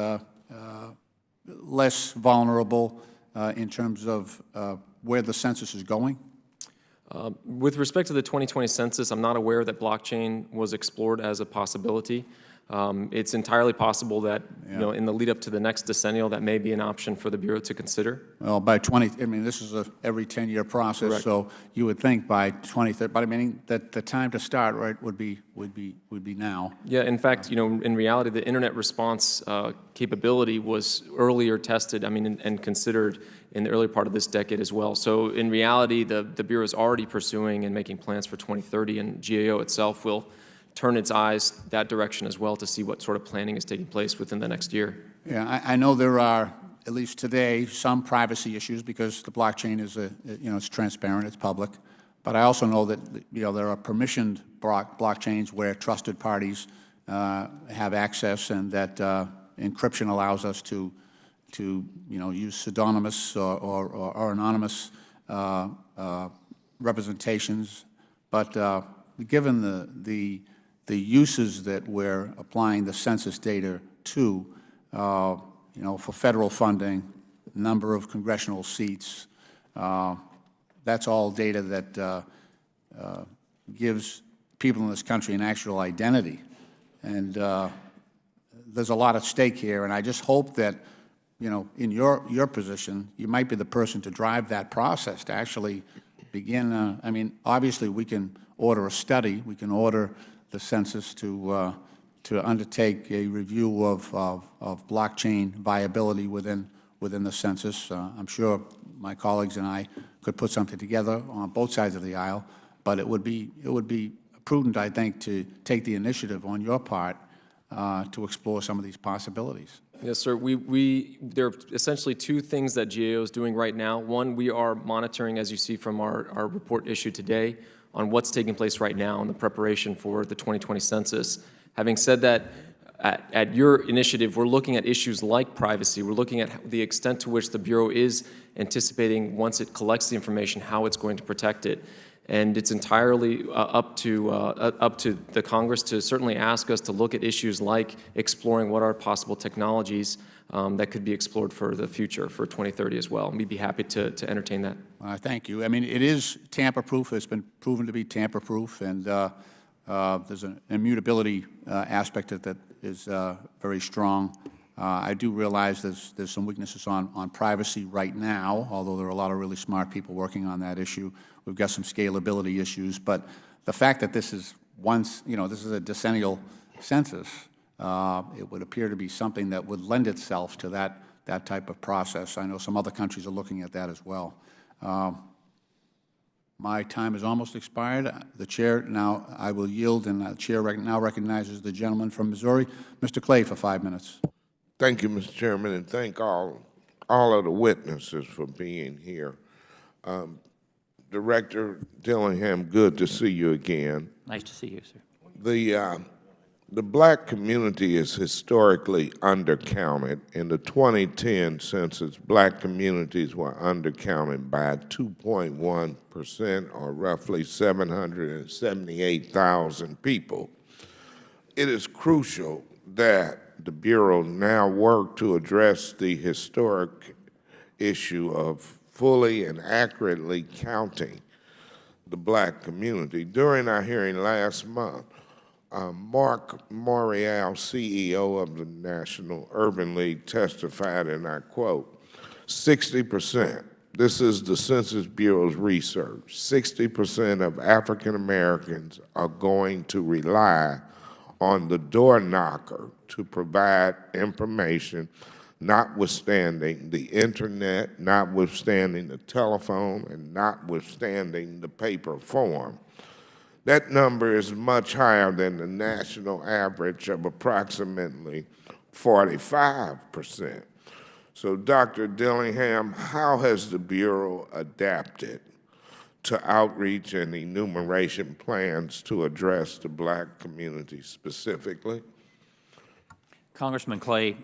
less vulnerable in terms of where the census is going? With respect to the 2020 census, I'm not aware that blockchain was explored as a possibility. It's entirely possible that, in the lead up to the next decennial, that may be an option for the Bureau to consider. Well, by this is a every 10-year process, Correct. So you would think by 2030, but I mean that the time to start, right, would be now. Yeah, in fact, in reality, the internet response capability was earlier tested, and considered in the early part of this decade as well. So in reality, the Bureau is already pursuing and making plans for 2030, and GAO itself will turn its eyes that direction as well to see what sort of planning is taking place within the next year. Yeah, I know there are, at least today, some privacy issues because the blockchain is it's transparent, it's public. But I also know that there are permissioned blockchains where trusted parties have access, and that encryption allows us to use pseudonymous or anonymous representations. But given the uses that we're applying the census data to, for federal funding, number of congressional seats, that's all data that gives people in this country an actual identity. And there's a lot at stake here, and I just hope that, in your position, you might be the person to drive that process, to actually begin, obviously we can order a study, we can order the census to to undertake a review of blockchain viability within the census. I'm sure my colleagues and I could put something together on both sides of the aisle, but it would be prudent, I think, to take the initiative on your part to explore some of these possibilities. Yes, sir. There are essentially two things that GAO is doing right now. One, we are monitoring, as you see from our report issued today, on what's taking place right now in the preparation for the 2020 census. Having said that, at your initiative, we're looking at issues like privacy. We're looking at the extent to which the Bureau is anticipating, once it collects the information, how it's going to protect it. And it's entirely up to the Congress to certainly ask us to look at issues like exploring what are possible technologies that could be explored for the future, for 2030 as well. And we'd be happy to entertain that. Thank you. I mean, it is tamper-proof. It's been proven to be tamper-proof, and there's an immutability aspect that is very strong. I do realize there's some weaknesses on privacy right now, although there are a lot of really smart people working on that issue. We've got some scalability issues, but the fact that this is this is a decennial census, it would appear to be something that would lend itself to that type of process. I know some other countries are looking at that as well. My time has almost expired. The chair now, I will yield, and the chair now recognizes the gentleman from Missouri, Mr. Clay, for 5 minutes. Thank you, Mr. Chairman, and thank all of the witnesses for being here. Director Dillingham, good to see you again. Nice to see you, sir. The black community is historically undercounted. In the 2010 census, black communities were undercounted by 2.1%, or roughly 778,000 people. It is crucial that the Bureau now work to address the historic issue of fully and accurately counting the black community. During our hearing last month, Mark Morial, CEO of the National Urban League, testified, and I quote, 60%, this is the Census Bureau's research, 60% of African Americans are going to rely on the door knocker to provide information, notwithstanding the internet, notwithstanding the telephone, and notwithstanding the paper form. That number is much higher than the national average of approximately 45%. So, Dr. Dillingham, how has the Bureau adapted to outreach and enumeration plans to address the black community specifically? Congressman Clay,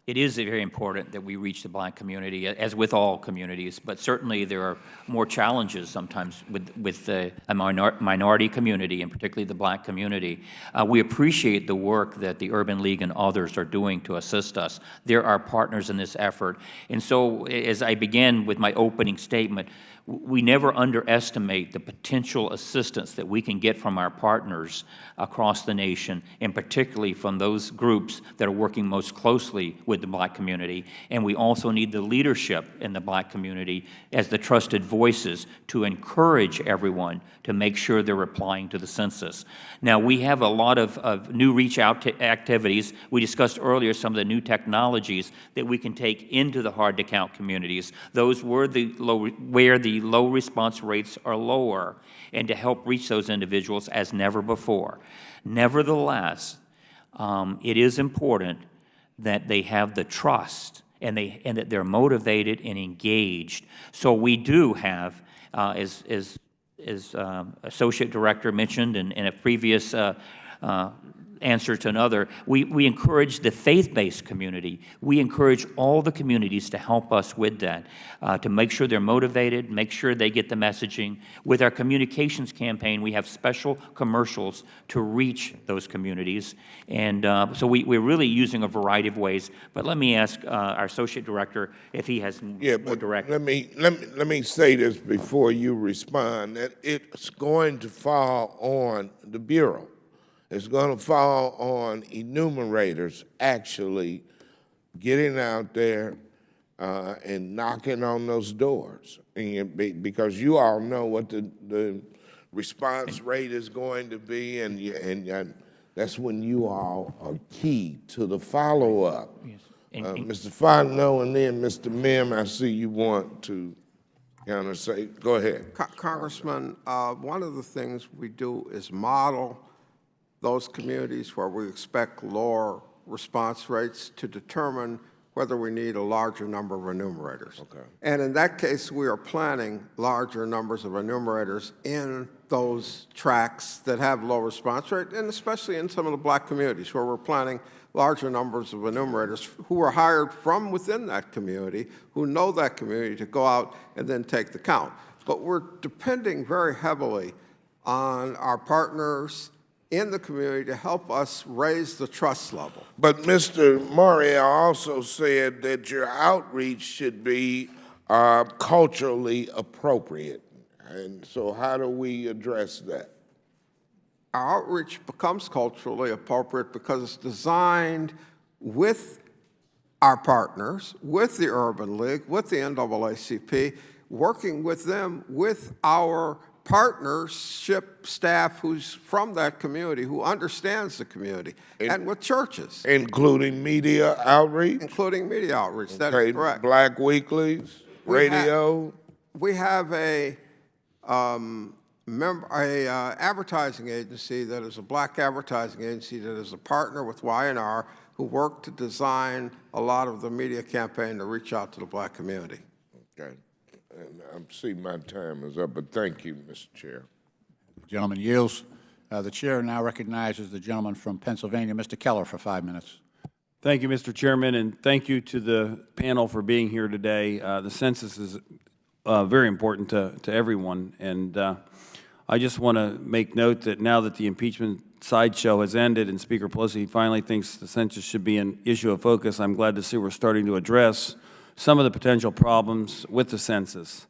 it is very important that we reach the black community, as with all communities, but certainly there are more challenges sometimes with a minority community, and particularly the black community. We appreciate the work that the Urban League and others are doing to assist us. They're our partners in this effort. And so, as I began with my opening statement, we never underestimate the potential assistance that we can get from our partners across the nation, and particularly from those groups that are working most closely with the black community. And we also need the leadership in the black community as the trusted voices to encourage everyone to make sure they're applying to the census. Now, we have a lot of new reach-out activities. We discussed earlier some of the new technologies that we can take into the hard-to-count communities, those where the low response rates are lower, and to help reach those individuals as never before. Nevertheless, it is important that they have the trust and that they're motivated and engaged. So we do have, as Associate Director mentioned in a previous answer to another, we encourage the faith-based community. We encourage all the communities to help us with that, to make sure they're motivated, make sure they get the messaging. With our communications campaign, we have special commercials to reach those communities. And so we're really using a variety of ways. But let me ask our Associate Director if he has more direct. Let me say this before you respond, that it's going to fall on the Bureau. It's going to fall on enumerators actually getting out there and knocking on those doors. Because you all know what the response rate is going to be, and that's when you all are key to the follow-up. Mr. Fontenot and then Mr. Mim, I see you want to kind of say, go ahead. Congressman, one of the things we do is model those communities where we expect lower response rates to determine whether we need a larger number of enumerators. Okay. And in that case, we are planning larger numbers of enumerators in those tracts that have low response rate, and especially in some of the black communities where we're planning larger numbers of enumerators who are hired from within that community, who know that community, to go out and then take the count. But we're depending very heavily on our partners in the community to help us raise the trust level. But Mr. Morial also said that your outreach should be culturally appropriate. And so how do we address that? Our outreach becomes culturally appropriate because it's designed with our partners, with the Urban League, with the NAACP, working with them, with our partnership staff who's from that community, who understands the community, and with churches. Including media outreach? Including media outreach, that is correct. Black weeklies, radio? We have a advertising agency that is a black advertising agency that is a partner with Y&R, who work to design a lot of the media campaign to reach out to the black community. Okay. And I see my time is up, but thank you, Mr. Chair. The gentleman yields. The chair now recognizes the gentleman from Pennsylvania, Mr. Keller, for 5 minutes. Thank you, Mr. Chairman, and thank you to the panel for being here today. The census is very important to everyone, and I just want to make note that now that the impeachment sideshow has ended and Speaker Pelosi finally thinks the census should be an issue of focus, I'm glad to see we're starting to address some of the potential problems with the census.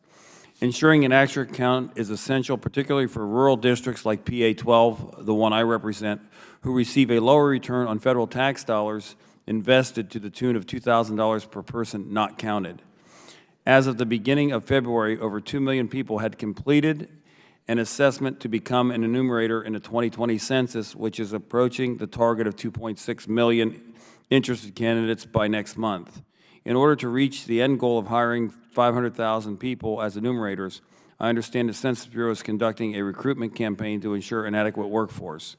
Ensuring an accurate count is essential, particularly for rural districts like PA 12, the one I represent, who receive a lower return on federal tax dollars invested to the tune of $2,000 per person not counted. As of the beginning of February, over 2 million people had completed an assessment to become an enumerator in the 2020 census, which is approaching the target of 2.6 million interested candidates by next month. In order to reach the end goal of hiring 500,000 people as enumerators, I understand the Census Bureau is conducting a recruitment campaign to ensure an adequate workforce.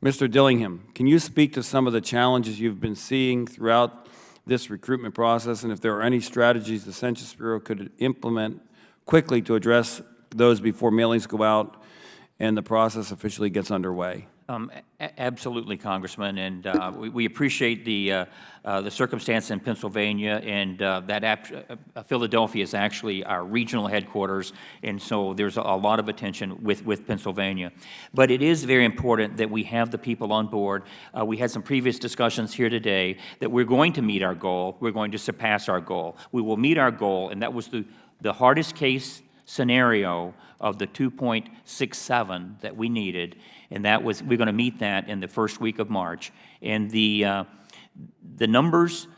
Mr. Dillingham, can you speak to some of the challenges you've been seeing throughout this recruitment process, and if there are any strategies the Census Bureau could implement quickly to address those before mailings go out and the process officially gets underway? Absolutely, Congressman, and we appreciate the circumstance in Pennsylvania, and Philadelphia is actually our regional headquarters, and so there's a lot of attention with Pennsylvania. But it is very important that we have the people on board. We had some previous discussions here today that we're going to meet our goal. We're going to surpass our goal. We will meet our goal, and that was the hardest case scenario of the 2.67 that we needed, and that was, we're going to meet that in the first week of March. And the numbers,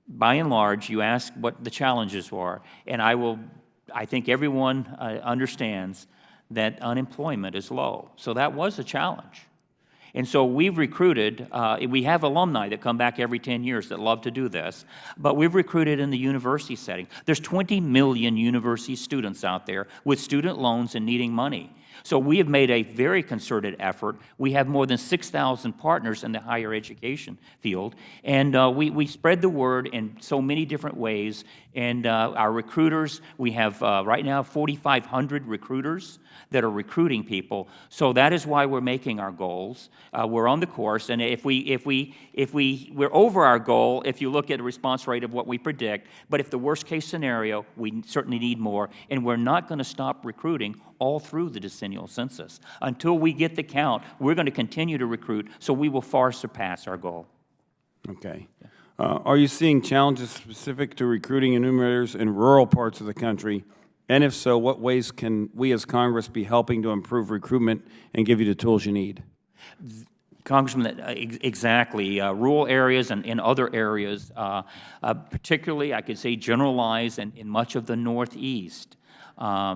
by and large, you asked what the challenges were, and I think everyone understands that unemployment is low. So that was a challenge. And so we've recruited, we have alumni that come back every 10 years that love to do this, but we've recruited in the university setting. There's 20 million university students out there with student loans and needing money. So we have made a very concerted effort. We have more than 6,000 partners in the higher education field, and we spread the word in so many different ways. And our recruiters, we have right now 4,500 recruiters that are recruiting people. So that is why we're making our goals. We're on the course, and if we're over our goal, if you look at a response rate of what we predict, but if the worst case scenario, we certainly need more, and we're not going to stop recruiting all through the decennial census. Until we get the count, we're going to continue to recruit, so we will far surpass our goal. Okay. Are you seeing challenges specific to recruiting enumerators in rural parts of the country? And if so, what ways can we as Congress be helping to improve recruitment and give you the tools you need? Congressman, exactly. Rural areas and in other areas, particularly, I could say generalized in much of the Northeast,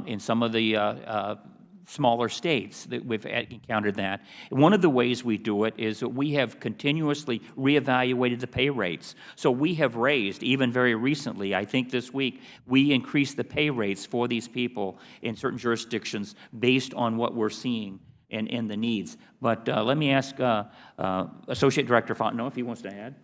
in some of the smaller states that we've encountered that. One of the ways we do it is that we have continuously reevaluated the pay rates. So we have raised, even very recently, I think this week, we increased the pay rates for these people in certain jurisdictions based on what we're seeing and the needs. But let me ask Associate Director Fontenot if he wants to add.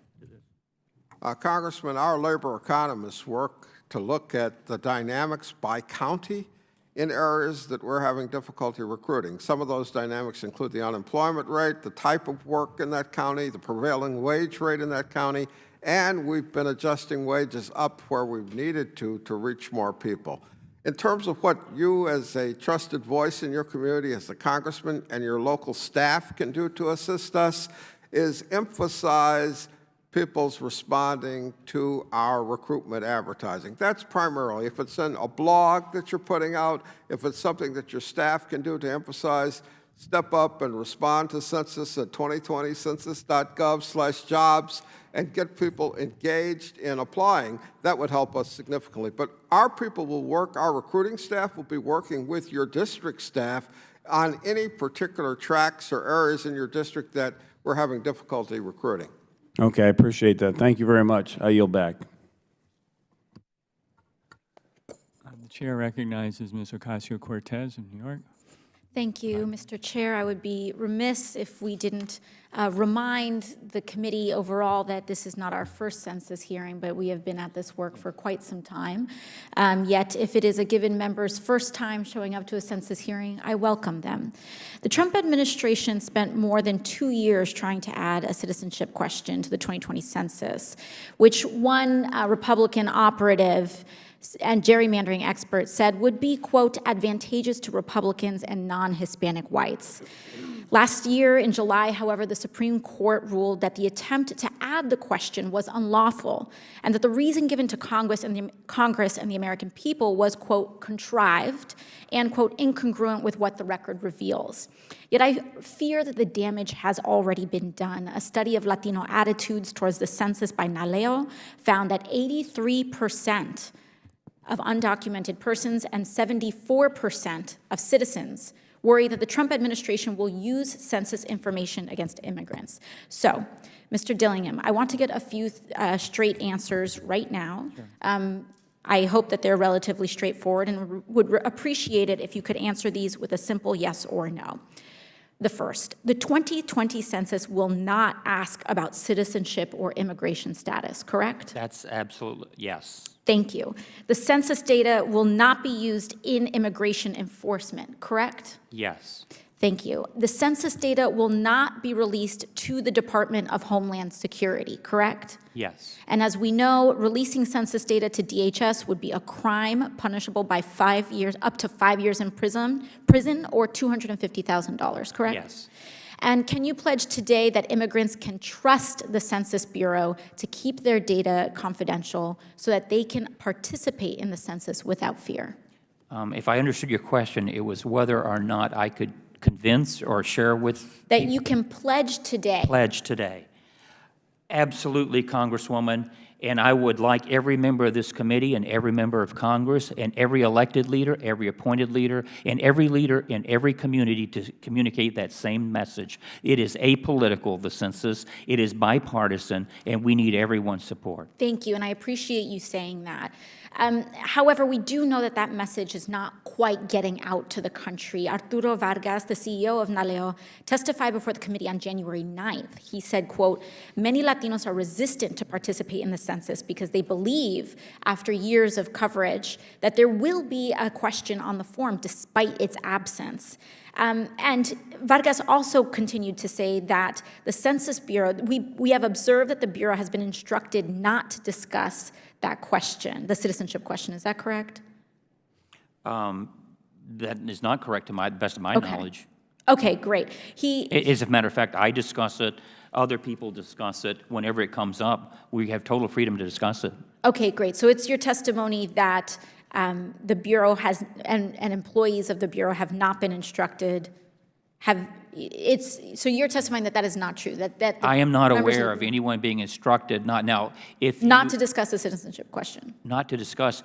Congressman, our labor economists work to look at the dynamics by county in areas that we're having difficulty recruiting. Some of those dynamics include the unemployment rate, the type of work in that county, the prevailing wage rate in that county, and we've been adjusting wages up where we've needed to reach more people. In terms of what you as a trusted voice in your community, as a congressman, and your local staff can do to assist us is emphasize people's responding to our recruitment advertising. That's primarily, if it's in a blog that you're putting out, if it's something that your staff can do to emphasize, step up and respond to Census at 2020 census.gov/jobs and get people engaged in applying. That would help us significantly. But our people will work, our recruiting staff will be working with your district staff on any particular tracks or areas in your district that we're having difficulty recruiting. Okay, I appreciate that. Thank you very much. I yield back. The chair recognizes Ms. Ocasio-Cortez of New York. Thank you, Mr. Chair. I would be remiss if we didn't remind the committee overall that this is not our first census hearing, but we have been at this work for quite some time. Yet, if it is a given member's first time showing up to a census hearing, I welcome them. The Trump administration spent more than 2 years trying to add a citizenship question to the 2020 census, which one Republican operative and gerrymandering experts said would be, quote, advantageous to Republicans and non-Hispanic whites. Last year in July, however, the Supreme Court ruled that the attempt to add the question was unlawful and that the reason given to Congress and the American people was, quote, contrived and, quote, incongruent with what the record reveals. Yet I fear that the damage has already been done. A study of Latino attitudes towards the census by NALEO found that 83% of undocumented persons and 74% of citizens worry that the Trump administration will use census information against immigrants. So, Mr. Dillingham, I want to get a few straight answers right now. Sure. I hope that they're relatively straightforward and would appreciate it if you could answer these with a simple yes or no. The first, the 2020 census will not ask about citizenship or immigration status, correct? That's absolutely, yes. Thank you. The census data will not be used in immigration enforcement, correct? Yes. Thank you. The census data will not be released to the Department of Homeland Security, correct? Yes. And as we know, releasing census data to DHS would be a crime punishable by 5 years, up to 5 years in prison or $250,000, correct? Yes. And can you pledge today that immigrants can trust the Census Bureau to keep their data confidential so that they can participate in the census without fear? If I understood your question, it was whether or not I could convince or share with that you can pledge today. Pledge today. Absolutely, Congresswoman. And I would like every member of this committee and every member of Congress and every elected leader, every appointed leader, and every leader in every community to communicate that same message. It is apolitical, the census. It is bipartisan, and we need everyone's support. Thank you, and I appreciate you saying that. However, we do know that that message is not quite getting out to the country. Arturo Vargas, the CEO of NALEO, testified before the committee on January 9th. He said, quote, many Latinos are resistant to participate in the census because they believe, after years of coverage, that there will be a question on the form despite its absence. And Vargas also continued to say that the Census Bureau, we have observed that the Bureau has been instructed not to discuss that question, the citizenship question. Is that correct? That is not correct to the best of my knowledge. Okay, great. As a matter of fact, I discuss it. Other people discuss it. Whenever it comes up, we have total freedom to discuss it. Okay, great. So it's your testimony that the Bureau has, and employees of the Bureau have not been instructed, so you're testifying that that is not true, that the I am not members aware of of anyone being instructed not now. If not you- to discuss the citizenship question. Not to discuss.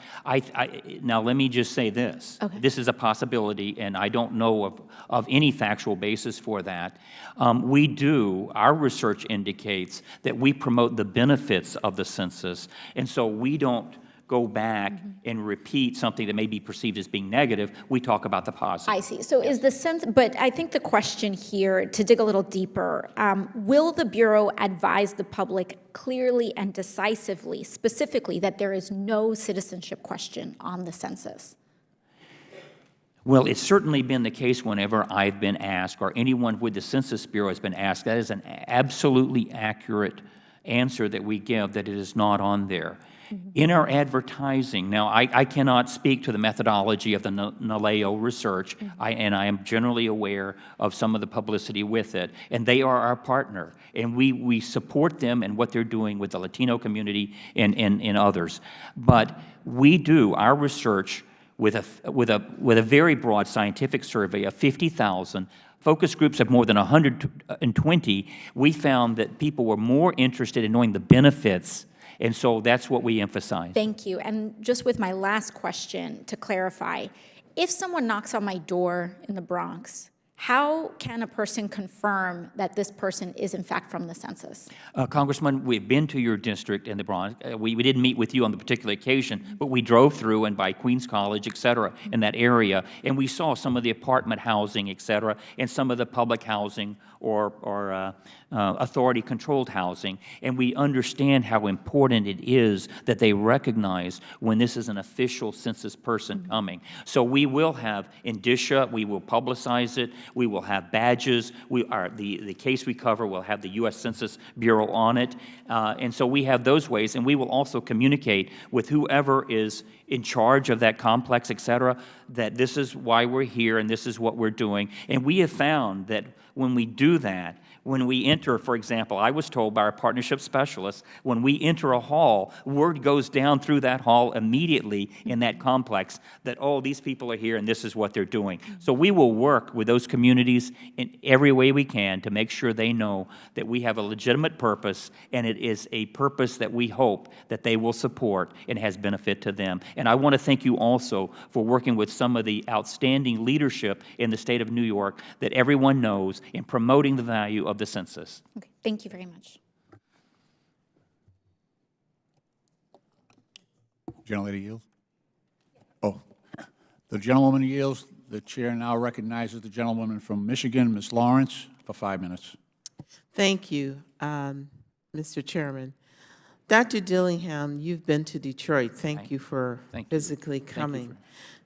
Now, let me just say this. Okay. This is a possibility, and I don't know of any factual basis for that. Our research indicates that we promote the benefits of the census, and so we don't go back and repeat something that may be perceived as being negative. We talk about the positive. I see. So is the sense, but I think the question here, to dig a little deeper, will the Bureau advise the public clearly and decisively, specifically, that there is no citizenship question on the census? Well, it's certainly been the case whenever I've been asked, or anyone with the Census Bureau has been asked. That is an absolutely accurate answer that we give, that it is not on there. In our advertising, now I cannot speak to the methodology of the NALEO research, and I am generally aware of some of the publicity with it, and they are our partner, and we support them and what they're doing with the Latino community and others. But we do our research with a very broad scientific survey of 50,000 focus groups of more than 120. We found that people were more interested in knowing the benefits. And so that's what we emphasize. Thank you. And just with my last question to clarify, if someone knocks on my door in the Bronx, how can a person confirm that this person is in fact from the census? Congressman, we've been to your district in the Bronx. We didn't meet with you on the particular occasion, but we drove through and by Queens College, et cetera, in that area, and we saw some of the apartment housing, et cetera, and some of the public housing or authority-controlled housing, and we understand how important it is that they recognize when this is an official census person coming. So we will have indicia, we will publicize it, we will have badges, the case we cover will have the U.S. Census Bureau on it, and so we have those ways, and we will also communicate with whoever is in charge of that complex, et cetera, that this is why we're here and this is what we're doing. And we have found that when we do that, when we enter, for example, I was told by our partnership specialist, when we enter a hall, word goes down through that hall immediately in that complex that, oh, these people are here and this is what they're doing. So we will work with those communities in every way we can to make sure they know that we have a legitimate purpose, and it is a purpose that we hope that they will support and has benefit to them. And I want to thank you also for working with some of the outstanding leadership in the state of New York that everyone knows in promoting the value of the census. Okay, thank you very much. Gentlelady yields? Oh, the gentlewoman yields. The chair now recognizes the gentlewoman from Michigan, Ms. Lawrence, for 5 minutes. Thank you, Mr. Chairman. Dr. Dillingham, you've been to Detroit. Thank you for physically coming.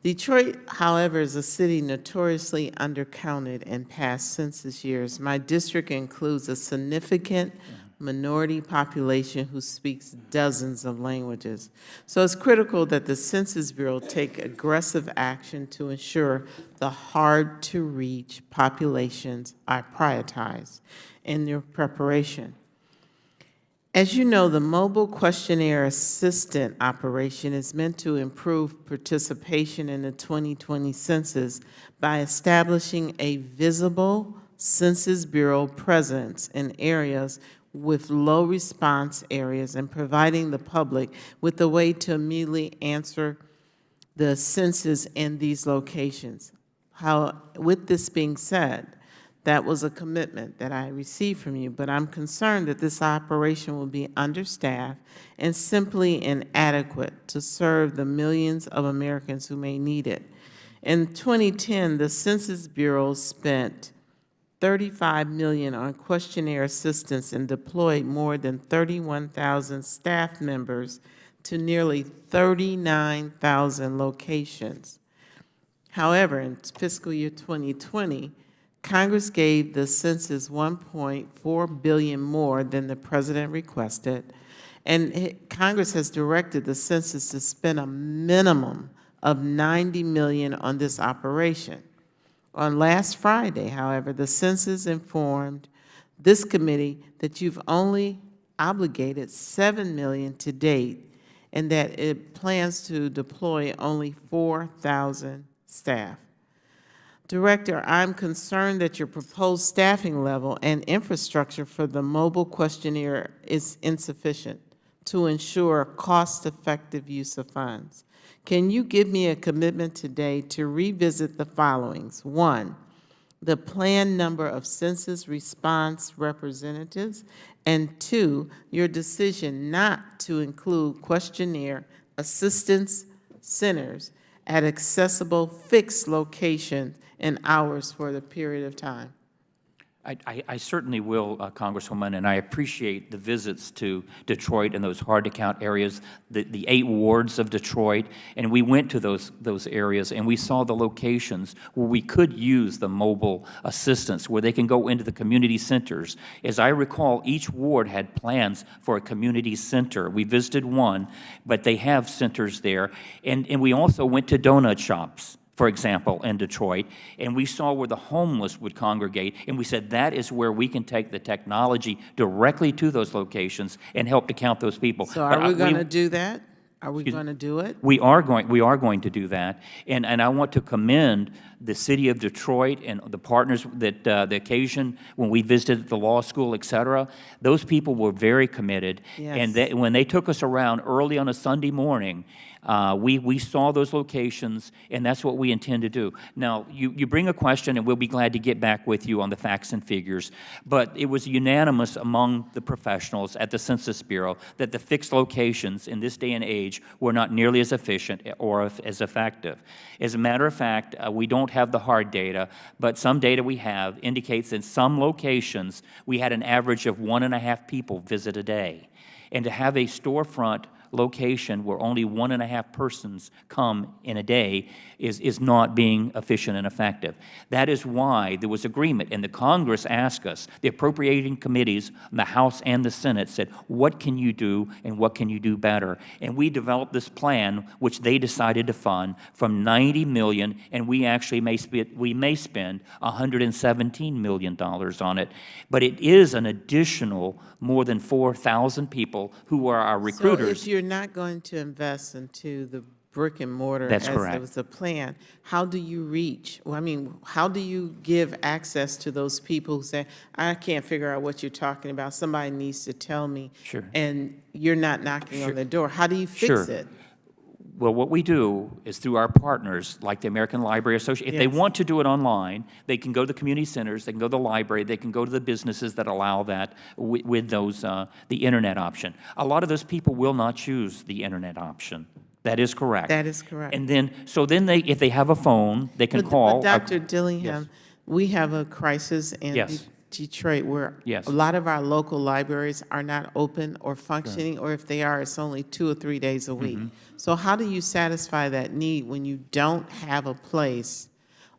Detroit, however, is a city notoriously undercounted in past census years. My district includes a significant minority population who speaks dozens of languages. So it's critical that the Census Bureau take aggressive action to ensure the hard-to-reach populations are prioritized in their preparation. As you know, the mobile questionnaire assistant operation is meant to improve participation in the 2020 census by establishing a visible Census Bureau presence in areas with low response areas and providing the public with a way to immediately answer the census in these locations. With this being said, that was a commitment that I received from you, but I'm concerned that this operation will be understaffed and simply inadequate to serve the millions of Americans who may need it. In 2010, the Census Bureau spent $35 million on questionnaire assistance and deployed more than 31,000 staff members to nearly 39,000 locations. However, in fiscal year 2020, Congress gave the census $1.4 billion more than the president requested, and Congress has directed the census to spend a minimum of $90 million on this operation. On last Friday, however, the census informed this committee that you've only obligated $7 million to date, and that it plans to deploy only 4,000 staff. Director, I'm concerned that your proposed staffing level and infrastructure for the mobile questionnaire is insufficient to ensure cost-effective use of funds. Can you give me a commitment today to revisit the followings? 1, the planned number of census response representatives, and 2, your decision not to include questionnaire assistance centers at accessible fixed locations and hours for the period of time? I certainly will, Congresswoman, and I appreciate the visits to Detroit and those hard-to-count areas, the 8 wards of Detroit, and we went to those areas, and we saw the locations where we could use the mobile assistance, where they can go into the community centers. As I recall, each ward had plans for a community center. We visited one, but they have centers there, and we also went to donut shops, for example, in Detroit, and we saw where the homeless would congregate, and we said that is where we can take the technology directly to those locations and help to count those people. So are we going to do that? Are we going to do it? We are going to do that, and I want to commend the city of Detroit and the partners that the occasion when we visited the law school, et cetera. Those people were very committed, Yes. and when they took us around early on a Sunday morning, we saw those locations, and that's what we intend to do. Now, you bring a question, and we'll be glad to get back with you on the facts and figures, but it was unanimous among the professionals at the Census Bureau that the fixed locations in this day and age were not nearly as efficient or as effective. As a matter of fact, we don't have the hard data, but some data we have indicates in some locations we had an average of 1.5 people visit a day. And to have a storefront location where only 1.5 persons come in a day is not being efficient and effective. That is why there was agreement, and the Congress asked us, the appropriating committees, the House and the Senate said, what can you do and what can you do better? And we developed this plan, which they decided to fund from $90 million, and we actually may spend $117 million on it. But it is an additional more than 4,000 people who are our recruiters. So if you're not going to invest into the brick and mortar That's as correct. there was a plan, how do you reach? Well, I mean, how do you give access to those people who say, I can't figure out what you're talking about, somebody needs to tell me, Sure. and you're not knocking on their door? How do you fix Sure. it? Well, what we do is through our partners, like the American Library Association, if they Yes. want to do it online, they can go to the community centers, they can go to the library, they can go to the businesses that allow that with those, the internet option. A lot of those people will not choose the internet option. That is correct. That is correct. And then, so then they, if they have a phone, they can But call. Dr. Dillingham, we have a crisis in Yes. Detroit where Yes. a lot of our local libraries are not open or functioning, or if they are, it's only 2 or 3 days a week. So how do you satisfy that need when you don't have a place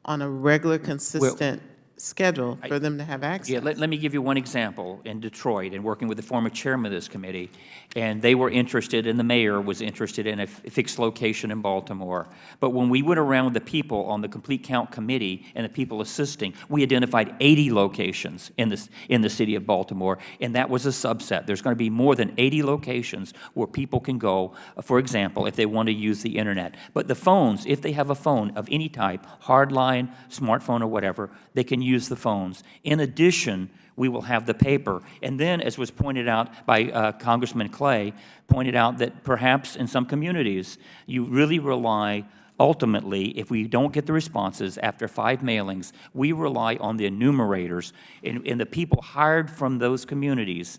on a regular, consistent schedule for them to have access? Yeah, let me give you one example. In Detroit, and working with the former chairman of this committee, and they were interested, and the mayor was interested in a fixed location in Baltimore. But when we went around with the people on the Complete Count Committee and the people assisting, we identified 80 locations in the city of Baltimore, and that was a subset. There's going to be more than 80 locations where people can go, for example, if they want to use the internet. But the phones, if they have a phone of any type, hardline, smartphone, or whatever, they can use the phones. In addition, we will have the paper. And then, as was pointed out by Congressman Clay, pointed out that perhaps in some communities, you really rely, ultimately, if we don't get the responses after 5 mailings, we rely on the enumerators and the people hired from those communities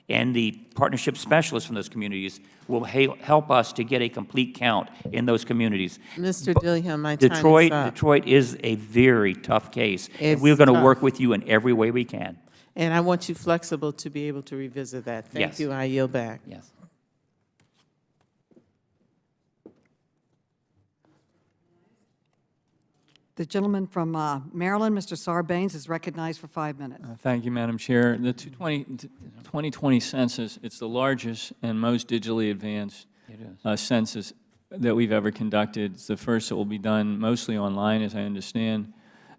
and the partnership specialists from those communities will help us to get a complete count in those communities. Mr. Dillingham, my time is up. Detroit is a very tough case. And It's we're going to tough. work with you in every way we can. And I want you flexible to be able to revisit that. Thank Yes. you. I yield back. Yes. The gentleman from Maryland, Mr. Sarbanes, is recognized for 5 minutes. Thank you, Madam Chair. The 2020 census, it's the largest and most digitally advanced census that we've ever conducted. It's the first that will be done mostly online, as I understand.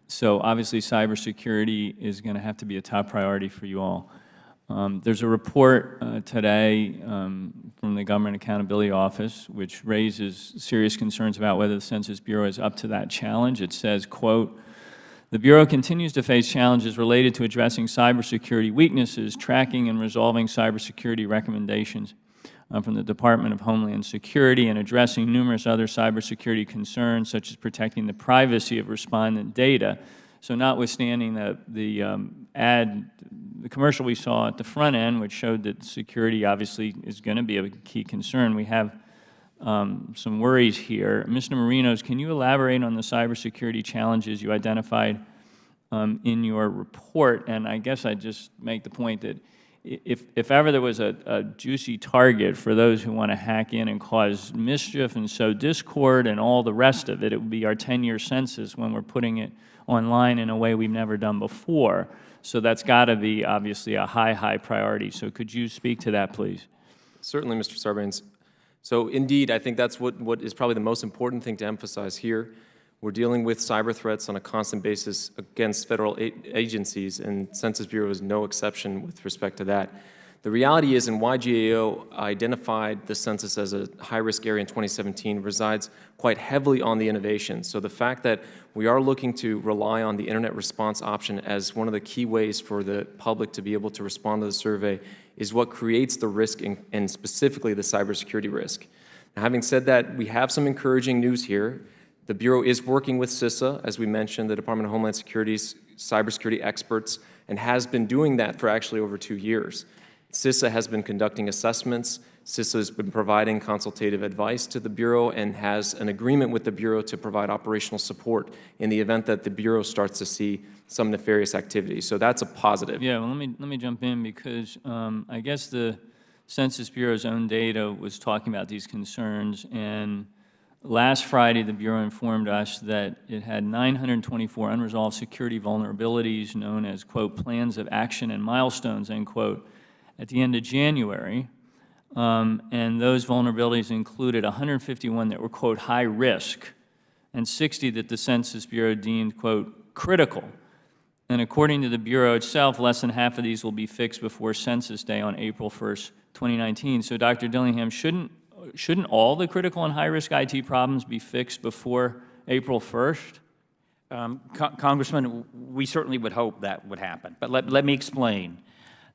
So obviously, cybersecurity is going to have to be a top priority for you all. There's a report today from the Government Accountability Office which raises serious concerns about whether the Census Bureau is up to that challenge. It says, quote, "The Bureau continues to face challenges related to addressing cybersecurity weaknesses, tracking and resolving cybersecurity recommendations from the Department of Homeland Security, and addressing numerous other cybersecurity concerns, such as protecting the privacy of respondent data." So notwithstanding the commercial we saw at the front end, which showed that security obviously is going to be a key concern, we have some worries here. Mr. Marinos, can you elaborate on the cybersecurity challenges you identified in your report? And I guess I'd just make the point that if ever there was a juicy target for those who want to hack in and cause mischief and sow discord and all the rest of it, it would be our 10-year census when we're putting it online in a way we've never done before. So that's got to be obviously a high priority. So could you speak to that, please? Certainly, Mr. Sarbanes. So indeed, I think that's what is probably the most important thing to emphasize here. We're dealing with cyber threats on a constant basis against federal agencies, and Census Bureau is no exception with respect to that. The reality is, and why GAO identified the census as a high-risk area in 2017 resides quite heavily on the innovation. So the fact that we are looking to rely on the internet response option as one of the key ways for the public to be able to respond to the survey is what creates the risk and specifically the cybersecurity risk. Now, having said that, we have some encouraging news here. The Bureau is working with CISA, as we mentioned, the Department of Homeland Security's cybersecurity experts, and has been doing that for actually over 2 years. CISA has been conducting assessments. CISA has been providing consultative advice to the Bureau and has an agreement with the Bureau to provide operational support in the event that the Bureau starts to see some nefarious activity. So that's a positive. Yeah, well, let me jump in because I guess the Census Bureau's own data was talking about these concerns, and last Friday the Bureau informed us that it had 924 unresolved security vulnerabilities known as, quote, plans of action and milestones, end quote, at the end of January, and those vulnerabilities included 151 that were, quote, high risk, and 60 that the Census Bureau deemed, quote, critical. And according to the Bureau itself, less than half of these will be fixed before Census Day on April 1st, 2019. So, Dr. Dillingham, shouldn't all the critical and high-risk IT problems be fixed before April 1st? Congressman, we certainly would hope that would happen. But let me explain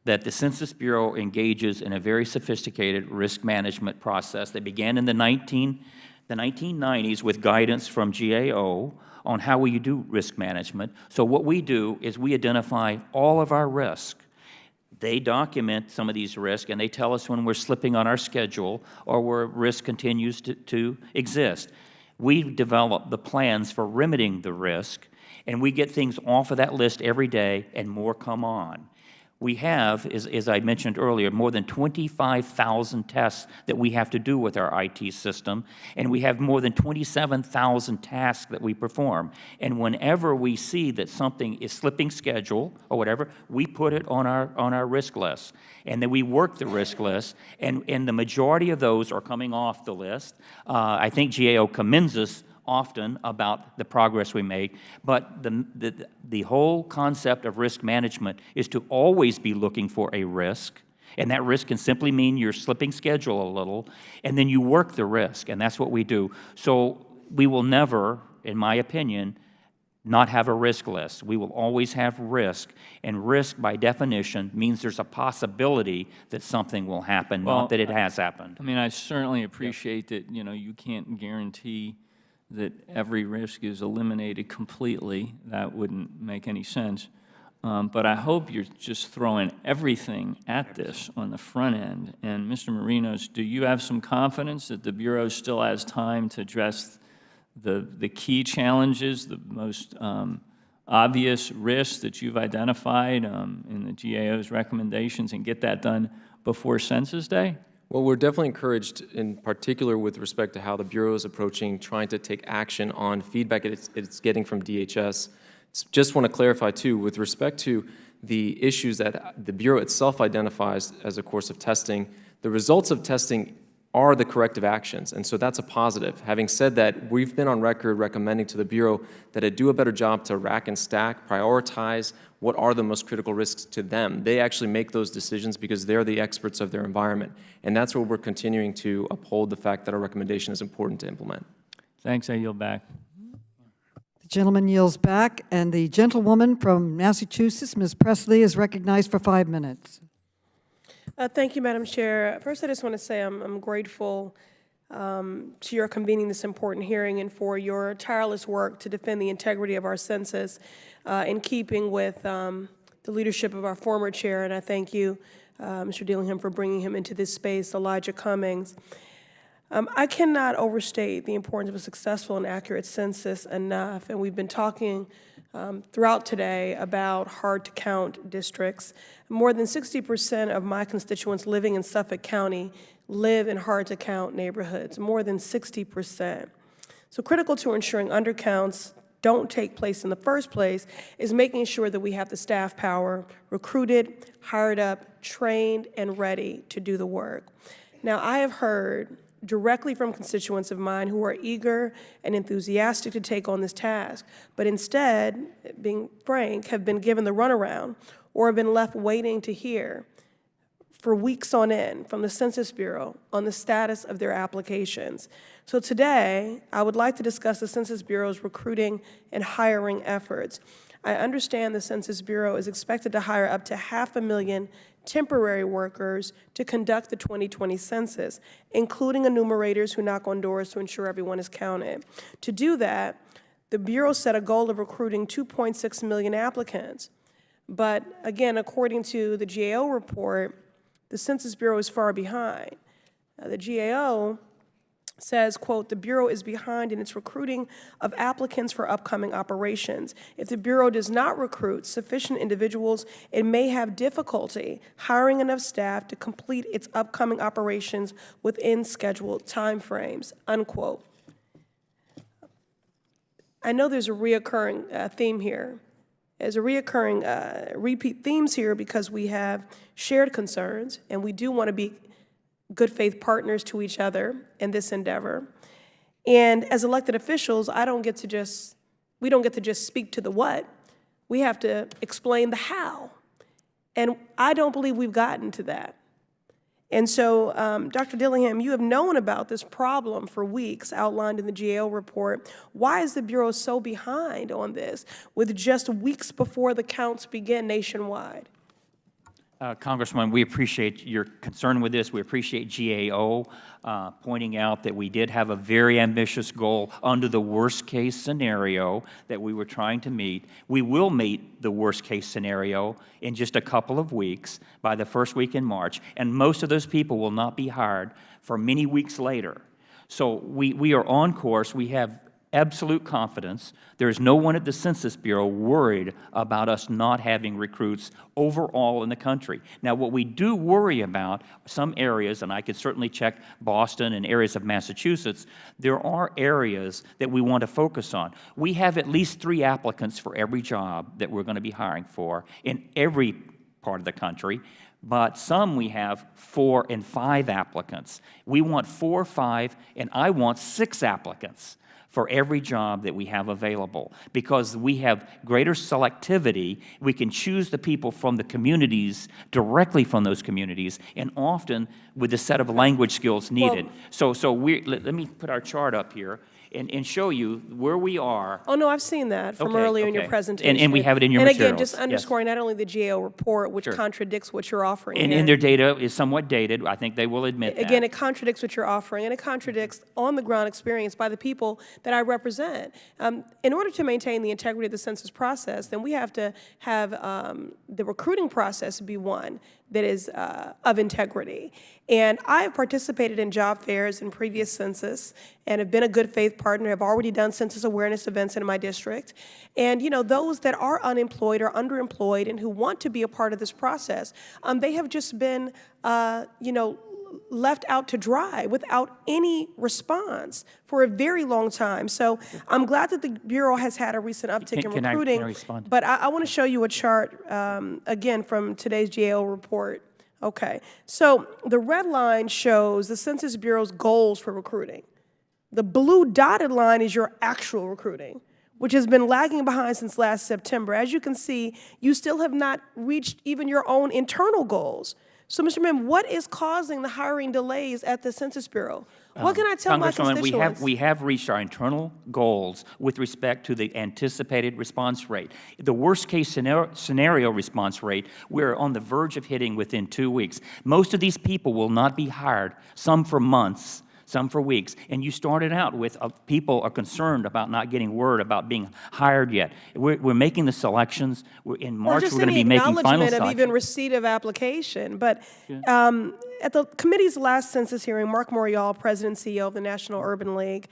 that the Census Bureau engages in a very sophisticated risk management process that began in the 1990s with guidance from GAO on how we do risk management. So what we do is we identify all of our risk. They document some of these risks, and they tell us when we're slipping on our schedule or where risk continues to exist. We develop the plans for remedying the risk, and we get things off of that list every day, and more come on. We have, as I mentioned earlier, more than 25,000 tests that we have to do with our IT system, and we have more than 27,000 tasks that we perform. And whenever we see that something is slipping schedule or whatever, we put it on our risk list. And then we work the risk list, and the majority of those are coming off the list. I think GAO commends us often about the progress we make, but the whole concept of risk management is to always be looking for a risk, and that risk can simply mean you're slipping schedule a little, and then you work the risk, and that's what we do. So we will never, in my opinion, not have a risk list. We will always have risk, and risk by definition means there's a possibility that something will happen, not that it has happened. I mean, I certainly appreciate that, you can't guarantee that every risk is eliminated completely. That wouldn't make any sense. But I hope you're just throwing everything at this on the front end. And Mr. Marinos, do you have some confidence that the Bureau still has time to address the key challenges, the most obvious risks that you've identified in the GAO's recommendations, and get that done before Census Day? Well, we're definitely encouraged, in particular with respect to how the Bureau is approaching trying to take action on feedback it's getting from DHS. Just want to clarify, too, with respect to the issues that the Bureau itself identifies as a course of testing, the results of testing are the corrective actions, and so that's a positive. Having said that, we've been on record recommending to the Bureau that it do a better job to rack and stack, prioritize what are the most critical risks to them. They actually make those decisions because they're the experts of their environment, and that's where we're continuing to uphold the fact that our recommendation is important to implement. Thanks, I yield back. The gentleman yields back, and the gentlewoman from Massachusetts, Ms. Presley, is recognized for 5 minutes. Thank you, Madam Chair. First, I just want to say I'm grateful to your convening this important hearing and for your tireless work to defend the integrity of our census in keeping with the leadership of our former chair. And I thank you, Mr. Dillingham, for bringing him into this space, Elijah Cummings. I cannot overstate the importance of a successful and accurate census enough, and we've been talking throughout today about hard-to-count districts. More than 60% of my constituents living in Suffolk County live in hard-to-count neighborhoods, more than 60%. So critical to ensuring undercounts don't take place in the first place is making sure that we have the staff power recruited, hired up, trained, and ready to do the work. Now, I have heard directly from constituents of mine who are eager and enthusiastic to take on this task, but instead, being frank, have been given the runaround or have been left waiting to hear for weeks on end from the Census Bureau on the status of their applications. So today, I would like to discuss the Census Bureau's recruiting and hiring efforts. I understand the Census Bureau is expected to hire up to 500,000 temporary workers to conduct the 2020 census, including enumerators who knock on doors to ensure everyone is counted. To do that, the Bureau set a goal of recruiting 2.6 million applicants. But again, according to the GAO report, the Census Bureau is far behind. The GAO says, quote, the Bureau is behind in its recruiting of applicants for upcoming operations. If the Bureau does not recruit sufficient individuals, it may have difficulty hiring enough staff to complete its upcoming operations within scheduled timeframes, unquote. I know there's a reoccurring theme here. There's a reoccurring repeat themes here because we have shared concerns, and we do want to be good faith partners to each other in this endeavor. And as elected officials, we don't get to just speak to the what. We have to explain the how. And I don't believe we've gotten to that. And so, Dr. Dillingham, you have known about this problem for weeks, outlined in the GAO report. Why is the Bureau so behind on this, with just weeks before the counts begin nationwide? Congressman, we appreciate your concern with this. We appreciate GAO pointing out that we did have a very ambitious goal under the worst-case scenario that we were trying to meet. We will meet the worst-case scenario in just a couple of weeks, by the first week in March, and most of those people will not be hired for many weeks later. So we are on course. We have absolute confidence. There's no one at the Census Bureau worried about us not having recruits overall in the country. Now, what we do worry about, some areas, and I could certainly check Boston and areas of Massachusetts, there are areas that we want to focus on. We have at least 3 applicants for every job that we're going to be hiring for in every part of the country. But some we have 4 and 5 applicants. We want 4, 5, and I want 6 applicants for every job that we have available, because we have greater selectivity. We can choose the people from the communities, directly from those communities, and often with the set of language skills needed. Well, so let me put our chart up here and show you where we are. Oh, no, I've seen that from earlier in your presentation. And we have it in your materials. And again, just underscoring not only the GAO report, which contradicts what you're offering here. And their data is somewhat dated. I think they will admit that. Again, it contradicts what you're offering, and it contradicts on-the-ground experience by the people that I represent. In order to maintain the integrity of the census process, then we have to have the recruiting process be one that is of integrity. And I have participated in job fairs in previous census and have been a good faith partner, have already done census awareness events in my district. And, you know, those that are unemployed or underemployed and who want to be a part of this process, they have just been, you know, left out to dry without any response for a very long time. So I'm glad that the Bureau has had a recent uptick in recruiting. Can I respond? But I want to show you a chart, again, from today's GAO report, Okay, so the red line shows the Census Bureau's goals for recruiting. The blue dotted line is your actual recruiting, which has been lagging behind since last September. As you can see, you still have not reached even your own internal goals. So, Mr. Mem, what is causing the hiring delays at the Census Bureau? What can I tell my constituents? We have reached our internal goals with respect to the anticipated response rate. The worst-case scenario response rate, we're on the verge of hitting within 2 weeks. Most of these people will not be hired, some for months, some for weeks. And you started out with people are concerned about not getting word about being hired yet. We're making the selections. In March, we're going to be making final acknowledgement selections. of even receipt of application. But at the committee's last census hearing, Mark Morial, President and CEO of the National Urban League,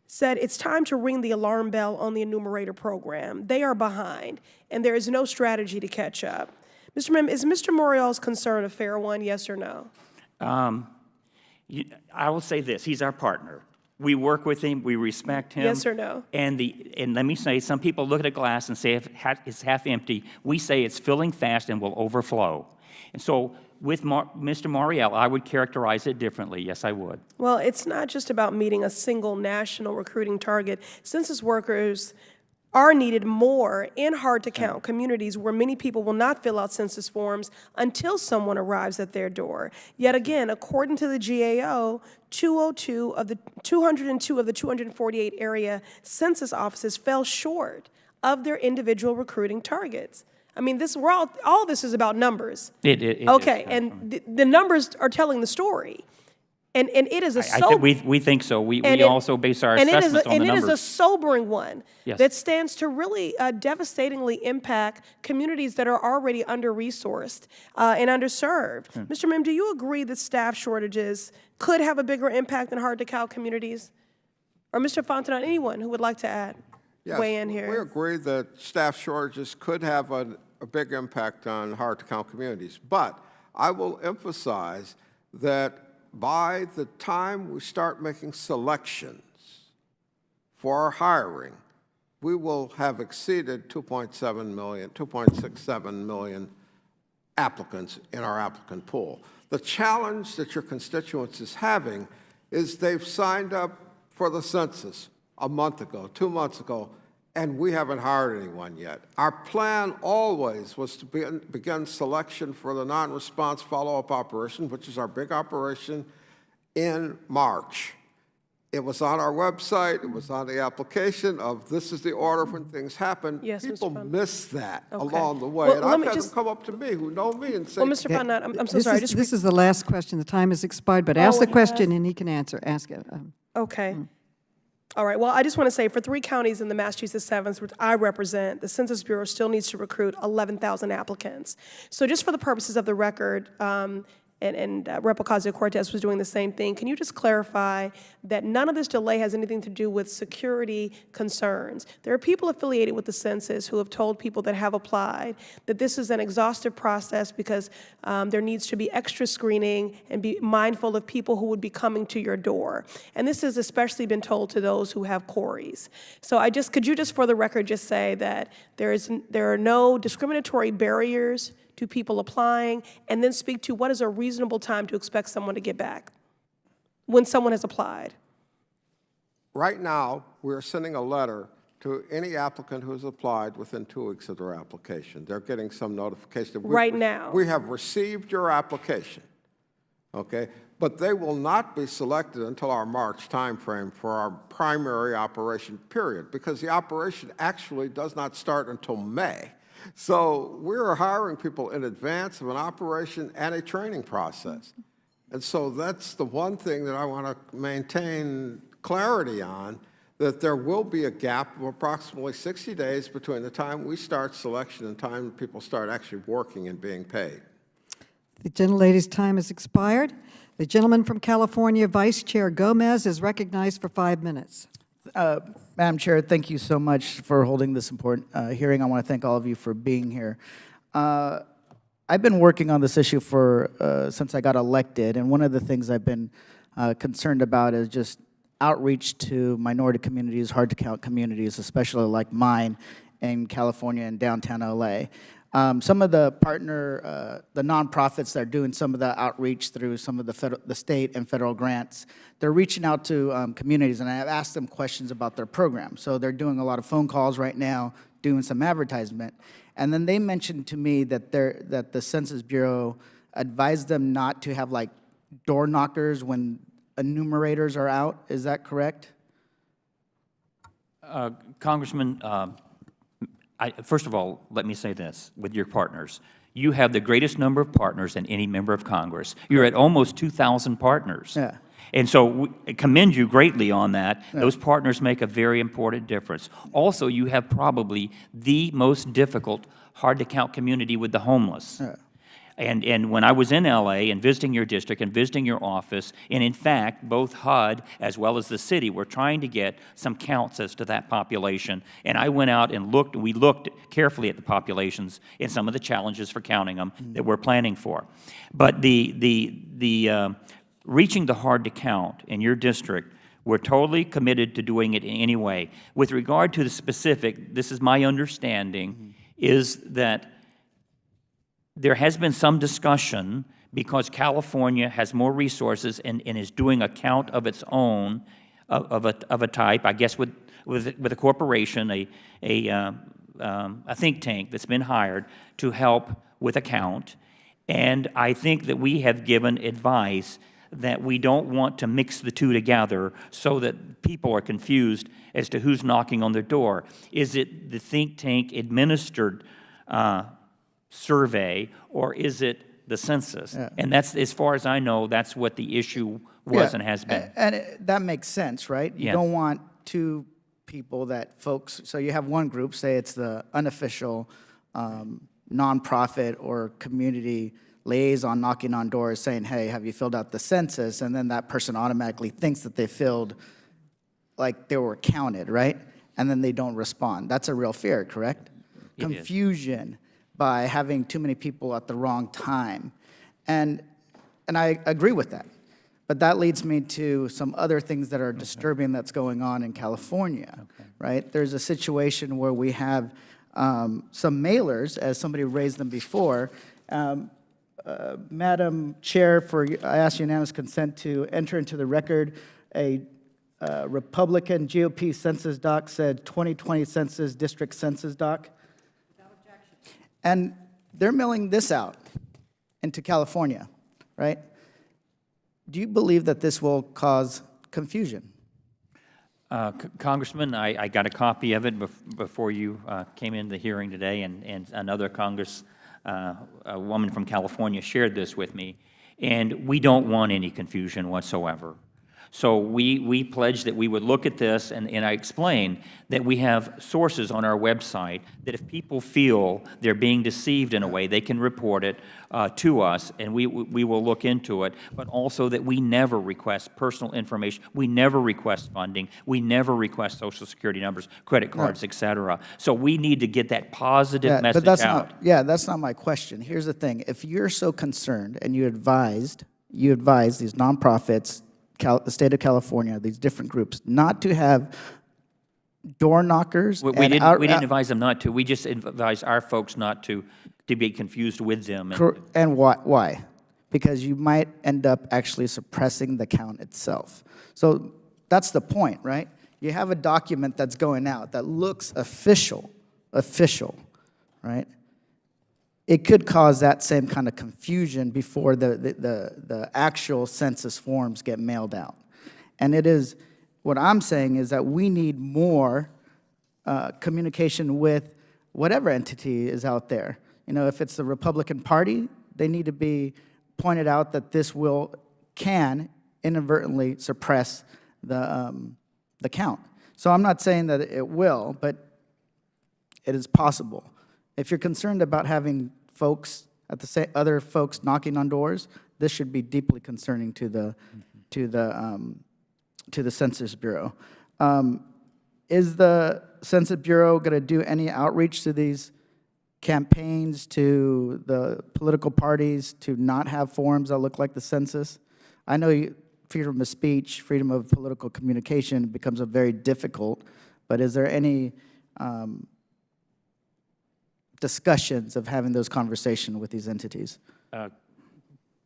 said it's time to ring the alarm bell on the enumerator program. They are behind, and there is no strategy to catch up. Mr. Mem, is Mr. Morial's concern a fair one, yes or no? I will say this, he's our partner. We work with him, we respect him. Yes or no? And let me say, some people look at a glass and say it's half empty. We say it's filling fast and will overflow. And so with Mr. Morial, I would characterize it differently. Yes, I would. Well, it's not just about meeting a single national recruiting target. Census workers are needed more in hard-to-count communities where many people will not fill out census forms until someone arrives at their door. Yet again, according to the GAO, 202 of the 248 area census offices fell short of their individual recruiting targets. I mean, all this is about numbers. It okay, is. And the numbers are telling the story. And it is a we think so. We also base our assessments on the numbers. And it is a sobering one Yes. that stands to really devastatingly impact communities that are already under-resourced and underserved. Mr. Mem, do you agree that staff shortages could have a bigger impact in hard-to-count communities? Or Mr. Fontenot, anyone who would like to weigh in here? We agree that staff shortages could have a big impact on hard-to-count communities. But I will emphasize that by the time we start making selections for our hiring, we will have exceeded 2.67 million applicants in our applicant pool. The challenge that your constituents is having is they've signed up for the census a month ago, 2 months ago, and we haven't hired anyone yet. Our plan always was to begin selection for the non-response follow-up operation, which is our big operation, in March. It was on our website, it was on the application of this is the order when things happen. Yes, People Mr. miss that Okay. along the way. Well, and let I've me had just- them come up to me who know me and say, Well, Mr. Fontenot, I'm so sorry. This is the last question. The time has expired, but ask the question and he can answer. Ask it. Okay. All right, well, I just want to say for 3 counties in the Massachusetts 7th, which I represent, the Census Bureau still needs to recruit 11,000 applicants. So just for the purposes of the record, and Rep. Ocasio-Cortez was doing the same thing, can you just clarify that none of this delay has anything to do with security concerns? There are people affiliated with the census who have told people that have applied that this is an exhaustive process because there needs to be extra screening and be mindful of people who would be coming to your door. And this has especially been told to those who have queries. So could you just for the record just say that there are no discriminatory barriers to people applying, and then speak to what is a reasonable time to expect someone to get back when someone has applied? right now, we're sending a letter to any applicant who has applied within 2 weeks of their application. They're getting some notification. Right now. We have received your application, okay? But they will not be selected until our March timeframe for our primary operation period, because the operation actually does not start until May. So we're hiring people in advance of an operation and a training process. And so that's the one thing that I want to maintain clarity on, that there will be a gap of approximately 60 days between the time we start selection and the time people start actually working and being paid. The gentlelady's time has expired. The gentleman from California, Vice Chair Gomez, is recognized for 5 minutes. Madam Chair, thank you so much for holding this important hearing. I want to thank all of you for being here. I've been working on this issue since I got elected, and one of the things I've been concerned about is just outreach to minority communities, hard-to-count communities, especially like mine in California and downtown LA. Some of the the nonprofits that are doing some of the outreach through some of the state and federal grants, they're reaching out to communities, and I've asked them questions about their program. So they're doing a lot of phone calls right now, doing some advertisement. And then they mentioned to me that the Census Bureau advised them not to have like door knockers when enumerators are out. Is that correct? Congressman, first of all, let me say this with your partners. You have the greatest number of partners than any member of Congress. You're at almost 2,000 partners. Yeah. And so we commend you greatly on that. Yeah. Those partners make a very important difference. Also, you have probably the most difficult, hard-to-count community with the homeless. Yeah. And when I was in L.A. and visiting your district and visiting your office, and in fact, both HUD as well as the city were trying to get some counts as to that population. And I went out and we looked carefully at the populations and some of the challenges for counting them that we're planning for. But reaching the hard to count in your district, we're totally committed to doing it in any way. With regard to the specific, this is my understanding, is that there has been some discussion because California has more resources and is doing a count of its own of a type, I guess with a corporation, a think tank that's been hired to help with a count. And I think that we have given advice that we don't want to mix the two together so that people are confused as to who's knocking on their door. Is it the think tank administered survey, or is it the census? Yeah. And that's, as far as I know, that's what the issue was and has been. And that makes sense, right? You don't want two people so you have one group, say it's the unofficial nonprofit or community liaison knocking on doors saying, hey, have you filled out the census? And then that person automatically thinks that they filled, like they were counted, right? And then they don't respond. That's a real fear, correct? Confusion by having too many people at the wrong time. And I agree with that. But that leads me to some other things that are disturbing that's going on in California, right? There's a situation where we have some mailers, as somebody raised them before. Madam Chair, I ask unanimous consent to enter into the record a Republican GOP census doc said 2020 census district census doc. And they're mailing this out into California, right? Do you believe that this will cause confusion? Congressman, I got a copy of it before you came into the hearing today, and another a woman from California shared this with me, and we don't want any confusion whatsoever. So we pledged that we would look at this, and I explained that we have sources on our website that if people feel they're being deceived in a way, they can report it to us, and we will look into it, but also that we never request personal information, we never request funding, we never request Social Security numbers, credit cards, et cetera. So we need to get that positive message out. That's not my question. Here's the thing. If you're so concerned and you advise these nonprofits, the state of California, these different groups, not to have door knockers. We didn't advise them not to. We just advised our folks not to be confused with them. And why? Because you might end up actually suppressing the count itself. So that's the point, right? You have a document that's going out that looks official, right? It could cause that same kind of confusion before the actual census forms get mailed out. And what I'm saying is that we need more communication with whatever entity is out there. You know, if it's the Republican Party, they need to be pointed out that this can inadvertently suppress the count. So I'm not saying that it will, but it is possible. If you're concerned about having other folks knocking on doors, this should be deeply concerning to the Census Bureau. Is the Census Bureau going to do any outreach to these campaigns, to the political parties, to not have forms that look like the census? I know freedom of speech, freedom of political communication becomes very difficult, but is there any discussions of having those conversations with these entities?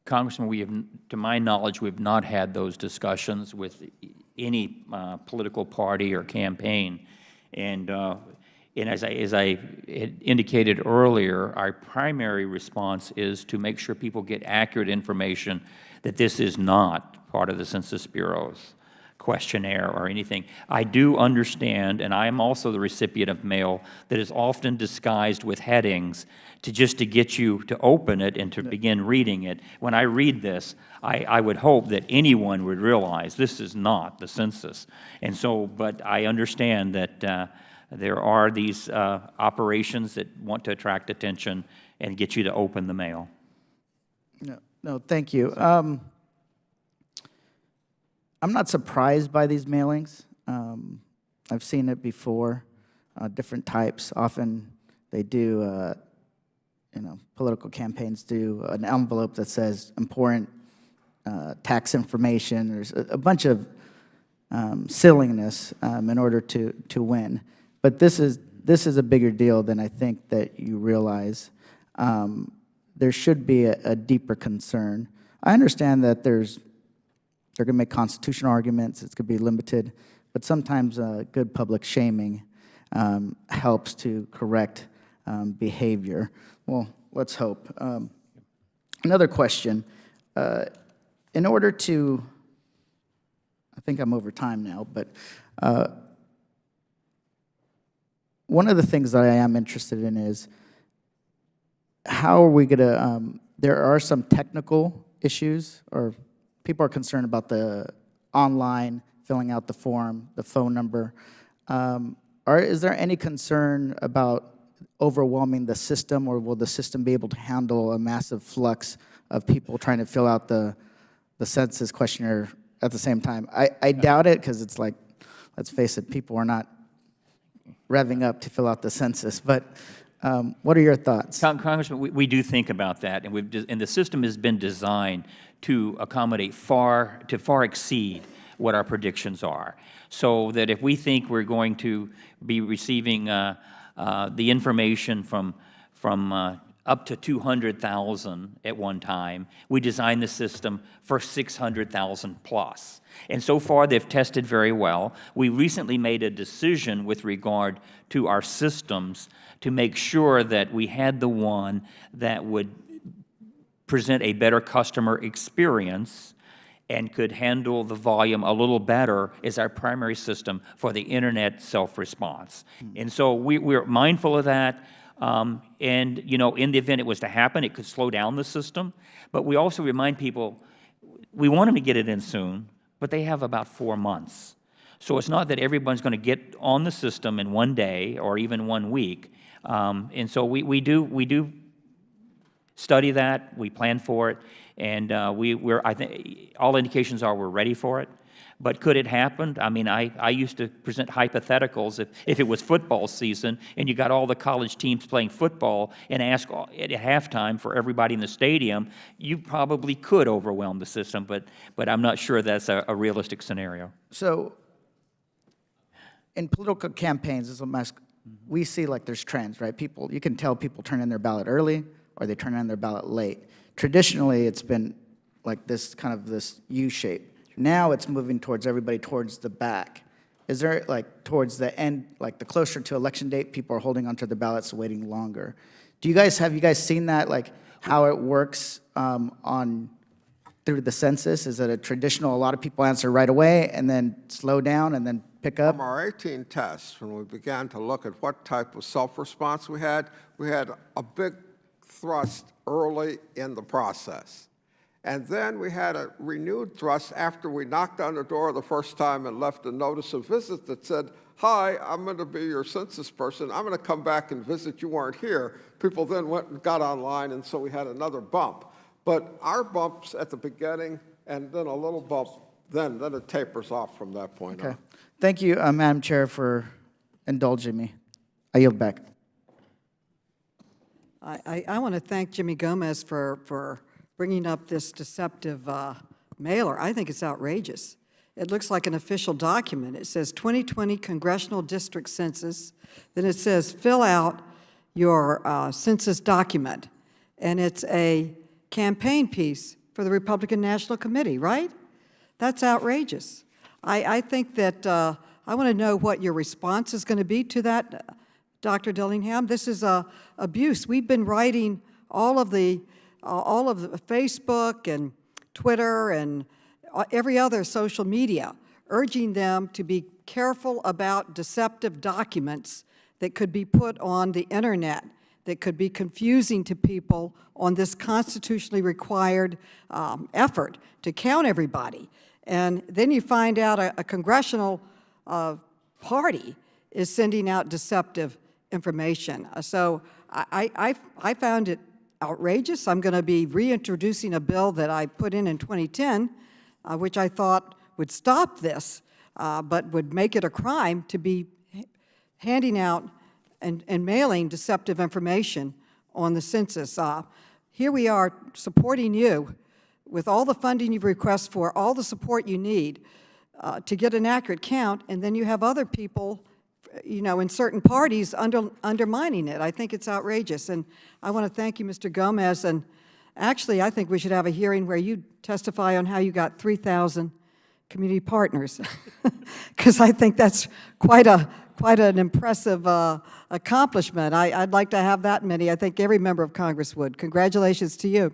Congressman, we have, to my knowledge, we've not had those discussions with any political party or campaign. And as I had indicated earlier, our primary response is to make sure people get accurate information that this is not part of the Census Bureau's questionnaire or anything. I do understand, and I am also the recipient of mail that is often disguised with headings to get you to open it and to begin reading it. When I read this, I would hope that anyone would realize this is not the census. And so, but I understand that there are these operations that want to attract attention and get you to open the mail. No, thank you. I'm not surprised by these mailings. I've seen it before, different types. Often they do, political campaigns do an envelope that says important tax information. There's a bunch of silliness in order to win. But this is a bigger deal than I think that you realize. There should be a deeper concern. I understand that they're going to make constitutional arguments, it's going to be limited, but sometimes good public shaming helps to correct behavior. Well, let's hope. Another question. In order to, I think I'm over time now, but one of the things that I am interested in is how are we going to, there are some technical issues, or people are concerned about the online filling out the form, the phone number. Is there any concern about overwhelming the system, or will the system be able to handle a massive flux of people trying to fill out the census questionnaire at the same time? I doubt it, because it's like, let's face it, people are not revving up to fill out the census. But what are your thoughts? Congressman, we do think about that, and the system has been designed to accommodate far exceed what our predictions are. So that if we think we're going to be receiving the information from up to 200,000 at one time, we designed the system for 600,000 plus. And so far, they've tested very well. We recently made a decision with regard to our systems to make sure that we had the one that would present a better customer experience and could handle the volume a little better as our primary system for the internet self-response. And so we're mindful of that. And, in the event it was to happen, it could slow down the system. But we also remind people, we want them to get it in soon, but they have about 4 months. So it's not that everyone's going to get on the system in one day or even 1 week. And so we do study that, we plan for it, and I think all indications are we're ready for it. But could it happen? I mean, I used to present hypotheticals if it was football season and you got all the college teams playing football and ask at halftime for everybody in the stadium, you probably could overwhelm the system, but I'm not sure that's a realistic scenario. So in political campaigns, we see like there's trends, right? You can tell people turn in their ballot early or they turn in their ballot late. Traditionally, it's been like this kind of this U shape. Now it's moving towards everybody towards the back. Is there, like, towards the end, like the closer to election date, people are holding onto their ballots, waiting longer? Have you guys seen that, like how it works through the census? Is it a traditional, a lot of people answer right away and then slow down and then pick up? From our 18 tests, when we began to look at what type of self-response we had a big thrust early in the process. And then we had a renewed thrust after we knocked on the door the first time and left a notice of visit that said, hi, I'm going to be your census person. I'm going to come back and visit. You weren't here. People then went and got online, and so we had another bump. But our bumps at the beginning and then a little bump, then it tapers off from that point on. Thank you, Madam Chair, for indulging me. I yield back. I want to thank Jimmy Gomez for bringing up this deceptive mailer. I think it's outrageous. It looks like an official document. It says 2020 Congressional District Census. Then it says fill out your census document, and it's a campaign piece for the Republican National Committee, right? That's outrageous. I think that I want to know what your response is going to be to that, Dr. Dillingham. This is abuse. We've been writing all of the Facebook and Twitter and every other social media, urging them to be careful about deceptive documents that could be put on the internet, that could be confusing to people on this constitutionally required effort to count everybody. And then you find out a congressional party is sending out deceptive information. So I found it outrageous. I'm going to be reintroducing a bill that I put in 2010, which I thought would stop this, but would make it a crime to be handing out and mailing deceptive information on the census. Here we are supporting you with all the funding you've requested for, all the support you need to get an accurate count, and then you have other people, you know, in certain parties undermining it. I think it's outrageous, and I want to thank you, Mr. Gomez, and actually I think we should have a hearing where you testify on how you got 3,000 community partners, because I think that's quite an impressive accomplishment. I'd like to have that many. I think every member of Congress would. Congratulations to you.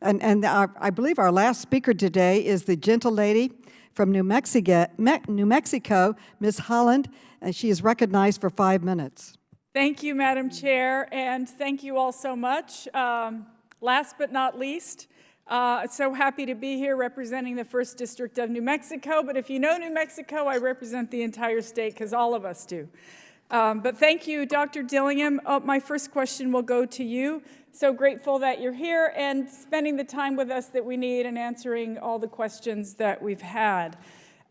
And I believe our last speaker today is the gentle lady from New Mexico, Ms. Holland, and she is recognized for 5 minutes. Thank you, Madam Chair, and thank you all so much. Last but not least, so happy to be here representing the 1st District of New Mexico, but if you know New Mexico, I represent the entire state because all of us do. But thank you, Dr. Dillingham. My first question will go to you. So grateful that you're here and spending the time with us that we need and answering all the questions that we've had.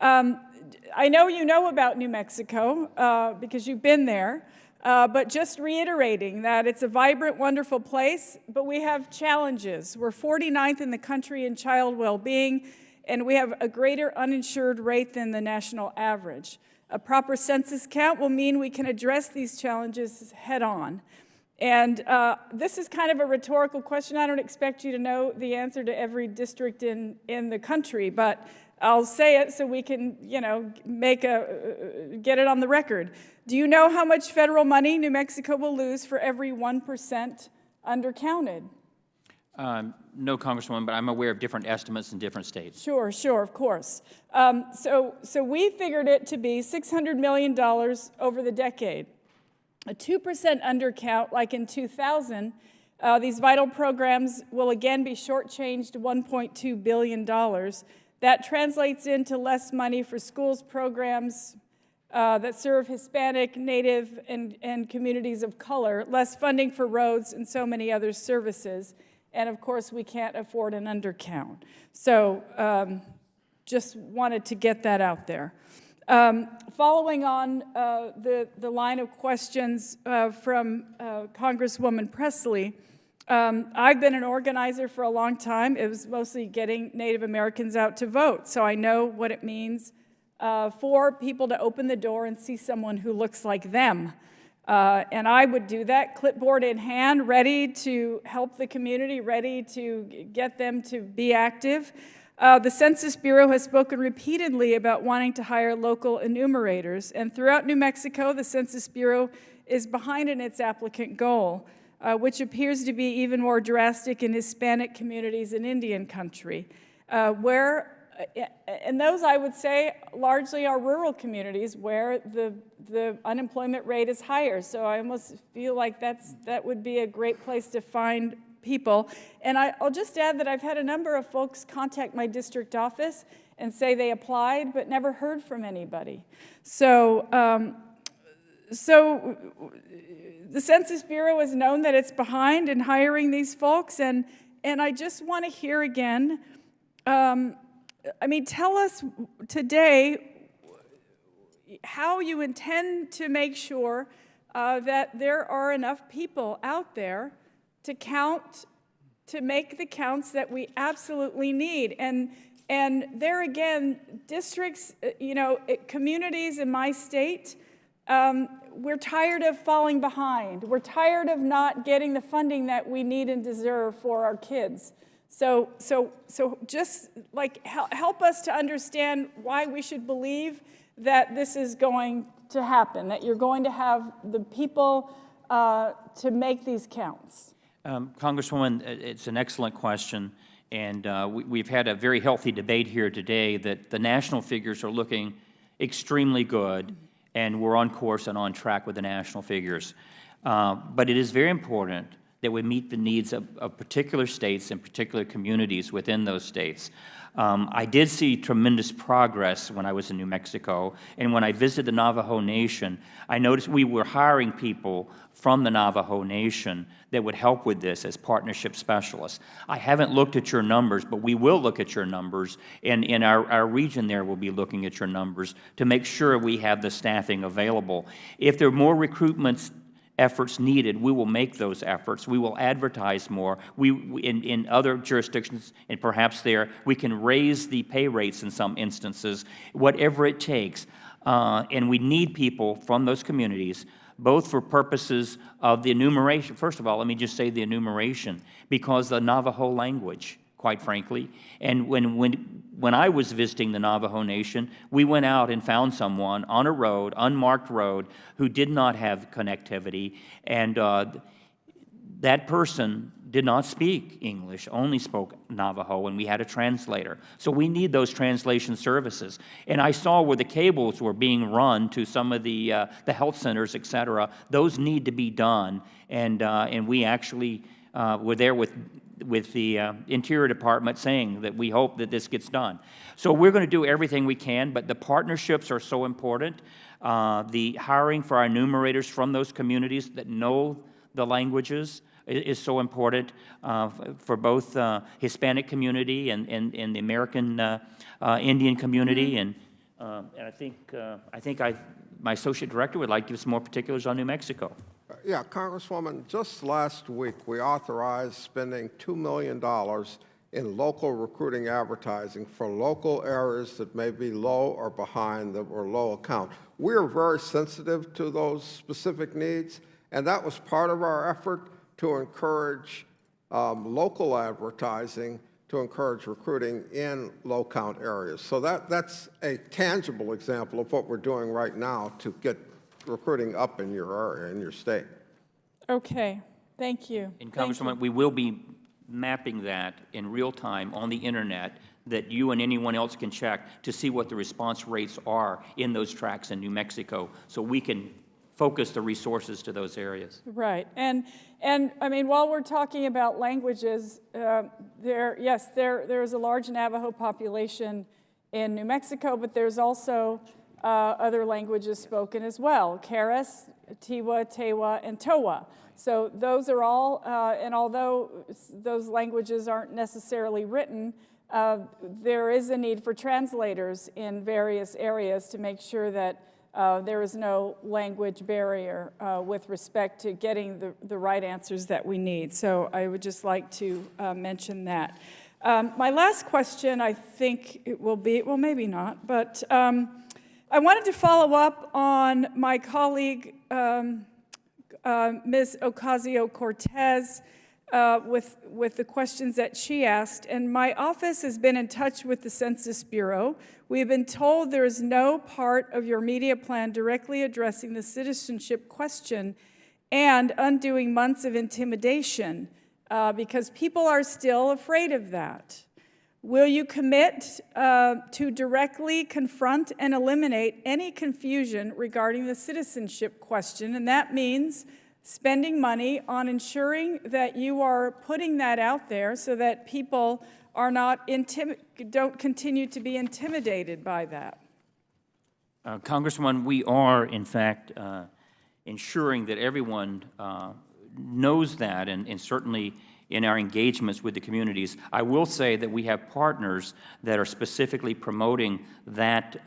I know you know about New Mexico because you've been there, but just reiterating that it's a vibrant, wonderful place, but we have challenges. We're 49th in the country in child well-being, and we have a greater uninsured rate than the national average. A proper census count will mean we can address these challenges head-on. And this is kind of a rhetorical question. I don't expect you to know the answer to every district in the country, but I'll say it so we can, you know, get it on the record. Do you know how much federal money New Mexico will lose for every 1% undercounted? No, Congresswoman, but I'm aware of different estimates in different states. Sure, of course. So we figured it to be $600 million over the decade. A 2% undercount, like in 2000, these vital programs will again be shortchanged $1.2 billion. That translates into less money for schools programs that serve Hispanic, Native, and communities of color, less funding for roads and so many other services. And of course, we can't afford an undercount. So just wanted to get that out there. Following on the line of questions from Congresswoman Presley, I've been an organizer for a long time. It was mostly getting Native Americans out to vote. So I know what it means for people to open the door and see someone who looks like them. And I would do that, clipboard in hand, ready to help the community, ready to get them to be active. The Census Bureau has spoken repeatedly about wanting to hire local enumerators, and throughout New Mexico, the Census Bureau is behind in its applicant goal, which appears to be even more drastic in Hispanic communities in Indian country, and those, I would say, largely are rural communities where the unemployment rate is higher. So I almost feel like that would be a great place to find people. And I'll just add that I've had a number of folks contact my district office and say they applied but never heard from anybody. So the Census Bureau has known that it's behind in hiring these folks, and I just want to hear again, tell us today how you intend to make sure that there are enough people out there to count, to make the counts that we absolutely need. And there again, districts, communities in my state, we're tired of falling behind. We're tired of not getting the funding that we need and deserve for our kids. So just like help us to understand why we should believe that this is going to happen, that you're going to have the people to make these counts. Congresswoman, it's an excellent question, and we've had a very healthy debate here today that the national figures are looking extremely good, and we're on course and on track with the national figures. But it is very important that we meet the needs of particular states and particular communities within those states. I did see tremendous progress when I was in New Mexico, and when I visited the Navajo Nation, I noticed we were hiring people from the Navajo Nation that would help with this as partnership specialists. I haven't looked at your numbers, but we will look at your numbers, and in our region there, we'll be looking at your numbers to make sure we have the staffing available. If there are more recruitment efforts needed, we will make those efforts. We will advertise more. In other jurisdictions, and perhaps there, we can raise the pay rates in some instances, whatever it takes. And we need people from those communities, both for purposes of the enumeration. First of all, let me just say the enumeration, because the Navajo language, quite frankly. And when I was visiting the Navajo Nation, we went out and found someone on a road, unmarked road, who did not have connectivity, and that person did not speak English, only spoke Navajo, and we had a translator. So we need those translation services. And I saw where the cables were being run to some of the health centers, et cetera. Those need to be done, and we actually were there with the Interior Department saying that we hope that this gets done. So we're going to do everything we can, but the partnerships are so important. The hiring for our enumerators from those communities that know the languages is so important for both Hispanic community and the American Indian community. And I think my associate director would like to give some more particulars on New Mexico. Yeah, Congresswoman, just last week we authorized spending $2 million in local recruiting advertising for local areas that may be low or behind or low account. We are very sensitive to those specific needs, and that was part of our effort to encourage local advertising, to encourage recruiting in low-count areas. So that's a tangible example of what we're doing right now to get recruiting up in your area, in your state. Okay, thank you. And Congresswoman, we will be mapping that in real time on the internet that you and anyone else can check to see what the response rates are in those tracts in New Mexico, so we can focus the resources to those areas. Right, and I mean, while we're talking about languages, there is a large Navajo population in New Mexico, but there's also other languages spoken as well: Keres, Tiwa, Tewa, and Towa. So those are all, and although those languages aren't necessarily written, there is a need for translators in various areas to make sure that there is no language barrier with respect to getting the right answers that we need. So I would just like to mention that. My last question, I think it will be, well, maybe not, but I wanted to follow up on my colleague, Ms. Ocasio-Cortez, with the questions that she asked. And my office has been in touch with the Census Bureau. We've been told there is no part of your media plan directly addressing the citizenship question and undoing months of intimidation because people are still afraid of that. Will you commit to directly confront and eliminate any confusion regarding the citizenship question? And that means spending money on ensuring that you are putting that out there so that people are not don't continue to be intimidated by that. Congresswoman, we are, in fact, ensuring that everyone knows that, and certainly in our engagements with the communities. I will say that we have partners that are specifically promoting that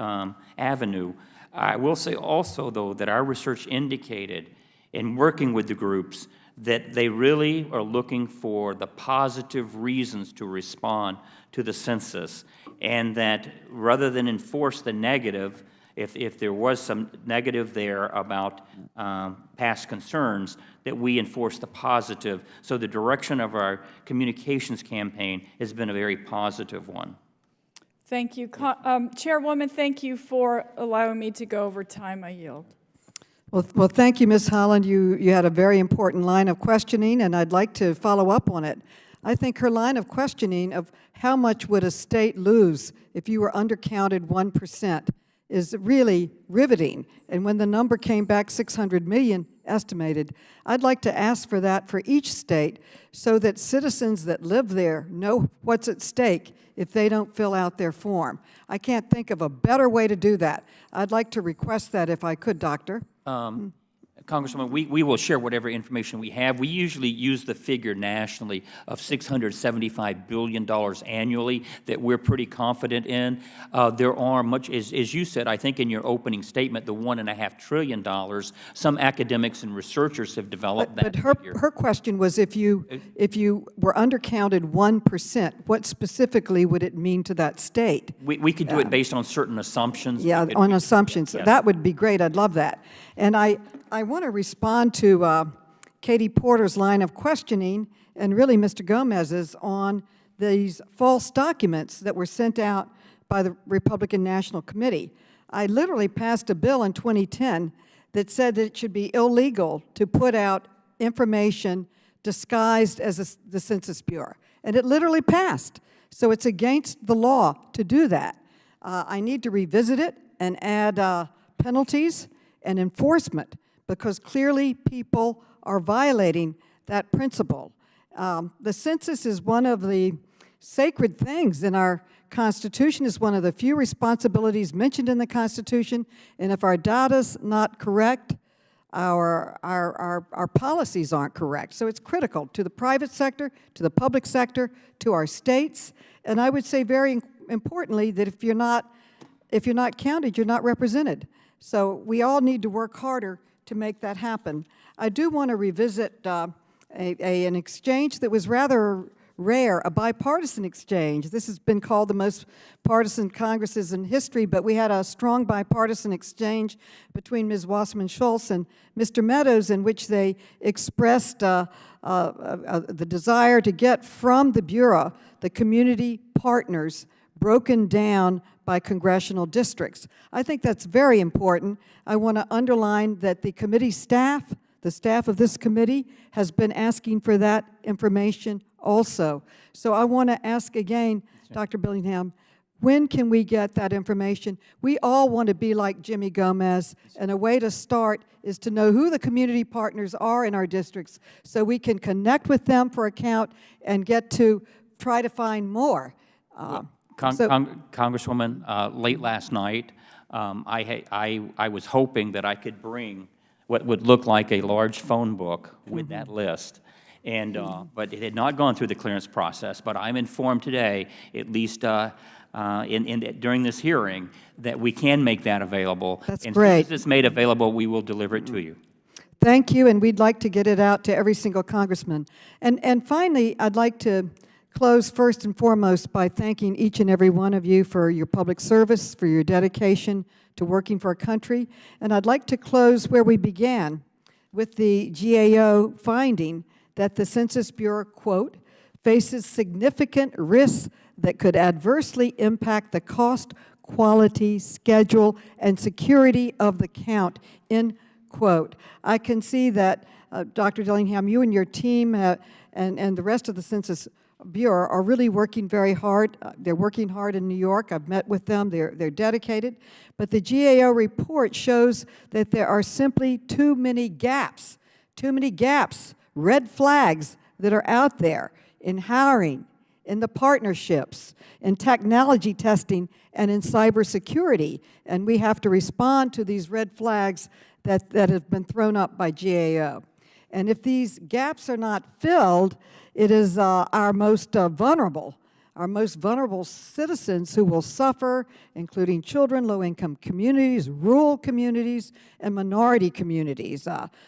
avenue. I will say also, though, that our research indicated in working with the groups that they really are looking for the positive reasons to respond to the census, and that rather than enforce the negative, if there was some negative there about past concerns, that we enforce the positive. So the direction of our communications campaign has been a very positive one. Thank you. Chairwoman, thank you for allowing me to go over time. I yield. Well, thank you, Ms. Holland. You had a very important line of questioning, and I'd like to follow up on it. I think her line of questioning of how much would a state lose if you were undercounted 1% is really riveting. And when the number came back 600 million estimated, I'd like to ask for that for each state so that citizens that live there know what's at stake if they don't fill out their form. I can't think of a better way to do that. I'd like to request that if I could, Doctor. Congresswoman, we will share whatever information we have. We usually use the figure nationally of $675 billion annually that we're pretty confident in. There are much, as you said, I think in your opening statement, the $1.5 trillion, some academics and researchers have developed that figure. Her question was if you were undercounted 1%, what specifically would it mean to that state? We could do it based on certain assumptions. Yeah, on assumptions. Yes. That would be great. I'd love that. And I want to respond to Katie Porter's line of questioning, and really Mr. Gomez's, on these false documents that were sent out by the Republican National Committee. I literally passed a bill in 2010 that said that it should be illegal to put out information disguised as the Census Bureau, and it literally passed. So it's against the law to do that. I need to revisit it and add penalties and enforcement, because clearly people are violating that principle. The census is one of the sacred things in our Constitution. Is one of the few responsibilities mentioned in the Constitution, and if our data's not correct, our policies aren't correct. So it's critical to the private sector, to the public sector, to our states, and I would say very importantly that if you're not counted, you're not represented. So we all need to work harder to make that happen. I do want to revisit an exchange that was rather rare, a bipartisan exchange. This has been called the most partisan Congresses in history, but we had a strong bipartisan exchange between Ms. Wasserman Schultz and Mr. Meadows, in which they expressed the desire to get from the Bureau the community partners broken down by congressional districts. I think that's very important. I want to underline that the committee staff, the staff of this committee, has been asking for that information also. So I want to ask again, Dr. Billingham, when can we get that information? We all want to be like Jimmy Gomez, and a way to start is to know who the community partners are in our districts so we can connect with them for a count and get to try to find more. Congresswoman, late last night, I was hoping that I could bring what would look like a large phone book with that list, and but it had not gone through the clearance process. But I'm informed today, at least during this hearing, that we can make that available. That's and great. As soon as it's made available, we will deliver it to you. Thank you, and we'd like to get it out to every single congressman. And finally, I'd like to close first and foremost by thanking each and every one of you for your public service, for your dedication to working for our country. And I'd like to close where we began, with the GAO finding that the Census Bureau, quote, faces significant risks that could adversely impact the cost, quality, schedule, and security of the count, end quote. I can see that, Dr. Dillingham, you and your team and the rest of the Census Bureau are really working very hard. They're working hard in New York. I've met with them. They're dedicated. But the GAO report shows that there are simply too many gaps, red flags that are out there in hiring, in the partnerships, in technology testing, and in cybersecurity. And we have to respond to these red flags that have been thrown up by GAO. And if these gaps are not filled, it is our most vulnerable citizens who will suffer, including children, low-income communities, rural communities, and minority communities.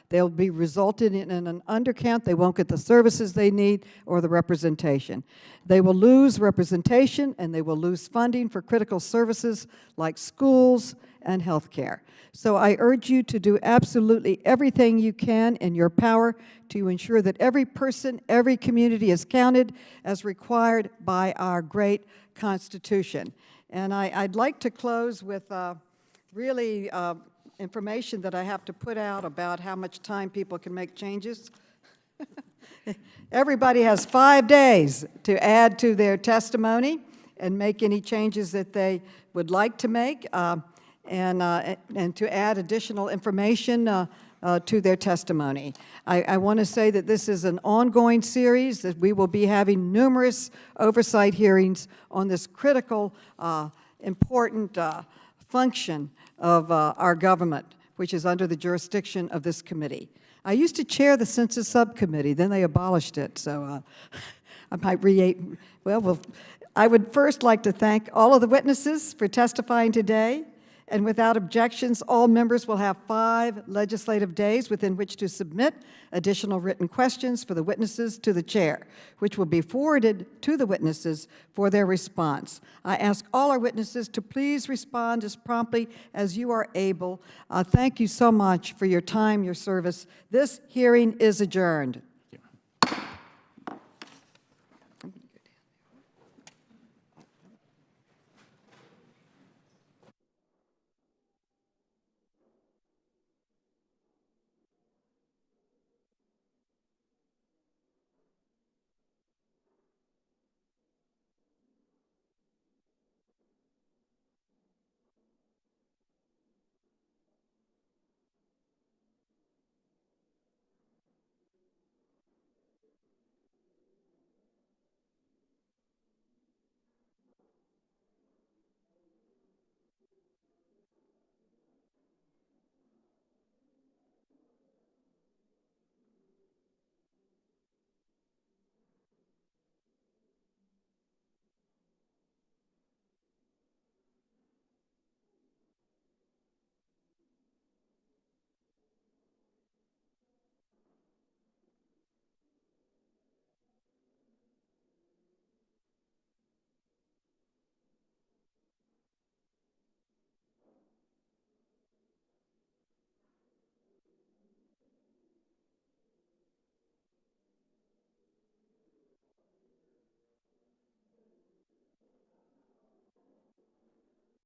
They'll be resulted in an undercount. They won't get the services they need or the representation. They will lose representation, and they will lose funding for critical services like schools and health care. So I urge you to do absolutely everything you can in your power to ensure that every person, every community is counted as required by our great Constitution. And I'd like to close with really information that I have to put out about how much time people can make changes. Everybody has 5 days to add to their testimony and make any changes that they would like to make, and to add additional information to their testimony. I want to say that this is an ongoing series, that we will be having numerous oversight hearings on this critical, important function of our government, which is under the jurisdiction of this committee. I used to chair the Census Subcommittee, then they abolished it, so I might well, I would first like to thank all of the witnesses for testifying today, and without objections, all members will have 5 legislative days within which to submit additional written questions for the witnesses to the chair, which will be forwarded to the witnesses for their response. I ask all our witnesses to please respond as promptly as you are able. Thank you so much for your time, your service. This hearing is adjourned.